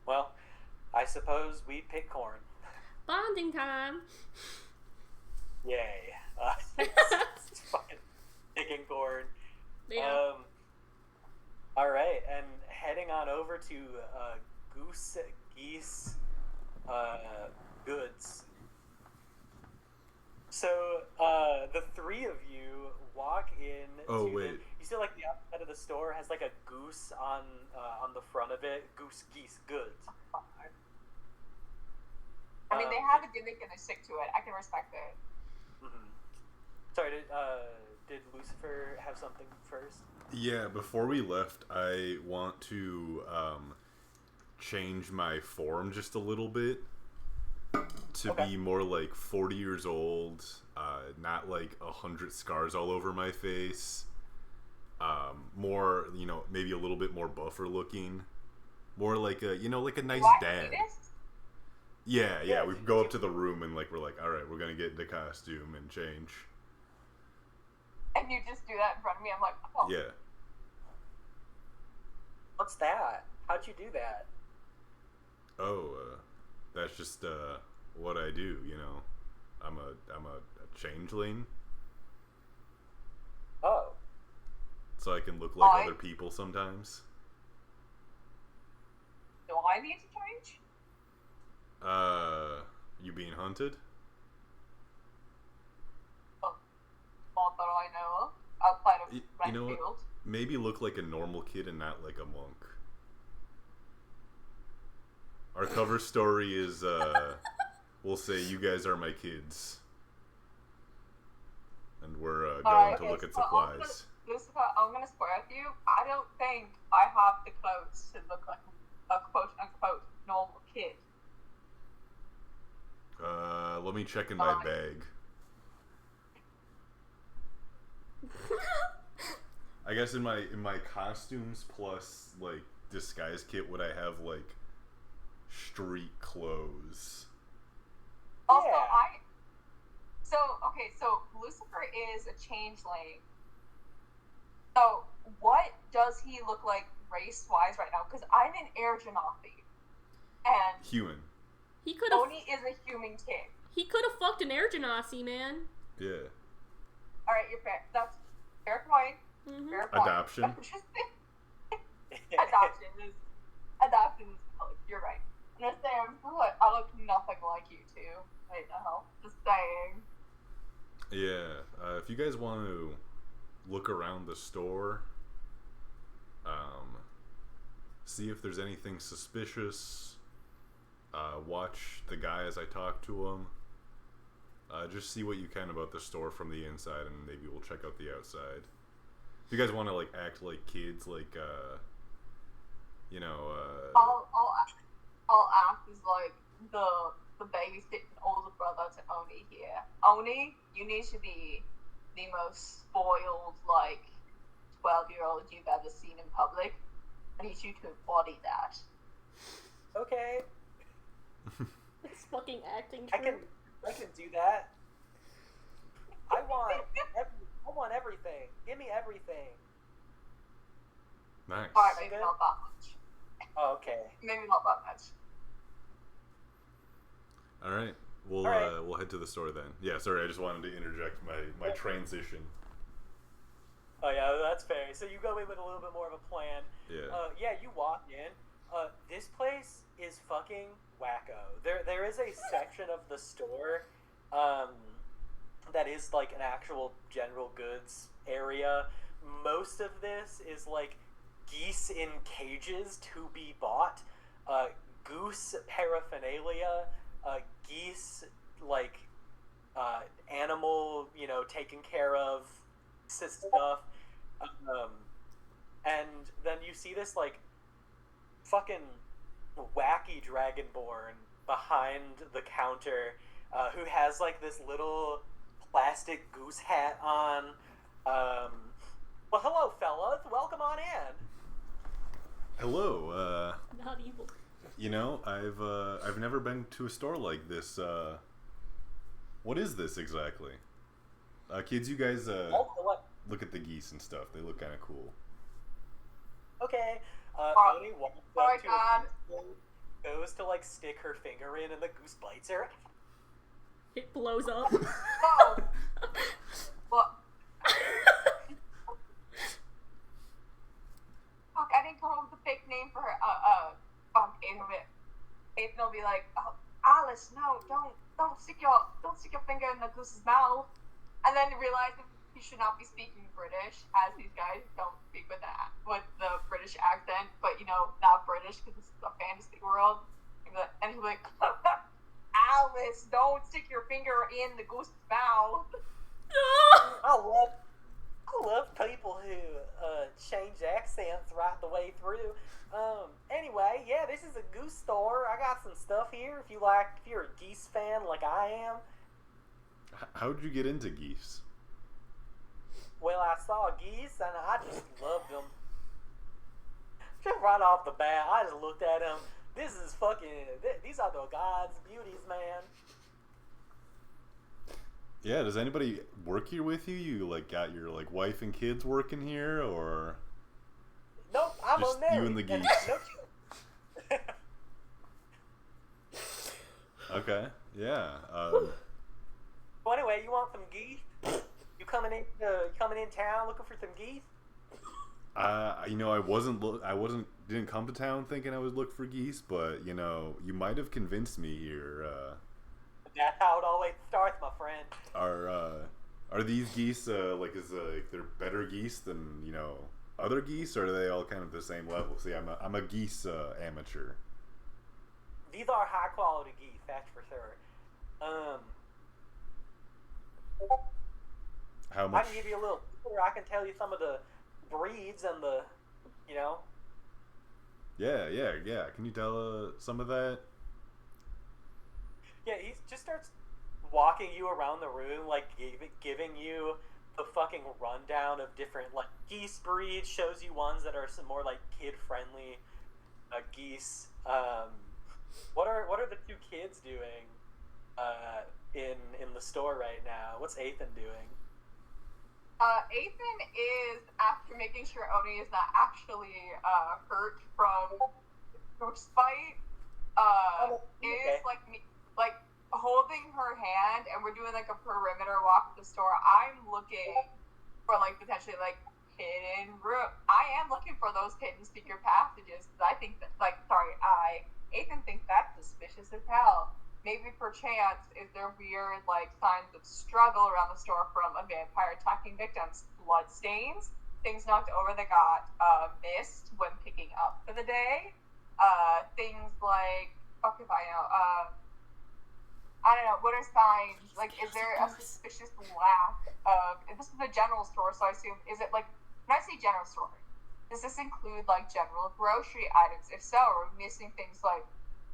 Well, I suppose we pick corn. Bonding time! Yay. It's fucking picking corn. Yeah. Alright, and heading on over to Goose, Geese, Goods. So, the three of you walk in. Oh, to wait. You see, like, the outside of the store has, like, a goose on the front of it. Goose, Geese, Goods. I mean, they have a gimmick and they stick to it. I can respect it. Mm-hmm. Sorry, did Lucifer have something first? Yeah, before we left, I want to change my form just a little bit to be more like 40 years old, not like 100 scars all over my face. More, maybe a little bit more buffer looking. More like a nice dad. Yeah, we go up to the room and we're like, all right, we're gonna get into costume and change. And you just do that in front of me. I'm like, oh. Yeah. What's that? How'd you do that? Oh, that's just what I do. I'm a changeling. Oh. So I can look like other people sometimes. Do I need to change? You being hunted? Not that I know of. Outside of You know Redfield. what? Maybe look like a normal kid and not like a monk. Our cover story is, we'll say, you guys are my kids. And we're going to look at supplies. Lucifer, I'm gonna swear at you. I don't think I have the clothes to look like a quote-unquote normal kid. Let me check in my bag. I guess in my costumes plus disguise kit, would I have street clothes? Also, Yeah. So Lucifer is a changeling. So what does he look like race-wise right now? Because I'm an Air Genasi, and Human. He could have. Oni is a human kid. He could have fucked an Air Genasi, man. Yeah. All right, you're fair. That's fair point. Mm-hmm. Fair point. Adoption. Adoption is you're right. Just saying, look, I look nothing like you two right now. Just saying. Yeah. If you guys want to look around the store, see if there's anything suspicious. Watch the guy as I talk to him. Just see what you can about the store from the inside, and maybe we'll check out the outside. If you guys want to act like kids, I'll act as the babysitting older brother to Oni here. Oni, you need to be the most spoiled 12-year-old you've ever seen in public. I need you to embody that. Okay. It's fucking acting I true. can do that. I want everything. Give me everything. Nice. Alright, maybe not that much. Oh, okay. Maybe not that much. All right. We'll head to the store then. Yeah, sorry, I just wanted to interject my transition. Oh yeah, that's fair. So you go in with a little bit more of a plan. Yeah. You walk in. This place is fucking wacko. There is a section of the store that is an actual general goods area. Most of this is geese in cages to be bought, goose paraphernalia, geese animal, taken care of stuff. And then you see this, like, fucking wacky dragonborn behind the counter who has, like, this little plastic goose hat on. Well, hello, fellas. Welcome on in. Hello. Not evil. I've never been to a store like this. What is this exactly? Kids, you guys look at the geese and stuff. They look kind of cool. Okay. Oni walks oh up my to God. a goose, goes to, like, stick her finger in, and the goose bites her. It blows up. Oh. Well, fuck, I didn't come up with a fake name for her. Aiden will be like, oh, Alice, no, don't stick your finger in the goose's mouth. And then realize that he should not be speaking British, as these guys don't speak with the British accent, but not British because this is a fantasy world. And he'll be like, Alice, don't stick your finger in the goose's mouth. I love people who change accents right the way through. Anyway, yeah, this is a goose store. I got some stuff here if you're a Geese fan like I am. How'd you get into geese? Well, I saw Geese and I just loved them. Just right off the bat, I just looked at them. These are the God's beauties, man. Yeah, does anybody work here with you? You, like, got your, like, wife and kids working here, or Nope, I'm just unmarried. you and the geese? No Okay, yeah. Well, anyway, you want some geese? You coming in town looking for some geese? Didn't come to town thinking I would look for geese, but you might have convinced me here. That's how it always starts, my friend. Are these geese like they're better geese than other geese, or are they all kind of the same level? See, I'm a geese amateur. These are high quality geese, that's for sure. How much? I can give you a little tour. I can tell you some of the breeds and the. Yeah. Can you tell some of that? Yeah, he just starts walking you around the room, like giving you the fucking rundown of different like geese breeds. Shows you ones that are some more like kid friendly geese. What are the two kids doing in the store right now? What's Ethan doing? Ethan is, after making sure Oni is not actually hurt from Goose bite, is like holding her hand, and we're doing like a perimeter walk of the store. I'm looking for like potentially like hidden room. I am looking for those hidden secret passages because I think that Ethan thinks that's suspicious as hell. Maybe perchance, is there weird like signs of struggle around the store from a vampire attacking victims? Blood stains, things knocked over that got missed when picking up for the day. Things like fuck if I know. I don't know. What are signs? Like, is there a suspicious lack of? This is a general store, so I assume is it like when I say general store? Does this include like general grocery items? If so, are we missing things like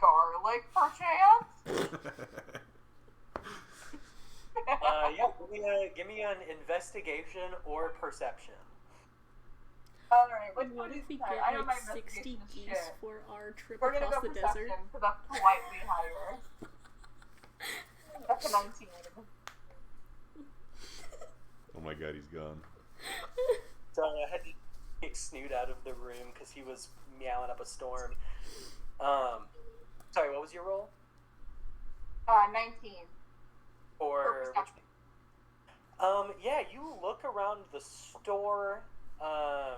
garlic, perchance? Yeah, give me an investigation or perception. Alright, What if we get I know my like 60 investigation geese shit. for our trip We're gonna across go the perception desert? because that's slightly higher. That's a 19. Oh my god, he's gone. So I had to kick Snoot out of the room because he was meowing up a storm. Sorry, what was your roll? 19. For perception. Yeah, you look around the store. I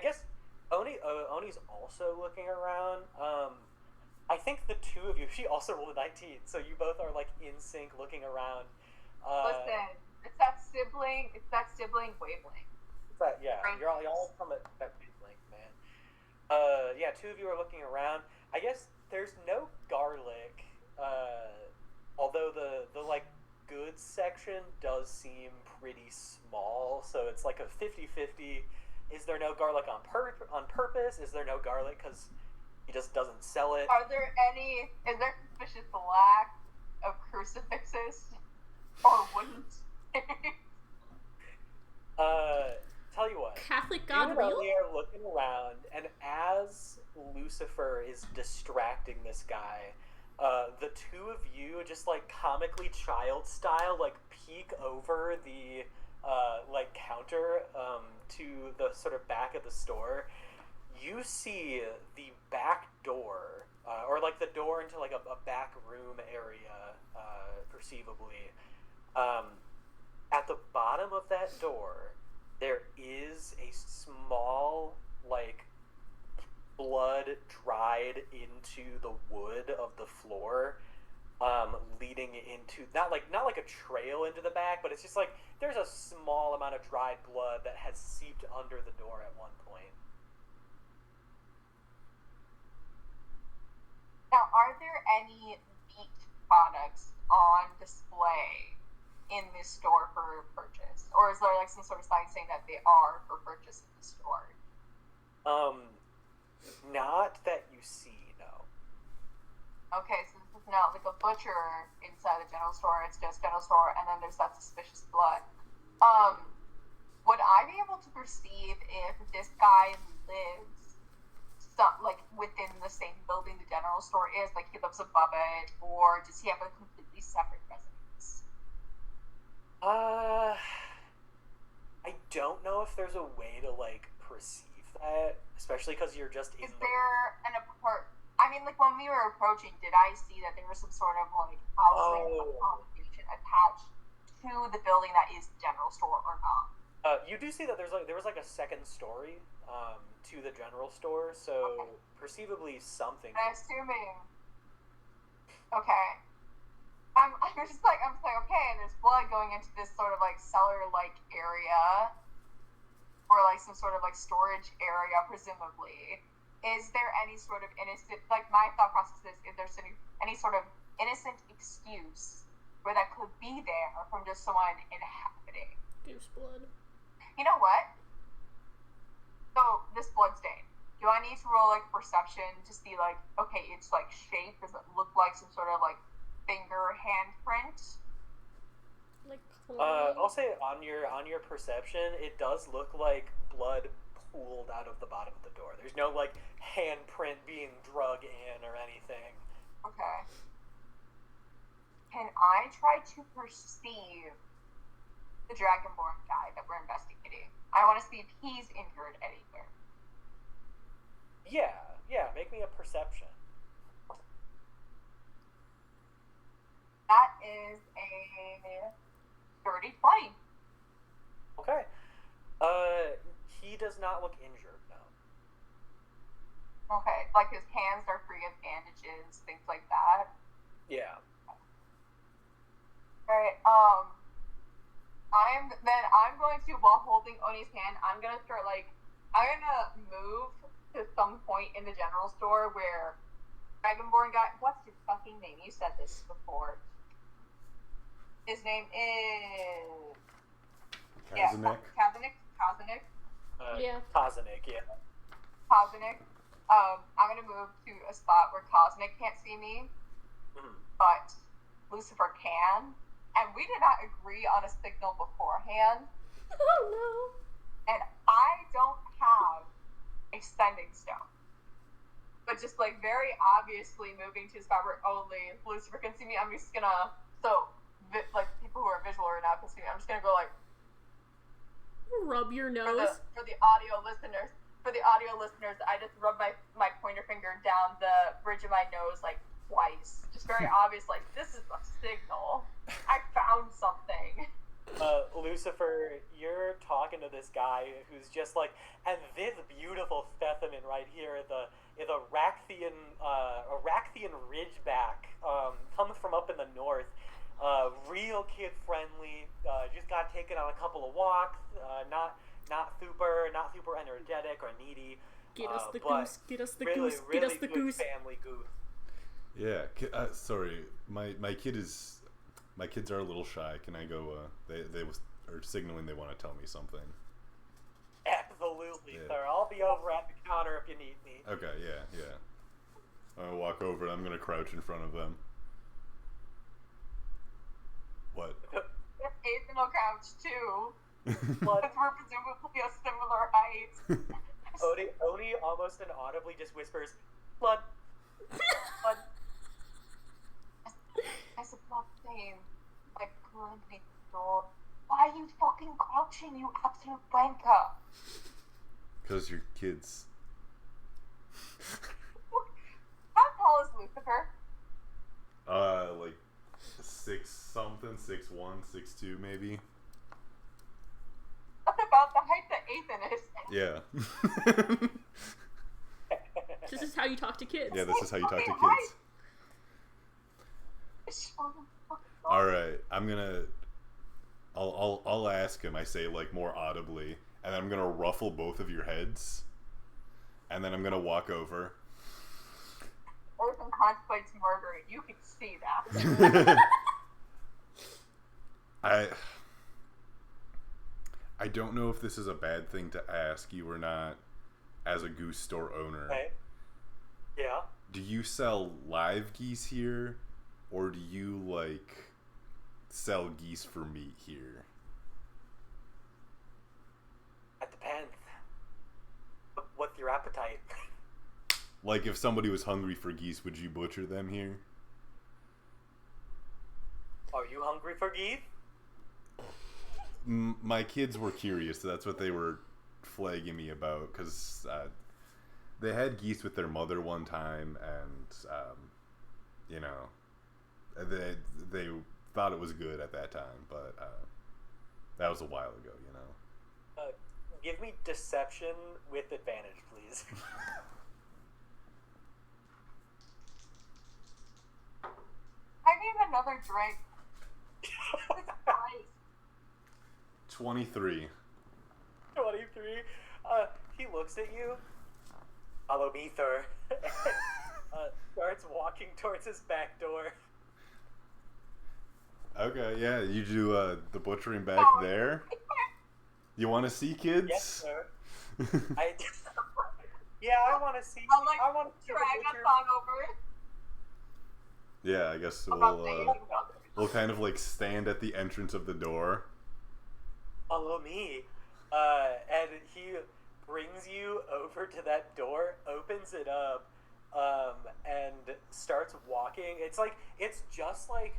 guess Oni's also looking around. I think the two of you, she also rolled a 19, so you both are like in sync looking around. Listen, it's that sibling wavelength. But yeah, you're all from that wavelength, man. Yeah, two of you are looking around. I guess there's no garlic although the like goods section does seem pretty small, so it's like a 50-50. Is there no garlic on purpose? Is there no garlic because he just doesn't sell it? Is there suspicious lack of crucifixes or wooden stakes? Tell you what. Catholic You God and real? Ellie are looking around, and as Lucifer is distracting this guy, the two of you just like comically child style like peek over the like counter to the sort of back of the store. You see the back door, or like the door into like a back room area, perceivably. At the bottom of that door, there is a small, like, blood dried into the wood of the floor, leading into not like a trail into the back, but it's just like there's a small amount of dried blood that has seeped under the door at one point. Now, are there any meat products on display in this store for purchase, or is there like some sort of sign saying that they are for purchase in the store? Not that you see, no. Okay, so this is not like a butcher inside the general store. It's just general store, and then there's that suspicious blood. Would I be able to perceive if this guy lives like within the same building the general store is, like he lives above it, or does he have a completely separate residence? I don't know if there's a way to like perceive that, especially because you're just in. Is there an apart? I mean, like when we were approaching, did I see that there was some sort of like housing accommodation attached to the building that is the general store or not? You do see that there was like a second story to the general store, so perceivably something. I'm assuming. Okay. I'm just like okay, and there's blood going into this sort of like cellar-like area, or like some sort of like storage area, presumably. Is there any sort of innocent, like my thought process is there's any sort of innocent excuse where that could be there from just someone inhabiting? Goose blood. You know what? So this blood stain. Do I need to roll like perception to see like, okay, it's like shape? Does it look like some sort of like finger handprint? Like I'll say on your perception, it does look like blood pooled out of the bottom of the door. There's no like handprint being drug in or anything. Okay. Can I try to perceive the Dragonborn guy that we're investigating? I want to see if he's injured anywhere. Yeah, make me a perception. That is a 30-20. Okay. He does not look injured, no. Okay, like his hands are free of bandages, things like that. Yeah. Alright, I'm going to, while holding Oni's hand, I'm gonna move to some point in the general store where Dragonborn guy, what's his fucking name? You said this before. His name is... Kazanik? Kazanik. Yeah. Kazanik, yeah. Kazanik. I'm gonna move to a spot where Cosmic can't see me, but Lucifer can. And we did not agree on a signal beforehand. Oh no. And I don't have a sending stone. But just like very obviously moving to a spot where only Lucifer can see me, I'm just gonna, like people who are visual right now can see me, I'm just gonna go like, rub your nose. For the audio listeners, I just rub my pointer finger down the bridge of my nose like twice. Just very obvious, like, this is a signal. I found something. Lucifer, you're talking to this guy who's just like, and this beautiful specimen right here is a Rakthian Ridgeback, comes from up in the north. Real kid friendly. Just got taken on a couple of walks. Not super energetic or needy. Get us the but goose. Get us the really, goose. really Get us the good goose. family goose. Yeah. Sorry, my kids are a little shy. Can I go? They are signaling they want to tell me something. Absolutely, Yeah. sir. I'll be over at the counter if you need me. Okay. Yeah. I'll walk over and I'm gonna crouch in front of them. What? Ethan will crouch too. Blood. Because we're presumably a similar height. Oni almost inaudibly just whispers, "Blood, blood." I said, blood stain. Like, currently, door. Why are you fucking crouching, you absolute wanker? Because you're kids. How tall is Lucifer? Like 6 something, 6'1", 6'2", maybe. That's about the height that Ethan is. Yeah. This is how you talk to kids. Yeah, this is how you talk to Okay, kids. Oh my fucking God. All right, I'll ask him. I say like more audibly, and then I'm gonna ruffle both of your heads, and then I'm gonna walk over. Ethan contemplates murder, and you can see that. I don't know if this is a bad thing to ask you or not, as a Goose store owner. Okay. Yeah. Do you sell live geese here, or do you like sell geese for meat here? That depends. What's your appetite? Like, if somebody was hungry for geese, would you butcher them here? Are you hungry for geese? My kids were curious, so that's what they were flagging me about, because they had geese with their mother one time, and you know, they thought it was good at that time, but that was a while ago, you know. Give me deception with advantage, please. I need another drink. Jesus Christ. 23. 23. He looks at you. Follow me, sir. And, starts walking towards his back door. Okay, yeah, you do the butchering back there. You want to see, kids? Yes, sir. Yeah, I want to see. I'll like I want to see the drag butcher. us on over. Yeah, I guess About the Asian brother. we'll kind of like stand at the entrance of the door. Follow me. And he brings you over to that door, opens it up, and starts walking. It's just like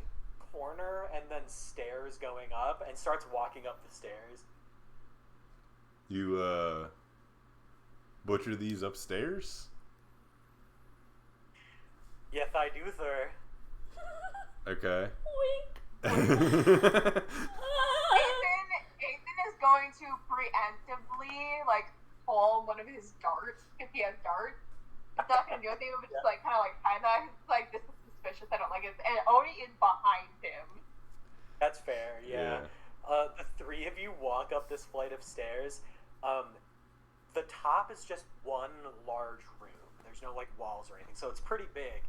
corner and then stairs going up, and starts walking up the stairs. You butcher these upstairs? Yes, I do, sir. Okay. Wink. Ethan is going to preemptively like pull one of his darts if he has darts. He's not gonna do anything, but just like kind of like time that. He's like, this is suspicious. I don't like it. And Oni is behind him. That's fair, yeah. The three of you walk up this flight of stairs. The top is just one large room. There's no like walls or anything, so it's pretty big.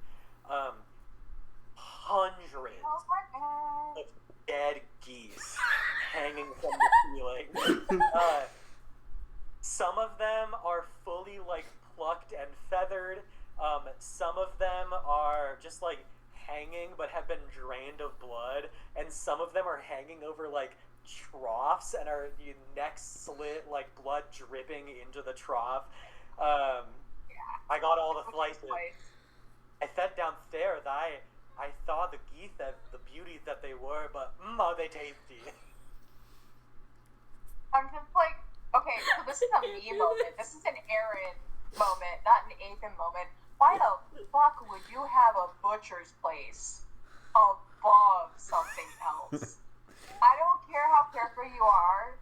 Hundreds Oh my God. of dead geese hanging from the ceiling. Some of them are fully like plucked and feathered. Some of them are just like hanging but have been drained of blood, and some of them are hanging over like troughs and are necks slit, like blood dripping into the trough. I got all the slices. I sat downstairs. I saw the geese, the beauties that they were, but are they tasty? I'm just like, okay, so this is a me moment. This is an Aaron moment, not an Ethan moment. Why the fuck would you have a butcher's place above something else? I don't care how careful you are,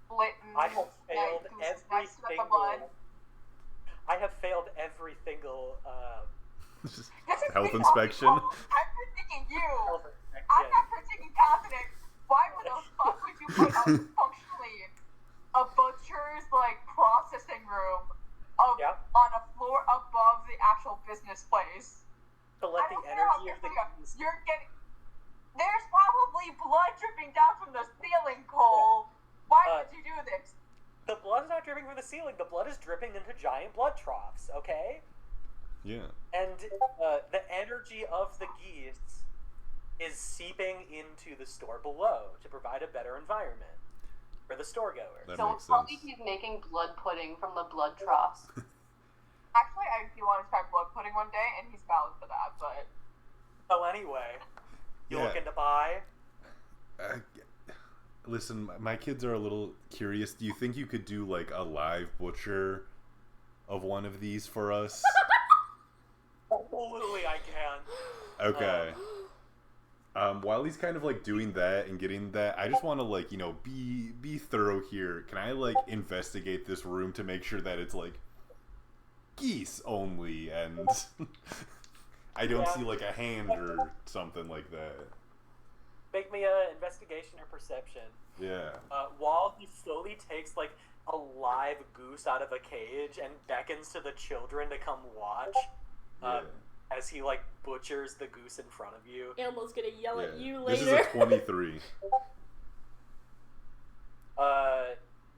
splitting I have failed Goose every next to the single. blood. I have failed every single This is Health me inspection. talking. I'm critiquing you. health I'm inspection. not critiquing Catholic. Why the fuck would you put up functionally a butcher's like processing room Yeah. on a floor above the actual business place? to let the energy of the geese. You're getting. There's probably blood dripping down from the ceiling, Cole. Why would you do this? The blood is not dripping from the ceiling. The blood is dripping into giant blood troughs. Okay. Yeah. And the energy of the geese is seeping into the store below to provide a better environment for the store goers. That So makes probably sense. he's making blood pudding from the blood troughs. Actually, I do want to try blood pudding one day, and he's valid for that, but... So anyway, you Yeah. looking to buy? Listen, my kids are a little curious. Do you think you could do like a live butcher of one of these for us? Absolutely, I can. Okay. While he's kind of like doing that and getting that, I just want to like, you know, be thorough here. Can I like investigate this room to make sure that it's like geese only and I don't see like a hand or something like that. Make me a investigation or perception. Yeah. While he slowly takes like a live goose out of a cage and beckons to the children to come watch, Yeah. as he like butchers the goose in front of you. Elmo's gonna yell at Yeah. you This later. is a 23.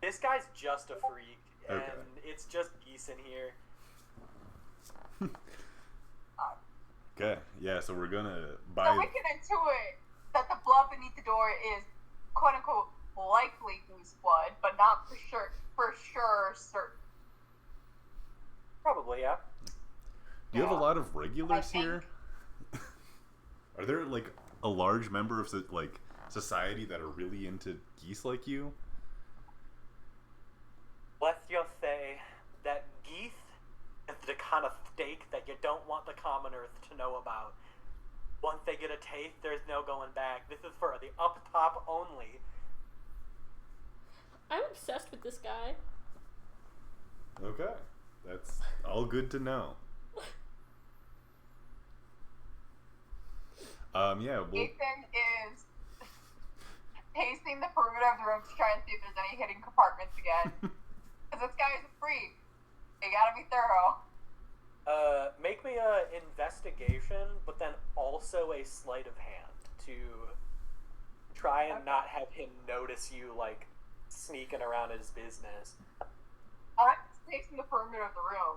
This guy's just a freak, and Okay. it's just geese in here. Okay. Yeah, so we're gonna So buy we can intuit that the blood beneath the door is quote-unquote likely goose blood, but not for sure certain. Probably, yeah. Do you have a Yeah. lot of regulars think- here? Are there like a large member of like society that are really into geese like you? Let you say that geese is the kind of steak that you don't want the commoners to know about. Once they get a taste, there's no going back. This is for the up top only. I'm obsessed with this guy. Okay. That's all good to know. Yeah, well, Ethan is pacing the perimeter of the room to try and see if there's any hidden compartments again. Because this guy is a freak. You gotta be thorough. Make me a investigation, but then also a sleight of hand to try and not have him notice you like sneaking around his business. I'm just pacing the perimeter of the room.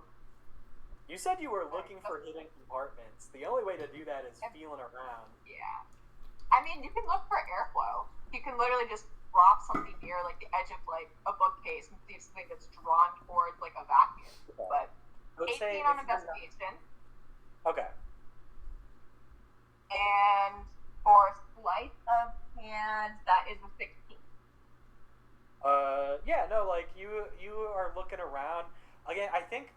You said you were looking for hidden compartments. The only way to do that is feeling around. Yeah. I mean, you can look for airflow. You can literally just drop something near like the edge of like a bookcase and see something that's drawn towards like a vacuum. But I would say 18 on if you're not- investigation, Okay. and for sleight of hand, that is a 16. Yeah, no, like you are looking around. Again, I think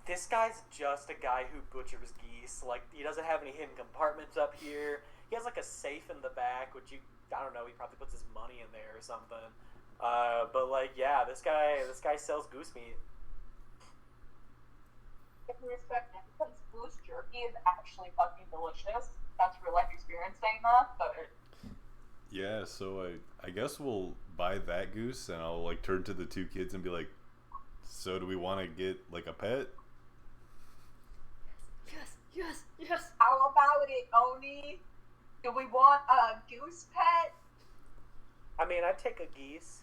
this guy's just a guy who butchers geese. Like, he doesn't have any hidden compartments up here. He has like a safe in the back, which I don't know, he probably puts his money in there or something. But like, yeah, this guy sells goose meat. If we respect it, because goose jerky is actually fucking delicious. That's real life experience saying that, but yeah, so I guess we'll buy that goose and I'll like turn to the two kids and be like, so do we want to get like a pet? Yes. how about it, Oni? Do we want a goose pet? I mean, I'd take a goose.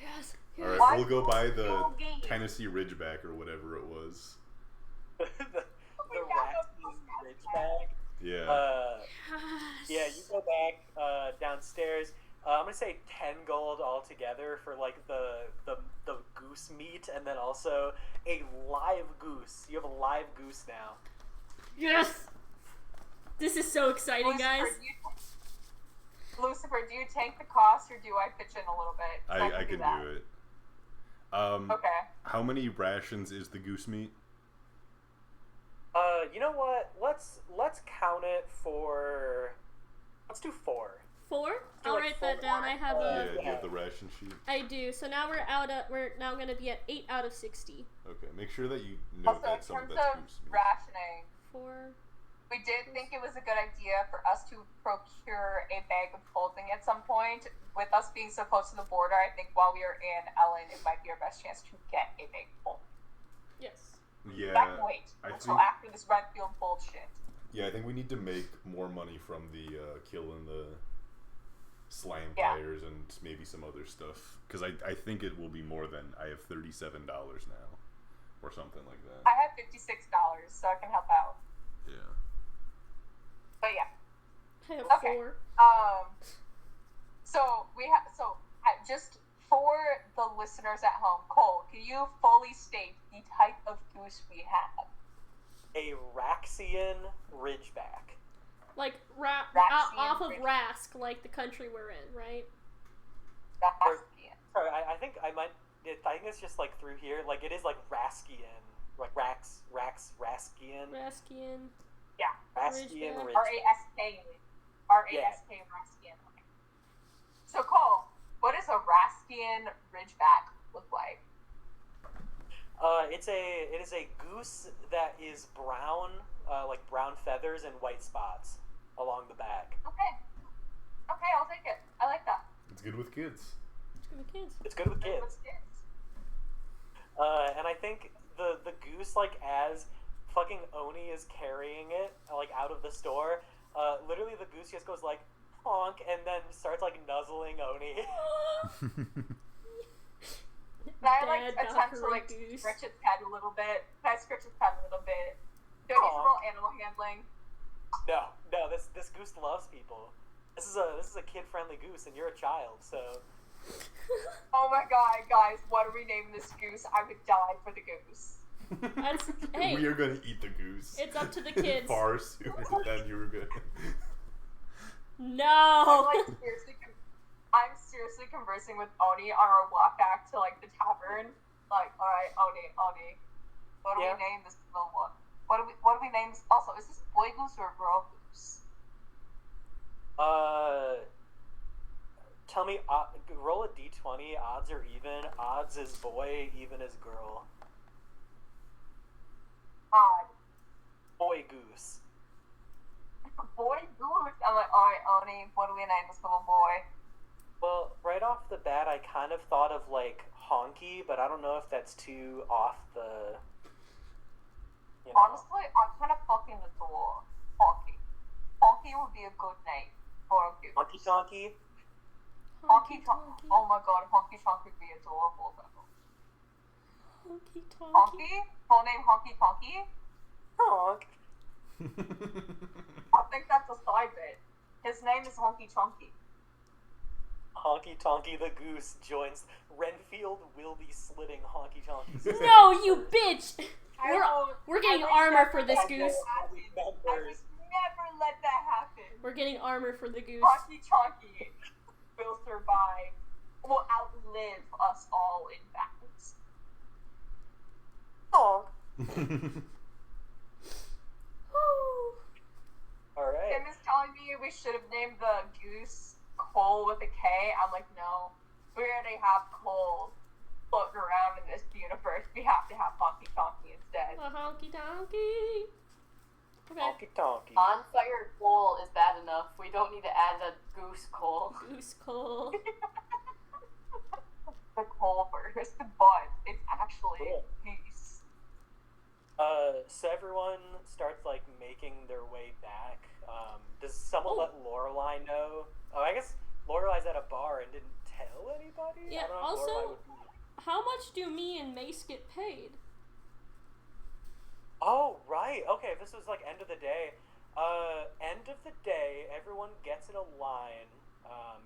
Yes. Alright, Why we'll go buy the no game? Tennessee Ridgeback or whatever it was. the We got no waxy ridgeback. Yeah. Yeah, you go back downstairs. I'm gonna say 10 gold altogether for like the goose meat, and then also a live goose. You have a live goose now. Yes! This is so exciting, guys. Lucifer, do you take the cost or do I pitch in a little bit? 'Cause I can that. do it. Okay. How many rations is the goose meat? You know what? Let's count it for. Let's do 4. 4? Do I'll like write that 4. down. I have Yeah, a. do you have the ration sheet? I do. So now we're now gonna be at 8 out of 60. Okay, make sure that you note Also, in that some of terms that's of goose meat. rationing, 4. we did think it was a good idea for us to procure a bag of clothing at some point. With us being so close to the border, I think while we are in Ellen, it might be our best chance to get a bag of clothing. Yes. Yeah, That can wait I until think. after this Redfield bullshit. Yeah, I think we need to make more money from the killing the slime Yeah. tires and maybe some other stuff. Because I think it will be more than I have $37 now, or something like that. I have $56, so I can help out. Yeah. But yeah. I have Okay. 4. Just for the listeners at home, Cole, can you fully state the type of goose we have? A Raxian Ridgeback. Like, Raxian off of Ridge. Rask, like the country we're in, right? Raskian. Sorry, I think I might. I think it's just like through here. Like it is like Raskian, like Raskian. Raskian. Yeah. Raskian Ridgeback. Ridgeback. R-A-S-K, Raskian. So, Cole, what does a Raskian Ridgeback look like? It is a goose that is brown, like brown feathers and white spots along the back. Okay, I'll take it. I like that. It's good with kids. It's for the kids. It's good with kids. And I think the goose, like as fucking Oni is carrying it like out of the store, literally the goose just goes like honk and then starts like nuzzling Oni. Can I like Dad got attempt to her a like goose. scratch its head a little bit? Can I scratch its head a little bit? Do I need to roll animal handling? No, this goose loves people. This is a kid-friendly goose, and you're a child, so. Oh my god, guys, what do we name this goose? I would die for the goose. Hey. We are gonna eat the goose. It's up to the kids. Far sooner than you were gonna. No! I'm seriously conversing with Oni on our walk back to like the tavern. Like, alright, Oni, what do we name this little one? What do we name this? Also, is this boy goose or girl goose? Tell me, roll a d20, odds are even. Odds is boy, even is girl. Odd. Boy goose. Boy goose. I'm like, alright, Oni, what do we name this little boy? Well, right off the bat, I kind of thought of like honky, but I don't know if that's too off the. You know. Honestly, I'm kind of fucking adore Honky. Honky would be a good name for a goose. Honky Tonky. Honky Tonky. Oh my god, Honky Tonky would be adorable though. Honky Tonky. Honky? Full name Honky Tonky? Honk. I think that's a side bit. His name is Honky Tonky. Honky Tonky the goose joins. Renfield will be slitting Honky Tonky's. No, you bitch! I We're getting would armor never for this let goose. that happen. I would never let that happen. We're getting armor for the goose. Honky Tonky will survive, will outlive us all in battles. Honk. Woo. Alright. Tim is telling me we should have named the goose Cole with a K. I'm like, no. We already have Cole floating around in this universe. We have to have Honky Tonky instead. A honky tonky. Okay. Honky Tonky. On-fire coal is bad enough. We don't need to add a goose coal. Goose Cole. The Cole first, but it's actually peace. So everyone starts like making their way back. Does someone let Lorelai know? Oh, I guess Lorelai's at a bar and didn't tell anybody. Yeah, I don't know if also- Lorelai would be... How much do me and Mace get paid? Oh, right. Okay, this was like end of the day. End of the day, everyone gets in a line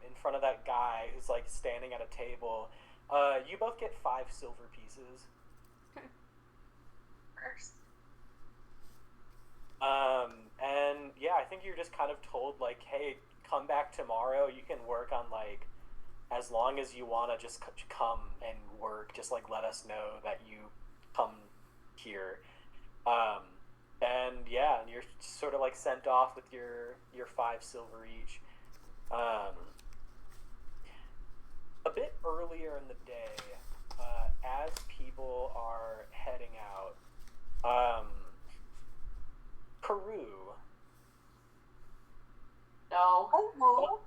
in front of that guy who's like standing at a table. You both get 5 silver pieces. First. And yeah, I think you're just kind of told like, hey, come back tomorrow. You can work on like, as long as you want to just come and work, just like let us know that you come here. And yeah, and you're sort of like sent off with your 5 silver each. A bit earlier in the day, as people are heading out, Peru. No.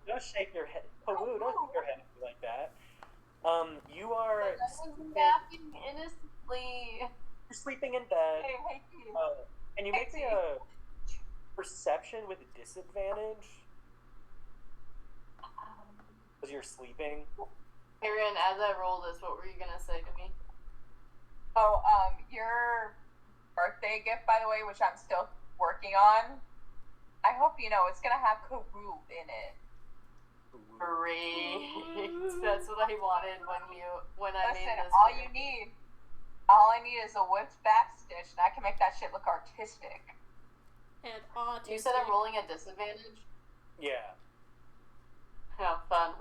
Don't shake your head. Peru, don't shake your head like that. You are. I was napping innocently. You're sleeping in bed. Hey, Keith. Can you make me a perception with disadvantage? Because you're sleeping. Aaron, as I roll this, what were you gonna say to me? Oh, your birthday gift, by the way, which I'm still working on. I hope you know it's gonna have Karoo in it. Great. That's what I wanted when I made Listen, this. all I need is a whipped back stitch, and I can make that shit look artistic. And autistic. You said I'm rolling at disadvantage? Yeah. Yeah, fun.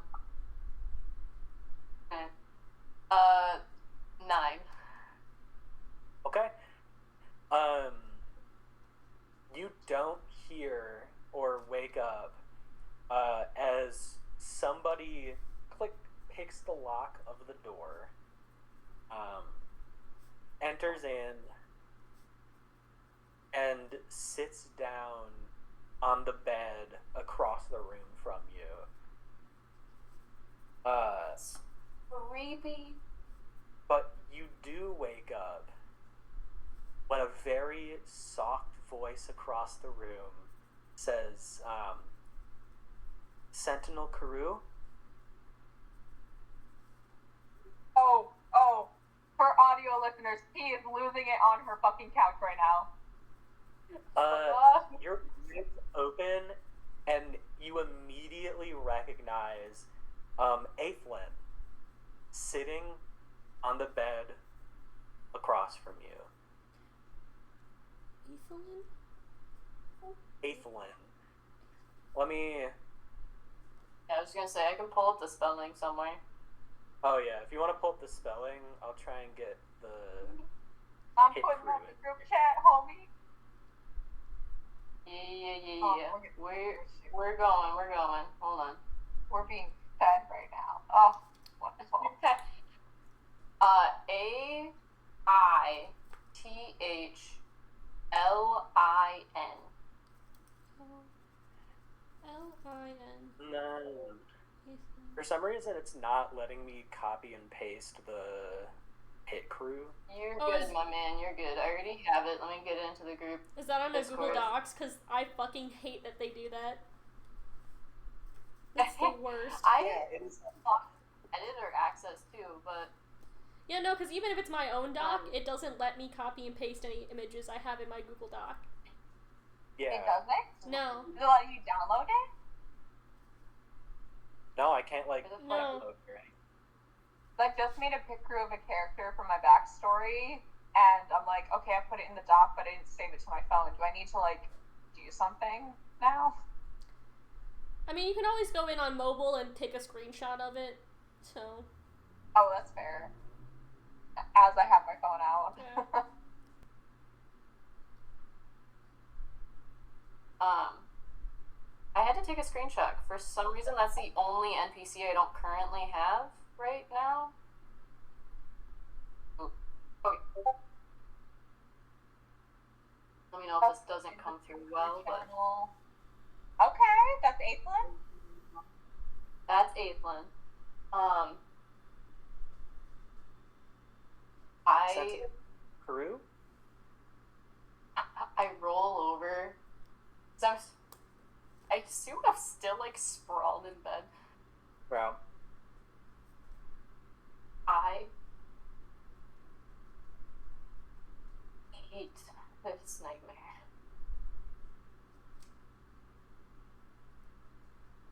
Okay. 9. Okay. You don't hear or wake up as somebody picks the lock of the door, enters in, and sits down on the bed across the room from you. Creepy. But you do wake up when a very soft voice across the room says, Sentinel Karoo? Oh, for audio listeners, he is losing it on her fucking couch right now. Your eyes open, and you immediately recognize Aethlin sitting on the bed across from you. Aethlin. Let me... Yeah, I was gonna say, I can pull up the spelling somewhere. Oh yeah, if you want to pull up the spelling, I'll try and get the... I'm Hit putting crew on the it. group chat, homie. Yeah. We're going. Hold on. We're being fed right now. Oh, wonderful. AITHLIN. L-I-N. No. For some reason, it's not letting me copy and paste the hit crew. You're Oh, good, my man. You're good. I already have it. Let me get it into the group. Is that on the Google Discord. Docs? Because I fucking hate that they do that. It's the worst. It is. Editor access too, but Yeah, no, because even if it's my own doc, it doesn't let me copy and paste any images I have in my Google Doc. Yeah. It doesn't? No. Does it let you download it? No, I can't, like, No. download or anything. I just made a picture of a character for my backstory, and I'm like, okay, I put it in the doc, but I didn't save it to my phone. Do I need to, like, do something now? I mean, you can always go in on mobile and take a screenshot of it, so... Oh, that's fair. As I have my phone out. Yeah. I had to take a screenshot. For some reason, that's the only NPC I don't currently have right now. Oh, okay. Let me know if this doesn't come through well, but Okay, that's Aethlin? that's Aethlin. Sentinel Karoo? I roll over. So I assume I'm still like sprawled in bed. Wow. I hate this nightmare.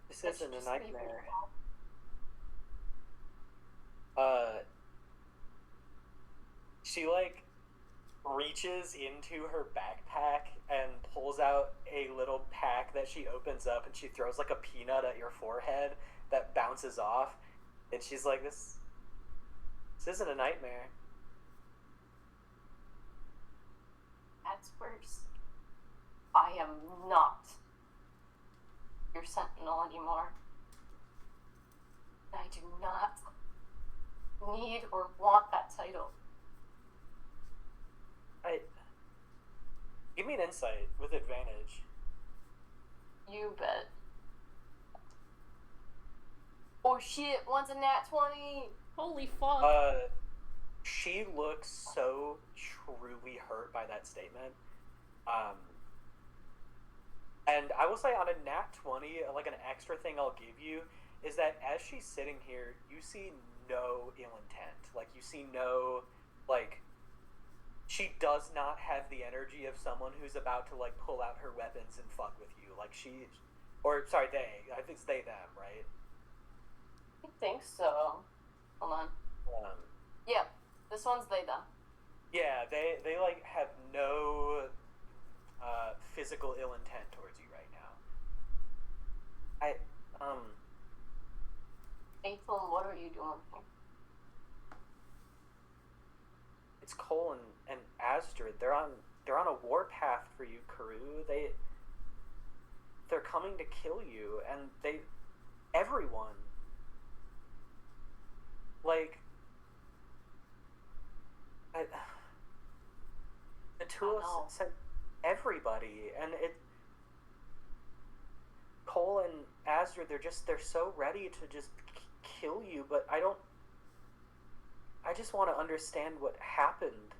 This isn't a Just nightmare. She, like, reaches into her backpack and pulls out a little pack that she opens up, and she throws, like, a peanut at your forehead that bounces off. And she's like, this isn't a nightmare. That's worse. I am not your sentinel anymore. I do not need or want that title. Give me an insight with advantage. You bet. Oh shit, one's a nat 20! Holy fuck. she looks so truly hurt by that statement. And I will say on a nat 20, like an extra thing I'll give you is that as she's sitting here, you see no ill intent. Like, you see no, like, she does not have the energy of someone who's about to, like, pull out her weapons and fuck with you. Like, they. I think it's they, them, right? I think so. Hold on. Yeah, this one's they, them. Yeah, they like, have no physical ill intent towards you right now. April, what are you doing here? It's Cole and Astrid. They're on a warpath for you, Karoo. They're coming to kill you, and everyone. Like, the two of us sent everybody, and Cole and Astrid, they're so ready to just kill you, but I just want to understand what happened.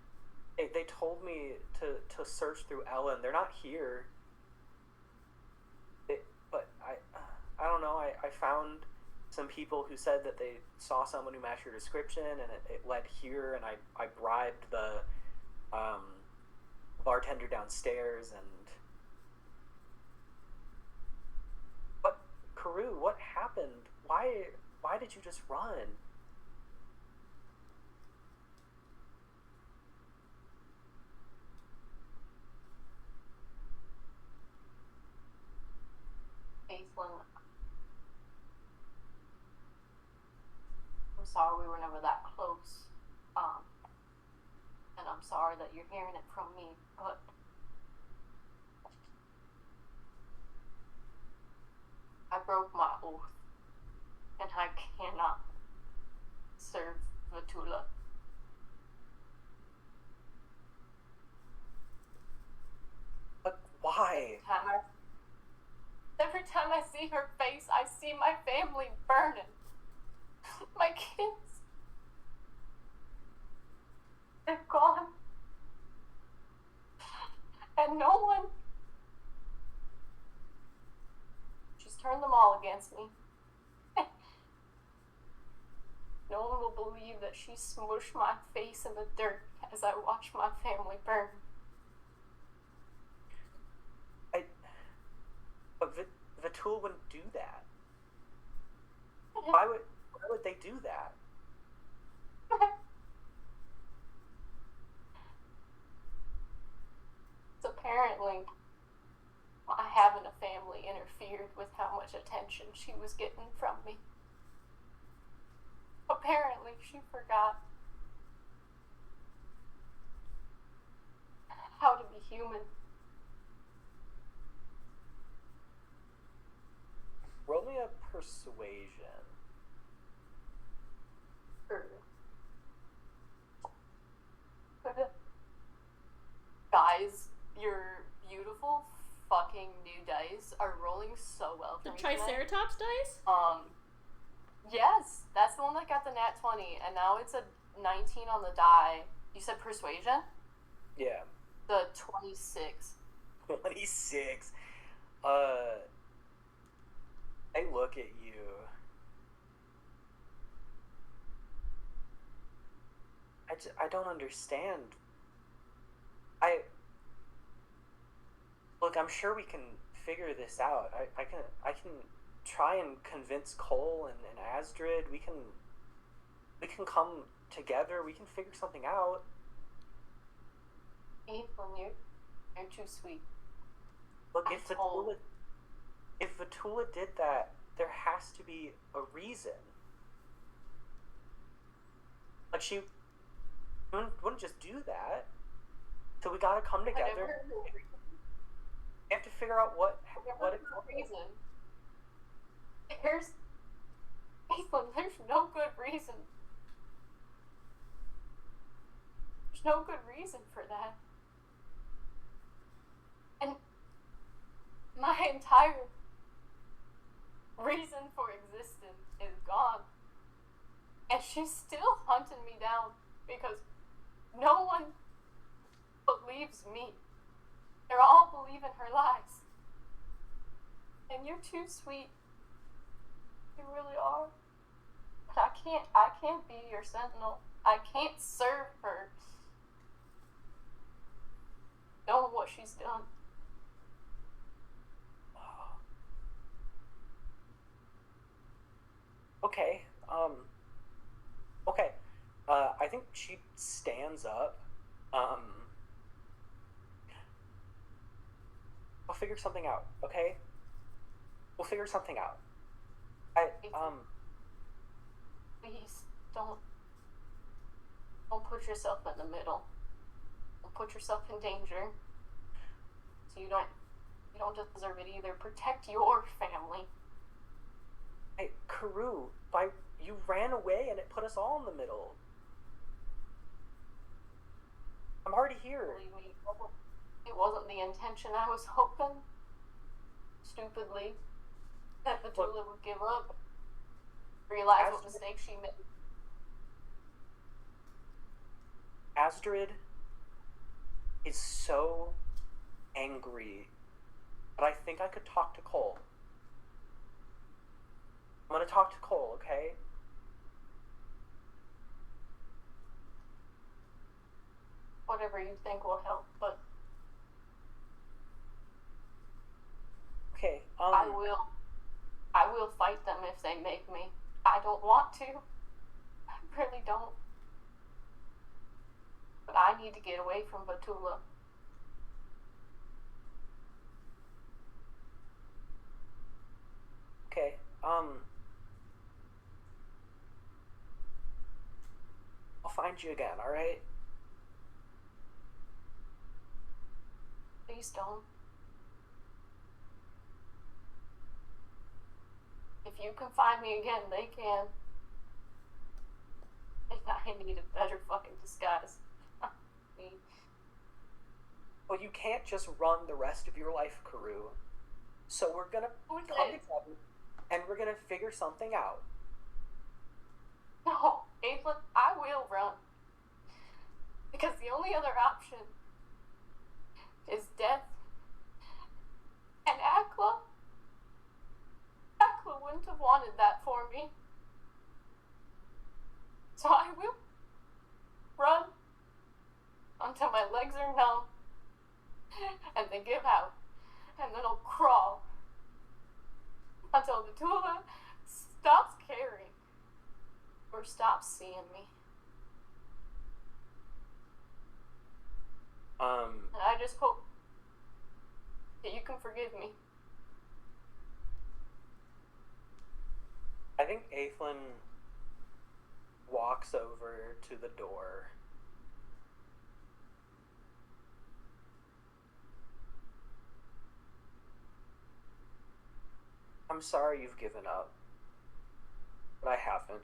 They told me to search through Ellen. They're not here. But I don't know. I found some people who said that they saw someone who matched your description, and it led here, and I bribed the bartender downstairs, and... But, Karoo, what happened? Why did you just run? Caitlin, I'm sorry we were never that close. And I'm sorry that you're hearing it from me, but I broke my oath, and I cannot serve Vatula. But why? Every time I see her face, I see my family burning. My kids. They're gone. And no one. She's turned them all against me. No one will believe that she smushed my face in the dirt as I watch my family burn. But Vatul wouldn't do that. Why would they do that? So apparently, my having a family interfered with how much attention she was getting from me. Apparently, she forgot how to be human. Roll me a persuasion. Guys, your beautiful fucking new dice are rolling so well for The me tonight. Triceratops dice? Yes, that's the one that got the nat 20, and now it's a 19 on the die. You said persuasion? Yeah. The 26. 26. I look at you. I don't understand. Look, I'm sure we can figure this out. I can try and convince Cole and Astrid. We can come together. We can figure something out. Ethan, you're too sweet. Look, if Vatula did that, there has to be a reason. Like, she wouldn't just do that. So we gotta come together. We have to figure out what reason. There's no good reason. There's no good reason for that. And my entire reason for existence is gone. And she's still hunting me down because no one believes me. They're all believing her lies. And you're too sweet. You really are. But I can't be your sentinel. I can't serve her. Knowing what she's done. Okay, okay. I think she stands up. We'll figure something out, okay? We'll figure something out. Please, don't put yourself in the middle. Don't put yourself in danger. So you don't deserve it either. Protect your family. Hey, Karu, you ran away and it put us all in the middle. I'm already here. Believe me, it wasn't the intention. I was hoping, stupidly, that Petula would give up, realize what mistake she made. Astrid is so angry, but I think I could talk to Cole. I'm gonna talk to Cole, okay? Whatever you think will help, but okay. I will fight them if they make me. I don't want to. I really don't. But I need to get away from Petula. Okay. I'll find you again, alright? Please don't. If you can find me again, they can. And I need a better fucking disguise. Well, you can't just run the rest of your life, Karu. So we're gonna come together and we're gonna figure something out. No, Aithlin, I will run. Because the only other option is death. And Akla wouldn't have wanted that for me. So I will run until my legs are numb and they give out. And then I'll crawl until Petula stops caring or stops seeing me. And I just hope that you can forgive me. I think Aithlin walks over to the door. I'm sorry you've given up, but I haven't.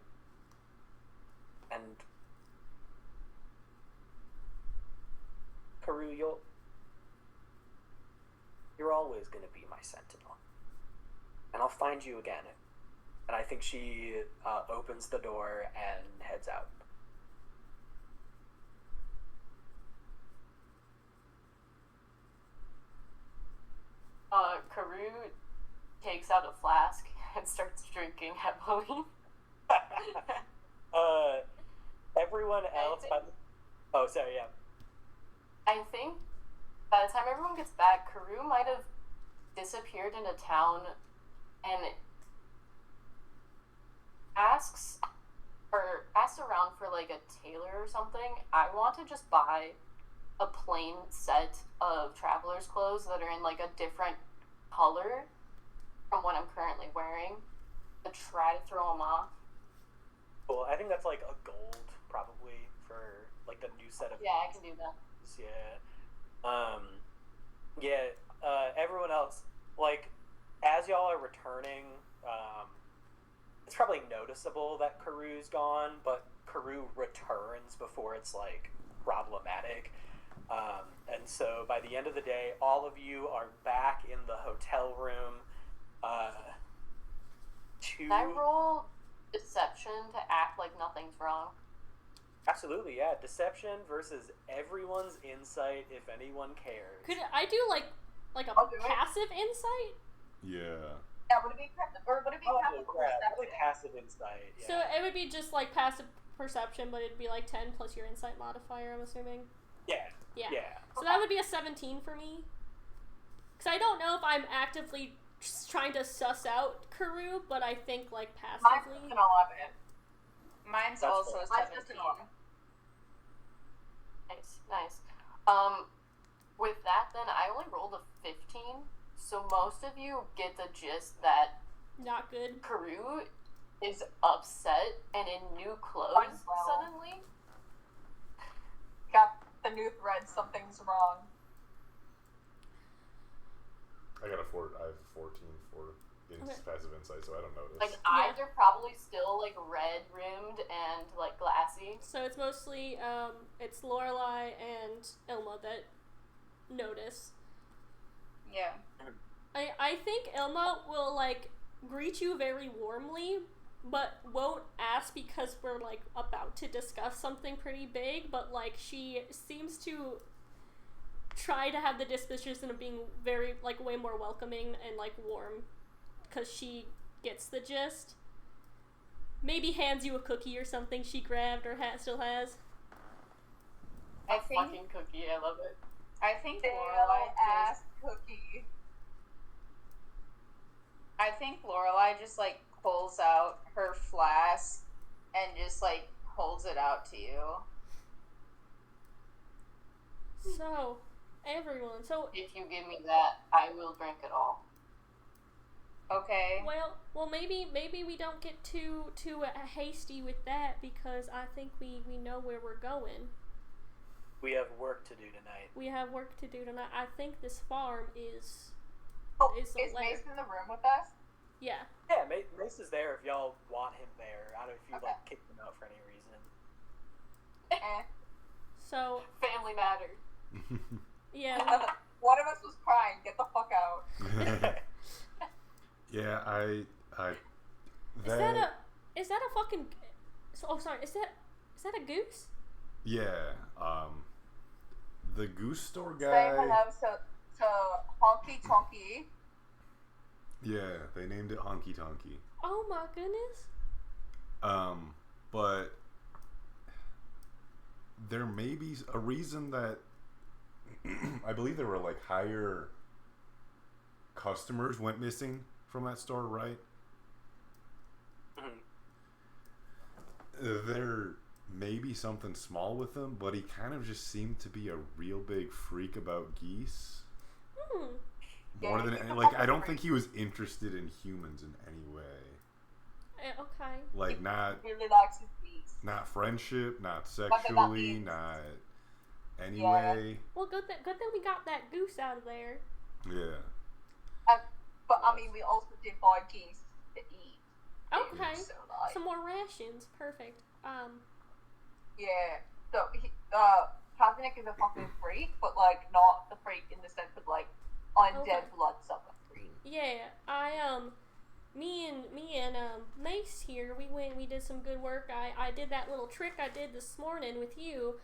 And Karu, you're always going to be my sentinel. And I'll find you again. And I think she opens the door and heads out. Karu takes out a flask and starts drinking heavily. Everyone else... Oh, sorry, yeah. I think by the time everyone gets back, Karu might have disappeared in a town and asked around for like a tailor or something. I want to just buy a plain set of traveler's clothes that are in like a different color from what I'm currently wearing to try to throw them off. Cool. I think that's like a gold probably for like the new set of I can do that. Everyone else, like, as y'all are returning, it's probably noticeable that Karu's gone, but Karu returns before it's, like, problematic. And so by the end of the day, all of you are back in the hotel room. Can I roll deception to act like nothing's wrong? Absolutely, yeah. Deception versus everyone's insight, if anyone cares. Could I do like a I'll do it. passive insight? Yeah. Yeah, would it be passive Yeah, probably perception? passive insight. Yeah. So it would be just like passive perception, but it'd be like 10 plus your insight modifier, I'm assuming. Yeah. Yeah. Yeah. So that would be a 17 for me. Because I don't know if I'm actively just trying to suss out Karoo, but I think like Mine's passively. just an 11. Mine's That's also fair. a Mine's just 17. an 11. Nice. With that, then I only rolled a 15, so most of you get the gist that Not good. Karoo is upset and in new clothes Well. suddenly. Got the new thread, something's wrong. I have 14 for passive insight, so I don't notice. Like, eyes are probably still, like, red-rimmed and, like, glassy. So it's mostly it's Lorelai and Ilma that notice. Yeah. I think Ilma will like greet you very warmly, but won't ask because we're like about to discuss something pretty big, but like she seems to try to have the disposition of being very like way more welcoming and like warm because she gets the gist. Maybe hands you a cookie or something she grabbed or still has. I think Fucking cookie, I love it. Lorelai ass cookie. I think Lorelai just like pulls out her flask and just like holds it out to you. So, everyone. So, If you give me that, I will drink it all. Okay. well, maybe we don't get too hasty with that because I think we know where we're going. We have work to do tonight. We have work to do tonight. I think this farm is. Oh, Is is the lair. Mason in the room with us? Yeah. Yeah, Mace is there if y'all want him there. I don't know if you Okay. like kicked him out for any reason. So, Family matters. yeah. One of us was crying. Get the fuck out. Yeah, I Is that a fucking. Oh, sorry. Is that a goose? yeah, the Goose store Say guy. hello to Honky Tonky. Yeah, they named it Honky Tonky. Oh my goodness. But there may be a reason that I believe there were like higher customers went missing from that store, right? There may be something small with him, but he kind of just seemed to be a real big freak about geese. More Yeah, than he's a like, I fucking don't freak. think he was interested in humans in any way. Okay. Like not Really likes his beats. not friendship, not What about sexually, bees? not anyway. Well, good that we got that goose out of there. Yeah. But I mean, we also did buy geese to eat. Okay. So like, Some more rations. Perfect. yeah. So Kazanik is a fucking freak, but like not the freak in the sense of like undead Okay. bloodsucker freak. Yeah. Me and Mace here, we did some good work. I did that little trick I did this morning with you.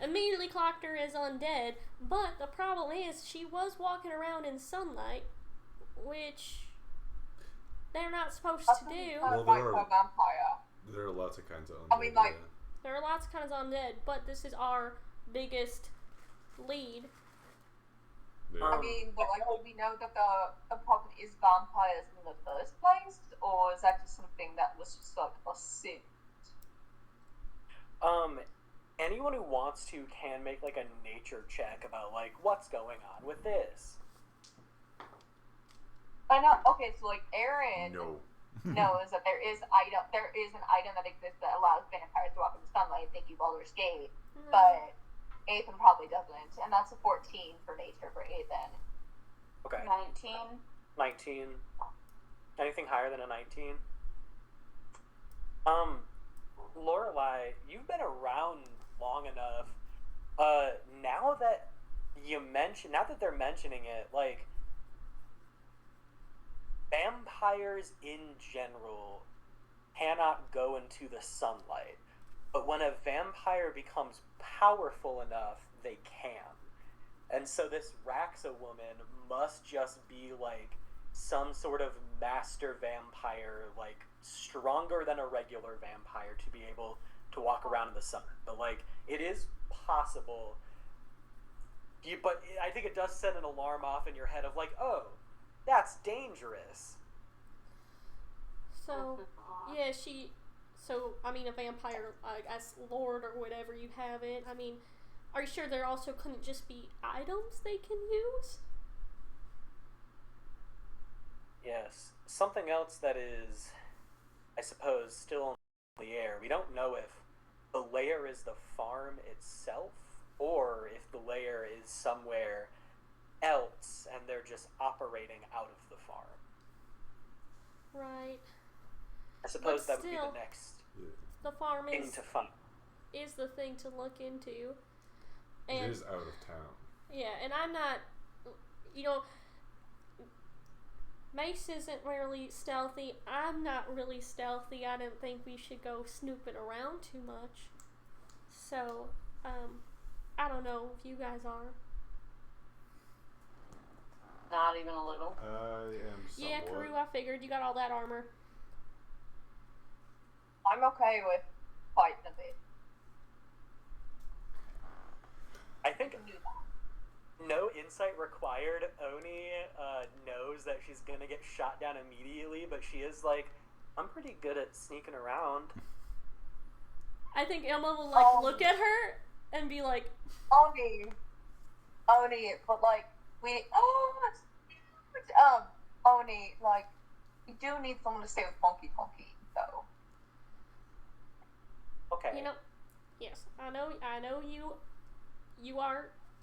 Immediately clocked her as undead, but the problem is she was walking around in sunlight, which they're not supposed to do. Well, Like there a are- vampire. There are lots of kinds of undead. I mean, like- yeah. There are lots of kinds of undead, but this is our biggest lead. Yeah. I mean, but like, do we know that the problem is vampires in the first place, or is that just something that was just like assumed? Anyone who wants to can make like a nature check about like what's going on with this. I know. Okay, so like Aaron No. knows that there is an item that exists that allows vampires to walk in the sunlight. Thank you, Baldur's Gate. But Ethan probably doesn't, and that's a 14 for nature for Ethan. Okay. 19. 19. Anything higher than a 19? Lorelai, you've been around long enough. Now that they're mentioning it, like vampires in general cannot go into the sunlight. But when a vampire becomes powerful enough, they can. And so this Raxa woman must just be like some sort of master vampire, like stronger than a regular vampire to be able to walk around in the sun. But like it is possible. But I think it does set an alarm off in your head of like, oh, that's dangerous. So, yeah, so, I mean, a vampire, as lord or whatever you have it, I mean, are you sure there also couldn't just be items they can use? Yes. Something else that is, I suppose, still in the air. We don't know if the lair is the farm itself, or if the lair is somewhere else and they're just operating out of the farm. Right. I suppose But that would be still, the next the farm thing to find. is the thing to look into. It And is out of town. yeah, and I'm not, Mace isn't really stealthy. I'm not really stealthy. I don't think we should go snooping around too much. So, I don't know if you guys are. Not even a little. I am somewhat. Yeah, Karoo, I figured you got all that armor. I'm okay with fighting a bit. I think can do that. no insight required. Oni knows that she's gonna get shot down immediately, but she is like, I'm pretty good at sneaking around. I think Emma will look at her and be like, Oni, but like Oni, like you do need someone to stay with Funky though. Okay. yes, I know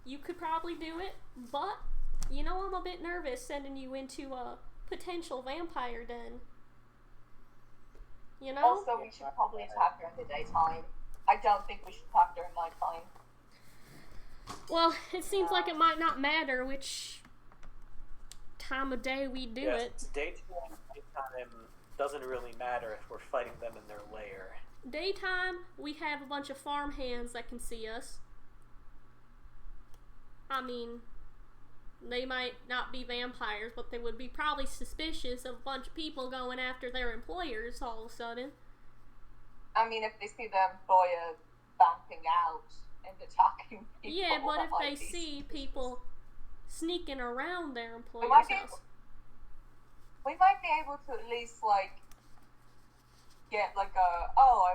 you could probably do it, but I'm a bit nervous sending you into a potential vampire den. Also, we should probably attack her in the daytime. I don't think we should attack her in nighttime. Well, it seems like it might not matter which time of day we do it. Daytime doesn't really matter if we're fighting them in their lair. Daytime, we have a bunch of farm hands that can see us. I mean, they might not be vampires, but they would be probably suspicious of a bunch of people going after their employers all of a sudden. I mean, if they see their employer vamping out and attacking people. Yeah, but if they see people sneaking around their employer's house. We might be able to at least, like, get, like, I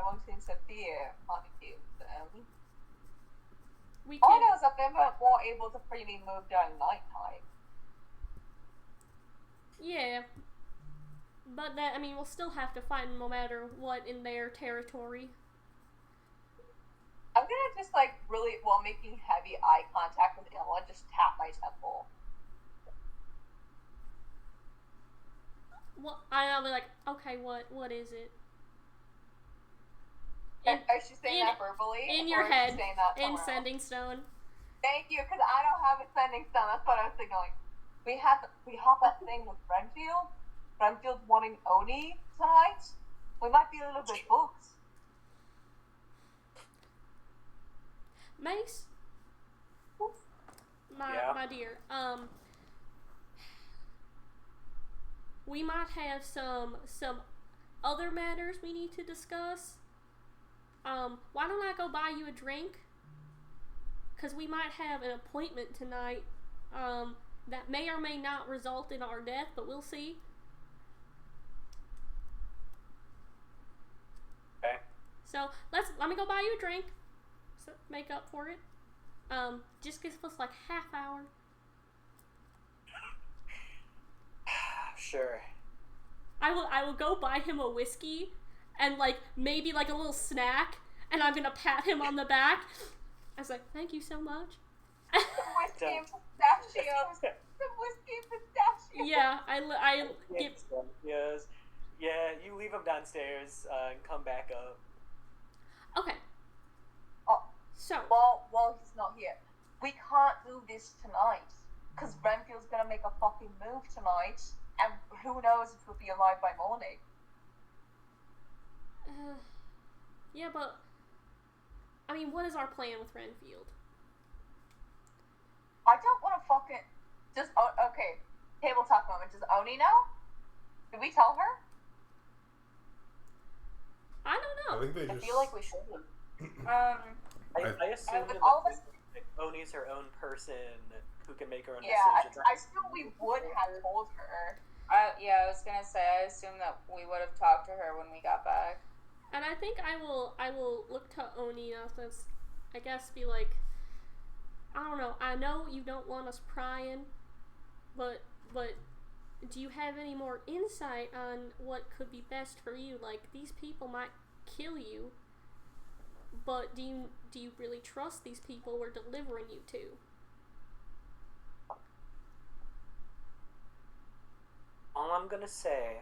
want to interfere attitude with them. All I know is that they're more able to freely move during nighttime. Yeah. But we'll still have to fight no matter what in their territory. I'm gonna just, like, really, while making heavy eye contact with Illa, just tap my temple. Well, I'll be like, okay, what is it? Is she saying that verbally? In your head, in Sending Stone. Thank you, because I don't have a Sending Stone. That's what I was thinking. We have that thing with Renfield. Renfield's wanting Oni tonight. We might be a little bit booked. Mace? My dear, we might have some other matters we need to discuss. Why don't I go buy you a drink? Because we might have an appointment tonight that may or may not result in our death, but we'll see. Okay. So let me go buy you a drink. So make up for it. Just give us like half hour. Sure. I will go buy him a whiskey and like maybe like a little snack, and I'm gonna pat him on the back. I was like, thank you so much. Some whiskey and pistachios. Some whiskey and pistachios. Yeah, I give. Yes. Yeah, you leave him downstairs and come back up. Okay. So while he's not here, we can't do this tonight because Renfield's gonna make a fucking move tonight, and who knows if he'll be alive by morning. yeah, but I mean, what is our plan with Renfield? I don't want to fucking just okay. Table talk moment. Does Oni know? Did we tell her? I don't know. I think they I just. feel like we should have. I assume with that all of us- Oni's her own person who can make her own Yeah, decisions. I assume we would have told her. Yeah, I was gonna say, I assume that we would have talked to her when we got back. And I think I will look to Oni and I guess be like, I don't know. I know you don't want us prying, but do you have any more insight on what could be best for you? Like, these people might kill you, but do you really trust these people we're delivering you to? All I'm gonna say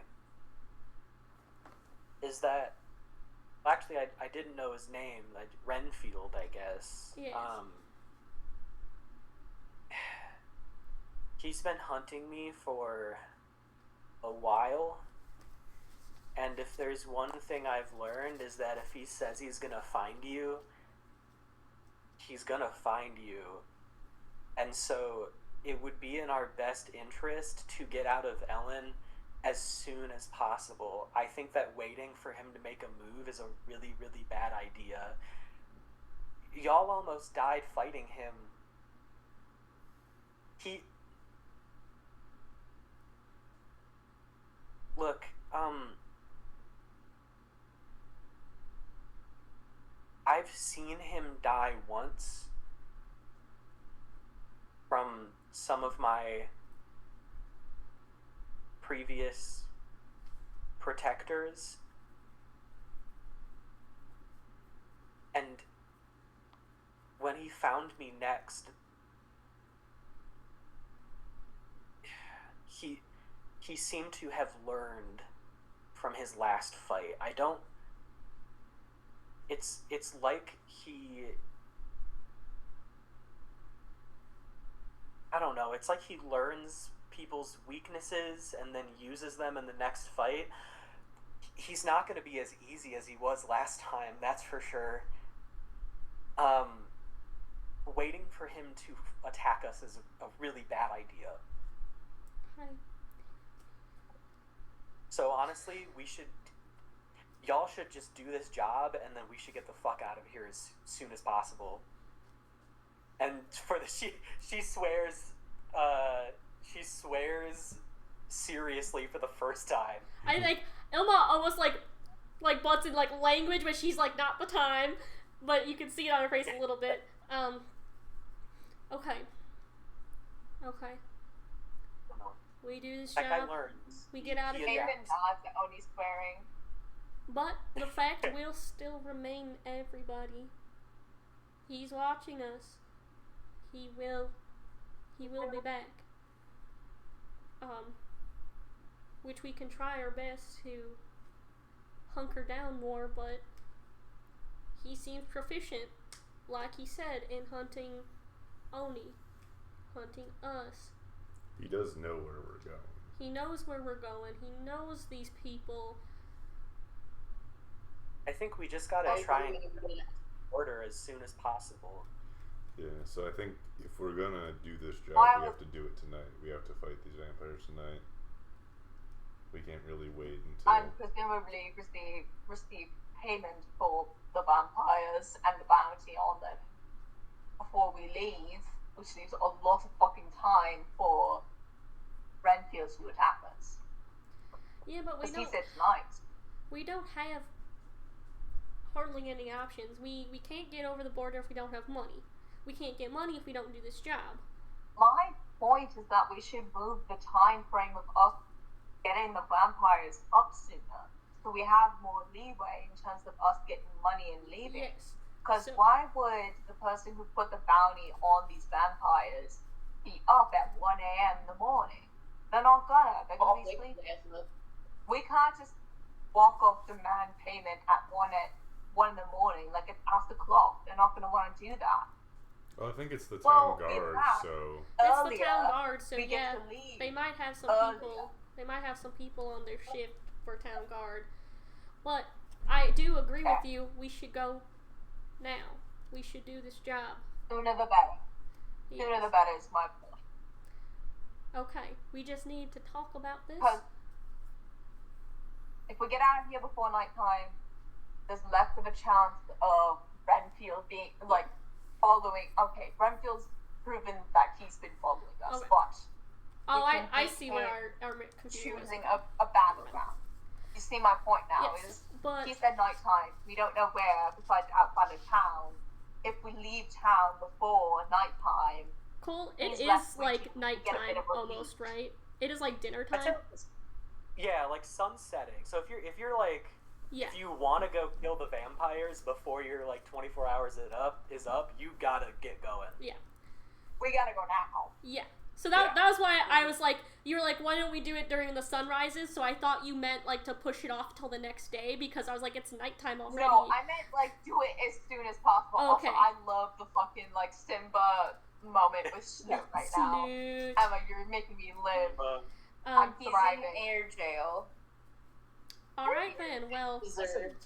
is that, actually, I didn't know his name. Like Renfield, I guess. Yes. He's been hunting me for a while, and if there's one thing I've learned is that if he says he's gonna find you, he's gonna find you. And so it would be in our best interest to get out of Ellen as soon as possible. I think that waiting for him to make a move is a really, really bad idea. Y'all almost died fighting him. Look, I've seen him die once from some of my previous protectors, and when he found me next, he seemed to have learned from his last fight. It's like I don't know, it's like he learns people's weaknesses and then uses them in the next fight. He's not going to be as easy as he was last time, that's for sure. Waiting for him to attack us is a really bad idea. Hi. So honestly, y'all should just do this job, and then we should get the fuck out of here as soon as possible. And for the she swears seriously for the first time. I think Ilma almost like butts in like language, but she's like not the time, but you can see it on her face a little bit. Okay. We do this That guy job. learns. We get out of He here. Even adapts. nods at Oni swearing. But the fact will still remain, everybody. He's watching us. He will be back. Which we can try our best to hunker down more, but he seems proficient, like he said, in hunting Oni, hunting us. He does know where we're going. He knows where we're going. He knows these people. I think we just gotta try and order as soon as possible. Yeah, so I think if we're gonna do this job, we have to do it tonight. We have to fight these vampires tonight. We can't really wait until. And presumably receive payment for the vampires and the bounty on them before we leave, which leaves a lot of fucking time for Renfield to attack us. Yeah, but He said tonight. we don't have hardly any options. We can't get over the border if we don't have money. We can't get money if we don't do this job. My point is that we should move the time frame of us getting the vampires up sooner, so we have more leeway in terms of us getting money and leaving. Yes. Because So- why would the person who put the bounty on these vampires be up at 1 a.m. in the morning? They're not gonna. They're gonna be sleeping. We can't just walk off demand payment at 1 in the morning, like it's after clock. They're not gonna want to do that. Oh, I think it's the town Well, guard, yeah. so It's Earlier, the town guard, so we yeah, get to leave. they might have some earlier. people. They might have some people on their shift for town guard. But I do agree with you. We should go now. we should do this job. Sooner the better. Yes. Sooner the better is my point. Okay, we just need to talk about this. Because if we get out of here before nighttime, there's less of a chance of Renfield being, like, following. Okay, Renfield's proven that he's been following us, Okay. but Oh, we can I beat see where him our computer was. choosing a battleground. You see my point now? Yes, Is but he said nighttime. We don't know where besides outside of town. If we leave town before nighttime, Cole, it he's is left with like you to get a nighttime bit of relief. almost, right? It is like dinner I'd say time. yeah, like sun setting. So if you're like, Yeah. if you want to go kill the vampires before your like 24 hours is up, you gotta get going. We gotta go now. Yeah. So that was why I was like, you were like, why don't we do it during the sunrises? So I thought you meant like to push it off till the next day because I was like, it's nighttime already. No, I meant like do it as soon as possible. Okay. Also, I love the fucking like Simba moment with Snoot right now. Snoot. Emma, you're making me live. Um, He's thriving. in air jail. all right then. Well, Deserved.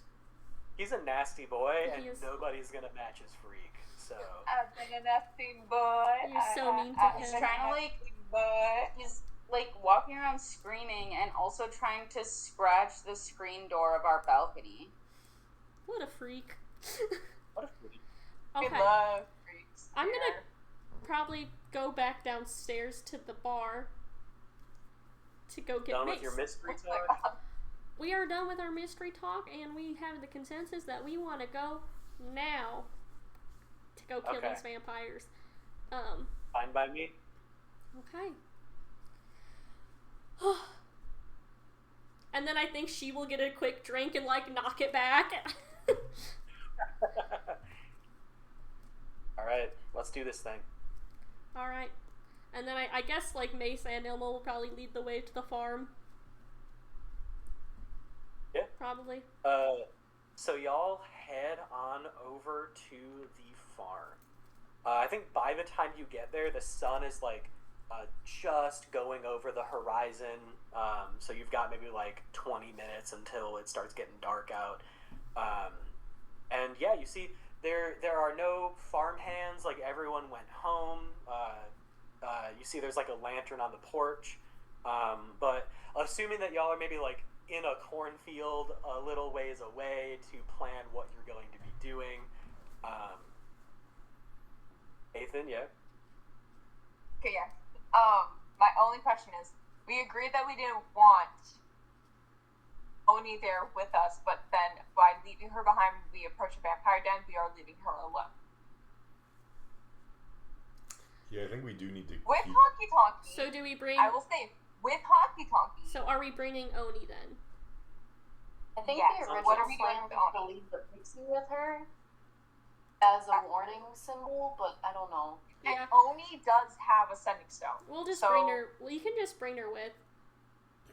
He's a nasty boy, and He is. nobody's gonna match his freak. So I've been a nasty boy. You're so mean to I've him. been a Trying to, like, nasty boy. He's like walking around screaming and also trying to scratch the screen door of our balcony. what a freak. what a freak. We Okay. love freaks. I'm gonna here. probably go back downstairs to the bar to go get Done Mace. with your mystery Oh my talk. God. We are done with our mystery talk, and we have the consensus that we want to go now to go kill Okay. these vampires. Fine by me. Okay. And then I think she will get a quick drink and like knock it back. All right, let's do this thing. All right. And then I guess like Mace and Ilma will probably lead the way to the farm. Yeah. Probably. So y'all head on over to the farm. I think by the time you get there, the sun is like just going over the horizon. So you've got maybe like 20 minutes until it starts getting dark out. And yeah, you see there are no farm hands. Like everyone went home. You see there's like a lantern on the porch. But assuming that y'all are maybe like in a cornfield a little ways away to plan what you're going to be doing. Ethan, yeah? Okay, yeah. My only question is, we agreed that we didn't want Oni there with us, but then by leaving her behind, we approach a vampire den, we are leaving her alone. Yeah, I think we do need to With keep... Honky Tonky, So do we bring? I will say, with Honky Tonky, So are we bringing Oni then? I think Yes, the so original what are we doing plan with was to Oni? leave the pixie with her as a warning symbol, but I don't know. and Yeah. Oni does have a sending stone. We'll just So- bring her. Well, you can just bring her with.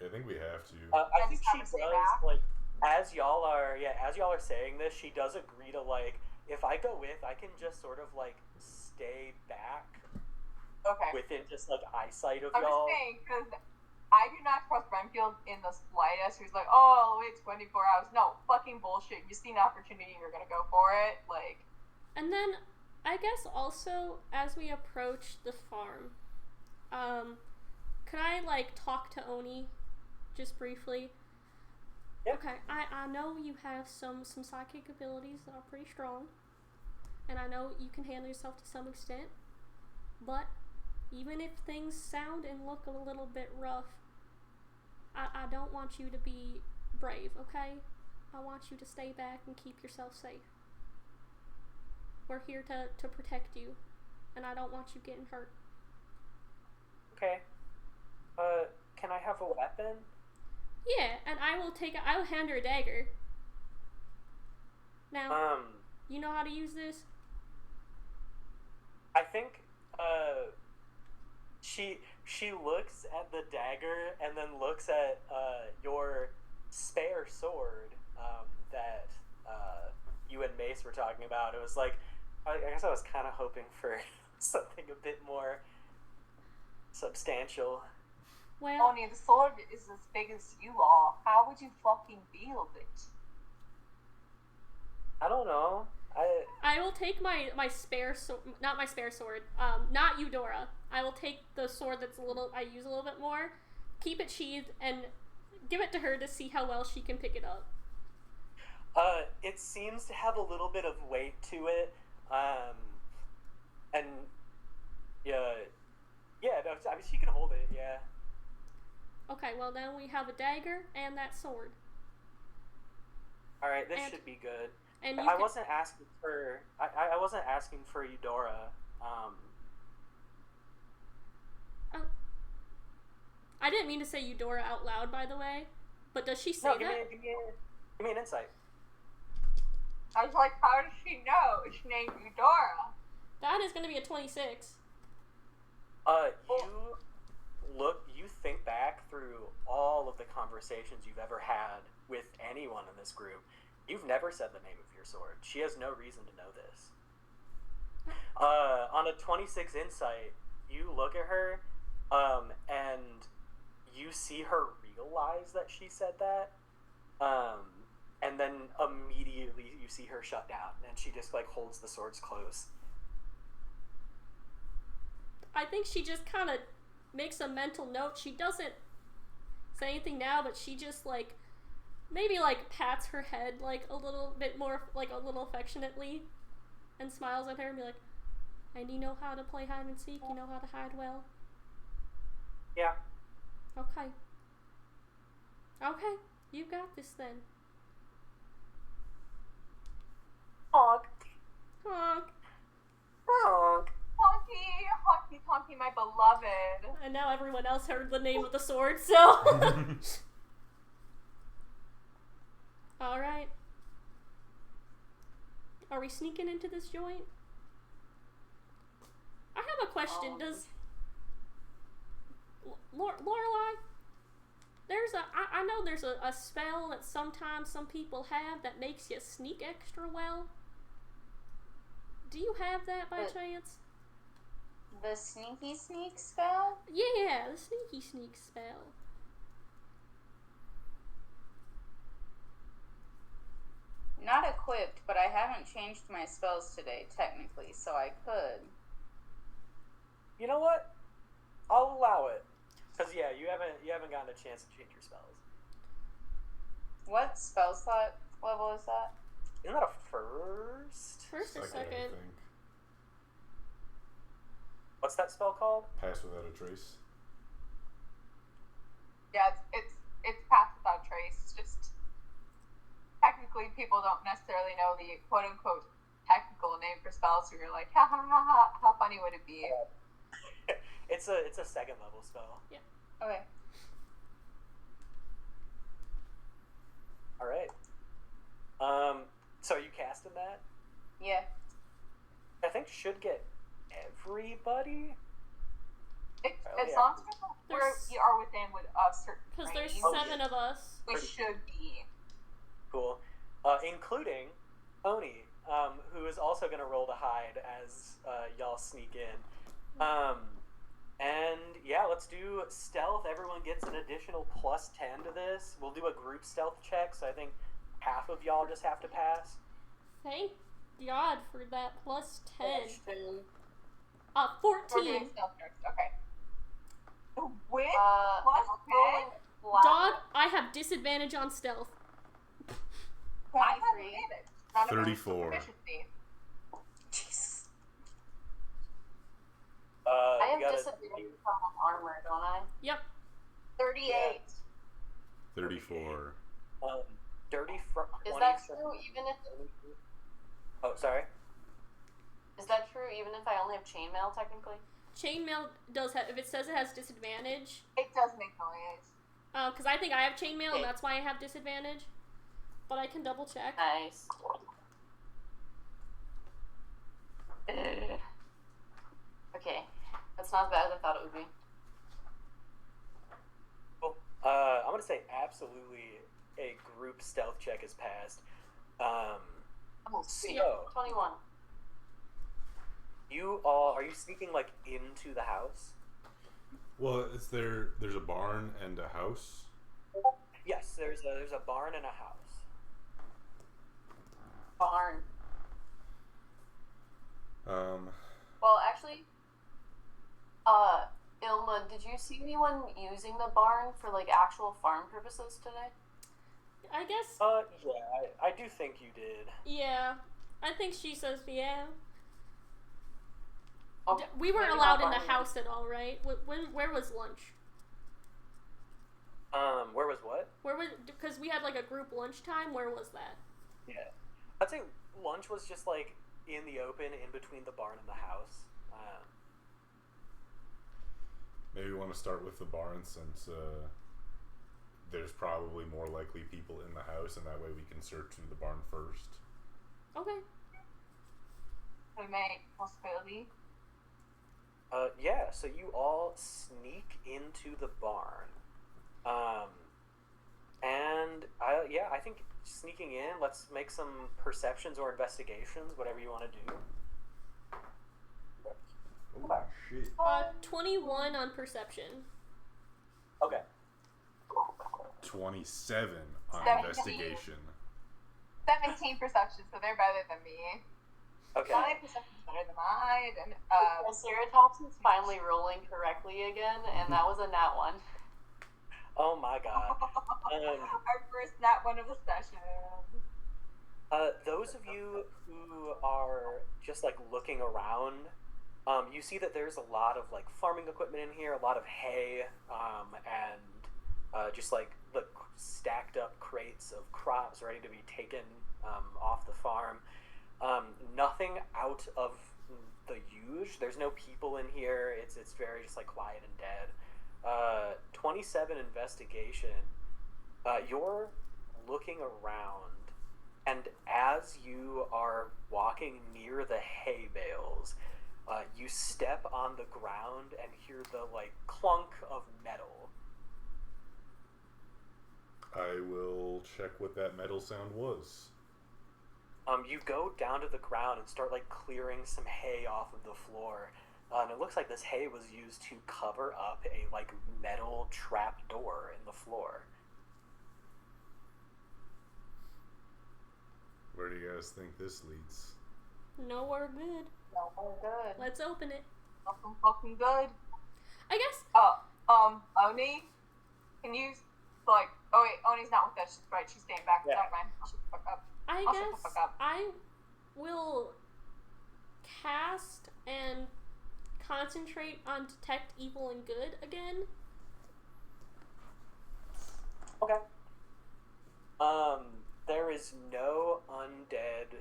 Yeah, I think we have to. I And think just she have does, her stay back? like, as y'all are saying this, she does agree to, like, if I go with, I can just sort of, like, stay back Okay. within just, like, eyesight of I'm y'all. just saying, because I do not trust Renfield in the slightest. Who's like, oh, I'll wait 24 hours. No, fucking bullshit. You see an opportunity, you're gonna go for it. Like, And then, I guess also as we approach the farm, could I like talk to Oni, just briefly? Yeah. Okay, I know you have some psychic abilities that are pretty strong, and I know you can handle yourself to some extent, but even if things sound and look a little bit rough, I don't want you to be brave, okay? I want you to stay back and keep yourself safe. We're here to protect you, and I don't want you getting hurt. Okay. Can I have a weapon? Yeah, and I will hand her a dagger. Now, you know how to use this? I think, she looks at the dagger and then looks at, your spare sword, that, you and Mace were talking about. It was like, I guess I was kind of hoping for something a bit more substantial. Well, Oni, the sword is as big as you are. How would you fucking wield it? I don't know. I will take my spare sword, not my spare sword, not Eudora. I will take the sword that's I use a little bit more, keep it sheathed, and give it to her to see how well she can pick it up. It seems to have a little bit of weight to it, and yeah, no, I mean she can hold it, yeah. Okay, well then we have a dagger and that sword. All right, this should be good. And I wasn't asking for I wasn't asking for Eudora. Oh. I didn't mean to say Eudora out loud, by the way. But does she say that? Give me an insight. I was like, how does she know? It's named Eudora. That is going to be a 26. You think back through all of the conversations you've ever had with anyone in this group. You've never said the name of your sword. She has no reason to know this. On a 26 insight, you look at her, and you see her realize that she said that, and then immediately you see her shut down, and she just like holds the swords close. I think she just kind of makes a mental note. She doesn't say anything now, but she just like maybe like pats her head like a little bit more, like a little affectionately, and smiles at her and be like, and you know how to play hide and seek? You know how to hide well? Yeah. Okay. Okay, you got this then. Honk. Honk. Honk. Honky, honky, honky, my beloved. And now everyone else heard the name of the sword, so... Alright. Are we sneaking into this joint? I have a question. Does... Lorelai? I know there's a spell that sometimes some people have that makes you sneak extra well. Do you have that by chance? The sneaky sneak spell? Yeah, the sneaky sneak spell. Not equipped, but I haven't changed my spells today, technically, so I could. You know what? I'll allow it. Because yeah, you haven't gotten a chance to change your spells. What spell slot level is that? Isn't that a first? First or I second? think. What's that spell called? Pass without a trace. Yeah, it's Path Without Trace. It's just technically people don't necessarily know the quote unquote technical name for spells, so you're like, ha ha ha ha, how funny would it be? It's a second level spell. Yeah. Okay. All right. So are you casting that? Yeah. I think should get everybody. As long as we are within with a certain Because range, there's 7 of us. we should be. Cool. Including Oni, who is also going to roll to hide as y'all sneak in. And yeah, let's do stealth. Everyone gets an additional plus 10 to this. We'll do a group stealth check, so I think half of y'all just have to pass. Thank God for that plus 10. 14. We're doing stealth checks. Okay. With I'm plus rolling 10, flat. Dog, I have disadvantage on stealth. I have 23. advantage. Not a 34. proficiency. Jesus. I You have gotta- disadvantage on armor, don't I? Yep. 38. 34. Dirty Is that true even if Oh, sorry. is that true even if I only have chainmail technically? Chainmail does have, if it says it has disadvantage, It does make noise. because I think I have chainmail Okay. and that's why I have disadvantage. But I can double check. Nice. Okay. That's not as bad as I thought it would be. Cool. I'm gonna say absolutely a group stealth check is passed. So 21. are you sneaking like into the house? Well, there's a barn and a house. Yes, there's a barn and a house. Barn. Well, actually, Ilma, did you see anyone using the barn for like actual farm purposes today? I guess. Yeah, I do think you did. Yeah, I think she says yeah. Oh, We weren't maybe allowed not in the barn. house at all, right? Where was lunch? Where was what? Where was, because we had like a group lunchtime. Where was that? Yeah. I'd say lunch was just like in the open, in between the barn and the house. Maybe we want to start with the barn since there's probably more likely people in the house, and that way we can search through the barn first. Okay. We may possibility. Yeah, so you all sneak into the barn. And I think sneaking in, let's make some perceptions or investigations, whatever you want to do. Oh, shit. 21 on perception. Okay. 27 on 17. investigation. 17 perception, so they're better than me. Okay. My perception's better than mine, and Triceratops is finally rolling correctly again, and that was a nat 1. Oh my god. our first nat one of the session. Those of you who are just like looking around, you see that there's a lot of like farming equipment in here, a lot of hay, and just like the stacked up crates of crops ready to be taken off the farm. Nothing out of the huge. There's no people in here. It's very just like quiet and dead. 27 investigation. You're looking around, and as you are walking near the hay bales, you step on the ground and hear the like clunk of metal. I will check what that metal sound was. You go down to the ground and start like clearing some hay off of the floor. And it looks like this hay was used to cover up a like metal trap door in the floor. Where do you guys think this leads? Nowhere good. No, we're good. Let's open it. Fucking good. I guess. Oni, can you, like, oh wait, Oni's not with us, she's right, she's staying back. Yeah. Never mind, I'll shut the fuck up. I I'll shut the guess fuck up. I will cast and concentrate on detect evil and good again. Okay. There is no undead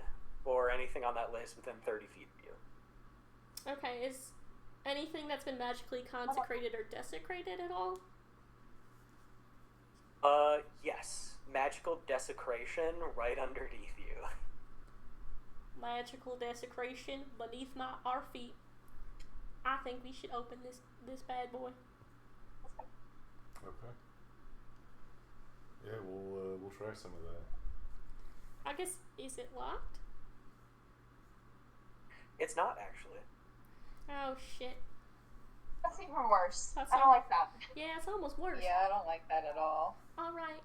or anything on that list within 30 feet of you. Okay, is anything that's been magically consecrated or desecrated at all? Yes. Magical desecration right underneath you. Magical desecration beneath our feet. I think we should open this bad boy. Okay. Yeah, we'll try some of that. I guess, is it locked? It's not actually. Oh shit. That's even worse. That's I don't not- like that. Yeah, it's almost worse. Yeah, I don't like that at all. Alright,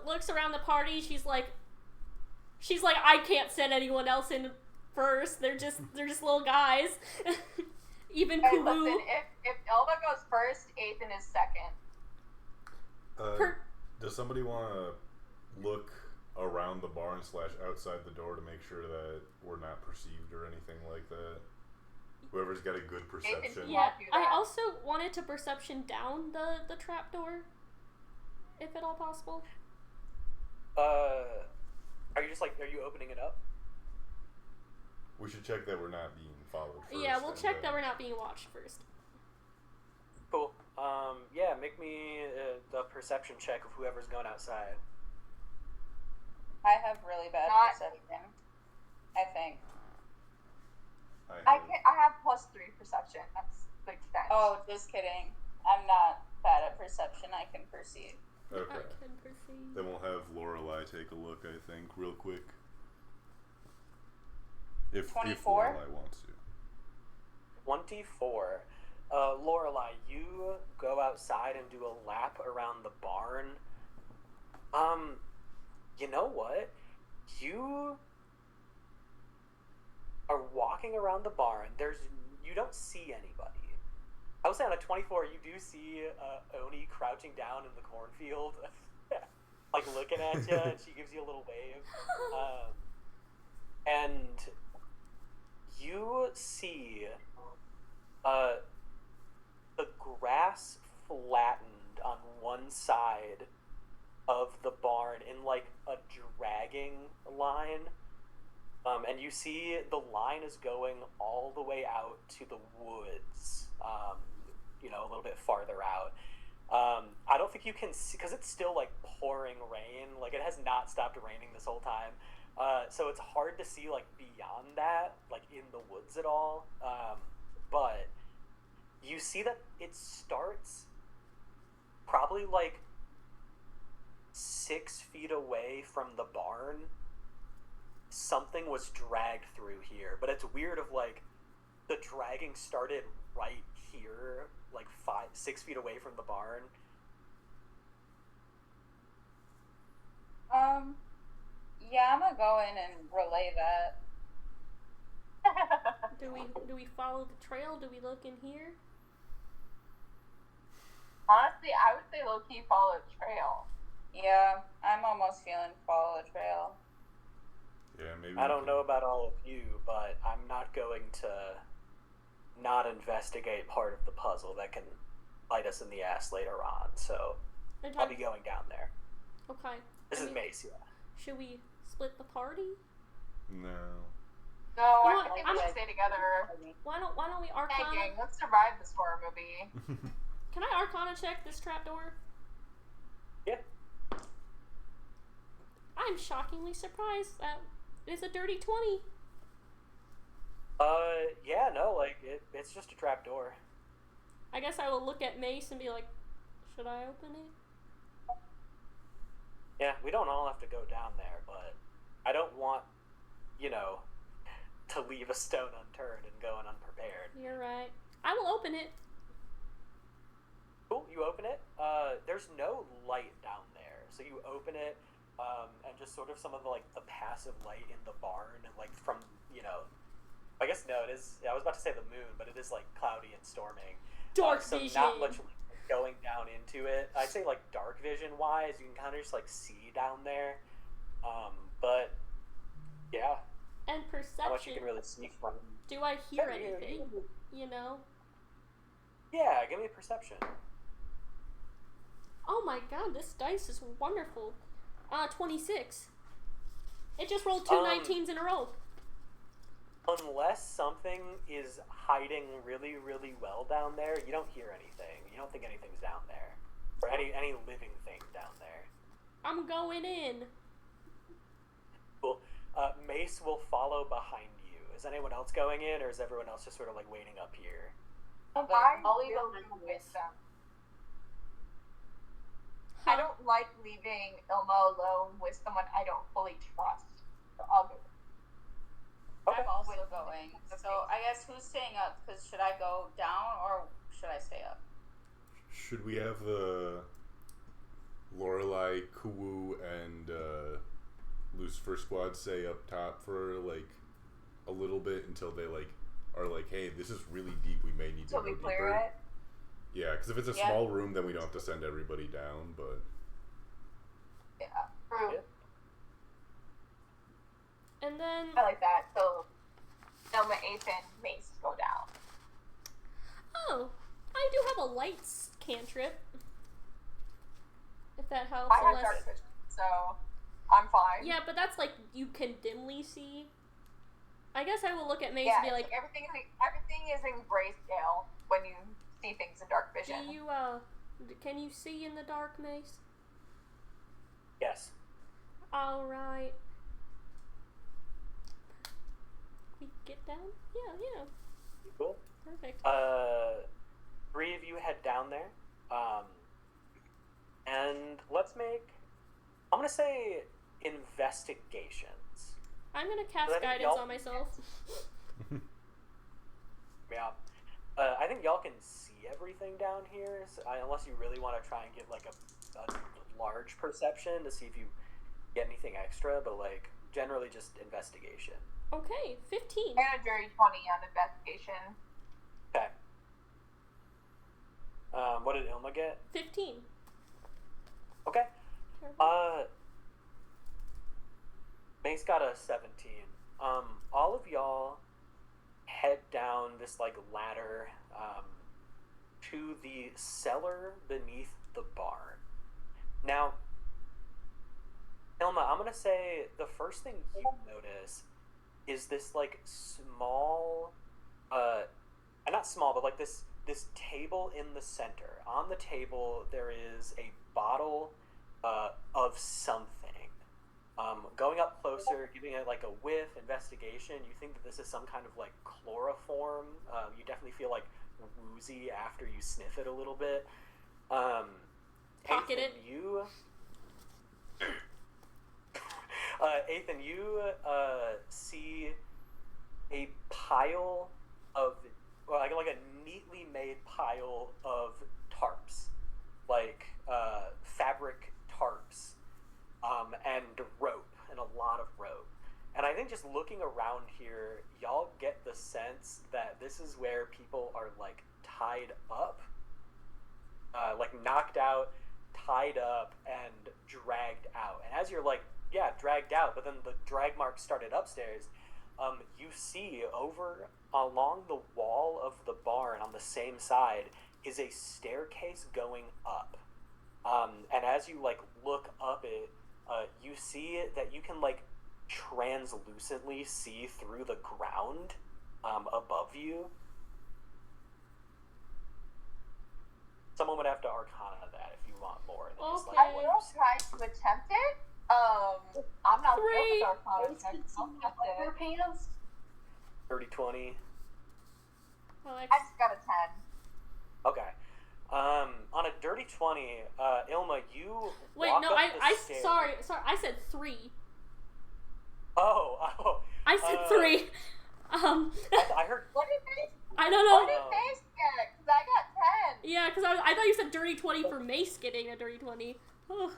looks around the party, she's like, I can't send anyone else in first. They're just little guys. Even Hey, Kumu. listen, if Ilma goes first, Ethan is second. Does somebody want to look around the barn / outside the door to make sure that we're not perceived or anything like that? Whoever's got a good perception. Yeah, do I that. also wanted to perception down the trapdoor, if at all possible. Are you opening it up? We should check that we're not being followed first. Yeah, we'll and check then- that we're not being watched first. Cool. Yeah, make me the perception check of whoever's going outside. I have really bad Not- perception. I think. I have +3 perception. That's like 10. Oh, just kidding. I'm not bad at perception. I can perceive. Okay. I can perceive. Then we'll have Lorelai take a look, I think, real quick. If 24? Lorelai wants to. 24. Lorelai, you go outside and do a lap around the barn. You know what? You are walking around the barn. You don't see anybody. I would say on a 24, you do see Oni crouching down in the cornfield, like looking at you, and she gives you a little wave. And you see the grass flattened on one side of the barn in like a dragging line. And you see the line is going all the way out to the woods, a little bit farther out. I don't think you can see, because it's still like pouring rain, like it has not stopped raining this whole time. So it's hard to see like beyond that, like in the woods at all. But you see that it starts probably like 6 feet away from the barn. Something was dragged through here, but it's weird of like the dragging started right here, like 6 feet away from the barn. Yeah, I'm gonna go in and relay that. Do we follow the trail? Do we look in here? Honestly, I would say low-key follow the trail. Yeah, I'm almost feeling follow the trail. Yeah, maybe. I don't know about all of you, but I'm not going to not investigate part of the puzzle that can bite us in the ass later on. So I'll be going down there. Okay. This is Mace, yeah. Should we split the party? No. No, I think we should stay together. Why don't we Hey, Arcana? gang, let's survive this horror movie. Can I Arcana check this trapdoor? Yeah. I'm shockingly surprised that it's a dirty 20. Yeah, no, like, it's just a trap door. I guess I will look at Mace and be like, should I open it? Yeah, we don't all have to go down there, but I don't want, to leave a stone unturned and go in unprepared. You're right. I will open it. Cool, you open it. There's no light down there, so you open it, and just sort of some of the, like, the passive light in the barn, like, from, I guess, no, it is, I was about to say the moon, but it is, like, cloudy and storming. Dark so vision. Not much going down into it. I'd say, like, dark vision wise, you can kind of just, like, see down there. But yeah. And perception. How much you can really see from. Do I hear anything? You know? Yeah, give me a perception. Oh my god, this dice is wonderful. 26. It just rolled two 19s in a row. Unless something is hiding really, really well down there, you don't hear anything. You don't think anything's down there. Or any living thing down there. I'm going in. Cool. Mace will follow behind you. Is anyone else going in, or is everyone else just sort of like waiting up here? I'll leave will them do with them. Huh. I don't like leaving Ilma alone with someone I don't fully trust. So I'll go. Okay. I'm also going. So I guess who's staying up? Because should I go down or should I stay up? Should we have Lorelai, Kuwu, and Lucifer Squad stay up top for like a little bit until they like are like, hey, this is really deep. We may need to So go we deeper. clear it. Yeah, because if it's a small room, then we don't have to send everybody down. But Yeah. True. Yeah. And then... I like that. So Ilma, Ape, and Mace go down. Oh, I do have a lights cantrip. If that helps. I have unless... dark vision, so I'm fine. Yeah, but that's like you can dimly see. I guess I will look at Mace Yeah, and be it's like, everything is in grayscale when you see things in dark vision. do you, can you see in the dark, Mace? Yes. Alright. We get down? Yeah. Cool. Perfect. 3 of you head down there. And let's make, I'm going to say, investigations. I'm gonna cast I think guidance y'all- on myself. Yeah. I think y'all can see everything down here, so, unless you really want to try and get, like, a large perception to see if you get anything extra, but, like, generally just investigation. Okay, 15. And a dirty 20 on investigation. Okay. What did Ilma get? 15. Okay. Careful. Mace got a 17. All of y'all head down this like ladder to the cellar beneath the barn. Now, Ilma, I'm gonna say the first thing you notice is this like small, not small, but like this table in the center. On the table there is a bottle of something. Going up closer, giving it like a whiff, investigation, you think that this is some kind of like chloroform. You definitely feel like woozy after you sniff it a little bit. Pocket Ethan, it. Ethan, you see a pile of, well, like a neatly made pile of tarps, like fabric tarps, and rope, and a lot of rope. And I think just looking around here, y'all get the sense that this is where people are like tied up, like knocked out, tied up, and dragged out. And as you're like, yeah, dragged out, but then the drag marks started upstairs, you see over along the wall of the barn on the same side is a staircase going up. And as you like look up it, you see that you can like translucently see through the ground above you. Someone would have to arcana that if you want more. And just, Okay. I will try to attempt it. I'm not good 3. with arcana checks. I'll attempt it. pants. 30-20. Well, I just got a 10. Okay. On a dirty 20, Ilma, you wait, walk no, up I the stairs. sorry, I said 3. Oh. I said 3. I heard. What did they? I don't know. What did Mace get? Because I got 10. Yeah, because I thought you said dirty 20 for Mace getting a dirty 20. Oh.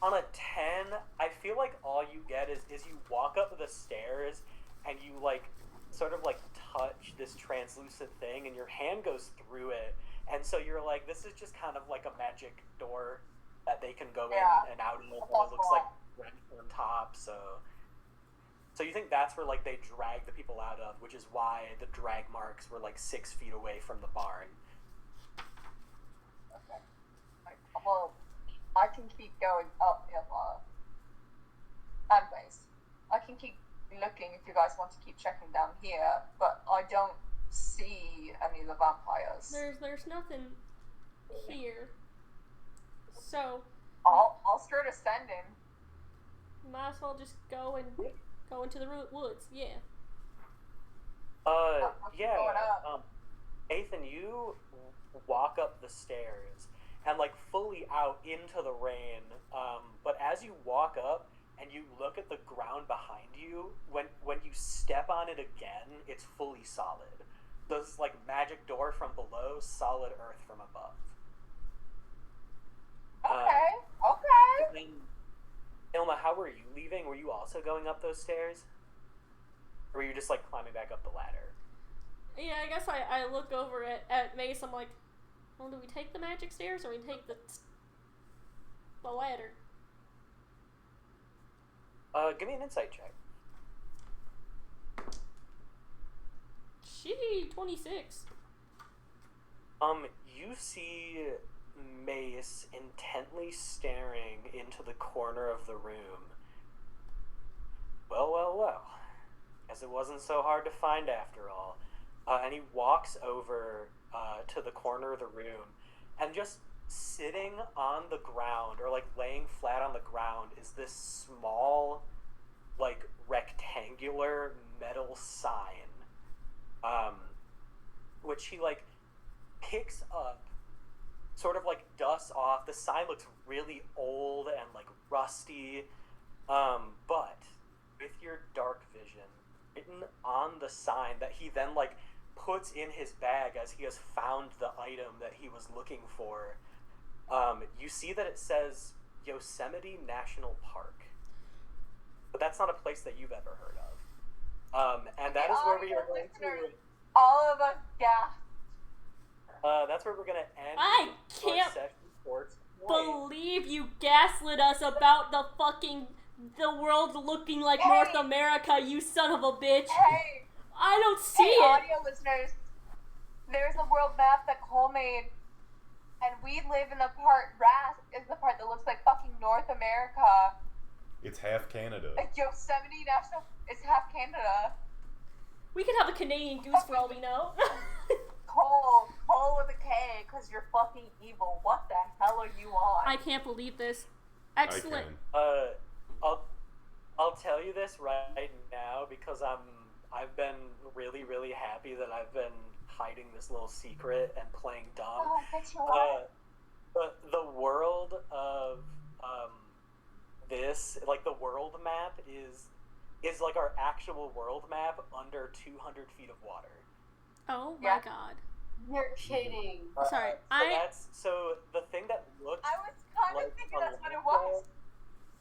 On a 10, I feel like all you get is you walk up the stairs and you like sort of like touch this translucent thing and your hand goes through it, and so you're like, this is just kind of like a magic door that they can go in and out of. It looks like red on top, so you think that's where like they drag the people out of, which is why the drag marks were like 6 feet away from the barn. Okay. Well, I can keep going up, Ilma. And Mace. I can keep looking if you guys want to keep checking down here, but I don't see any of the vampires. There's nothing here. So I'll start ascending. might as well just go into the woods. Yeah. Yeah. Ethan, you walk up the stairs and like fully out into the rain. But as you walk up and you look at the ground behind you, when you step on it again, it's fully solid. This like magic door from below, solid earth from above. Okay. And then, Ilma, how were you leaving? Were you also going up those stairs? Or were you just like climbing back up the ladder? Yeah, I guess I look over at Mace. I'm like, well, do we take the magic stairs or we take the ladder? Give me an insight check. Gee, 26. You see Mace intently staring into the corner of the room. Well. Guess it wasn't so hard to find after all. And he walks over to the corner of the room, and just sitting on the ground, or like laying flat on the ground, is this small, like rectangular metal sign, which he like picks up, sort of like dusts off. The sign looks really old and like rusty, but with your dark vision, written on the sign that he then like puts in his bag as he has found the item that he was looking for, you see that it says Yosemite National Park. but that's not a place that you've ever heard of. And that is where we are going to. All of us gasped. That's where we're going to end. I can't believe you gaslit us about the world looking like North America, you son of a bitch. Hey, I don't see it. Audio listeners, there's a world map that Cole made, and we live in the part, is the part that looks like fucking North America. It's half Canada. Like Yosemite National, it's half Canada. We could have a Canadian Goose for all we know. Cole with a K, because you're fucking evil. What the hell are you on? I can't believe this. Excellent. I'll tell you this right now because I've been really, really happy that I've been hiding this little secret and playing dumb. Oh, that's right. But the world of this, like the world map is like our actual world map under 200 feet of water. Oh my god. You're kidding. Sorry, so the thing that looks. I was kind of thinking that's what it was.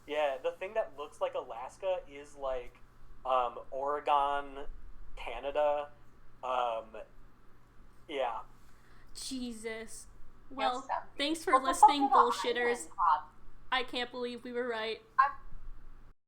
Yeah, the thing that looks like Alaska is like Oregon, Canada. Yeah. Jesus. Well, Yes, thanks for listening, bullshitters. I can't believe we were right. I'm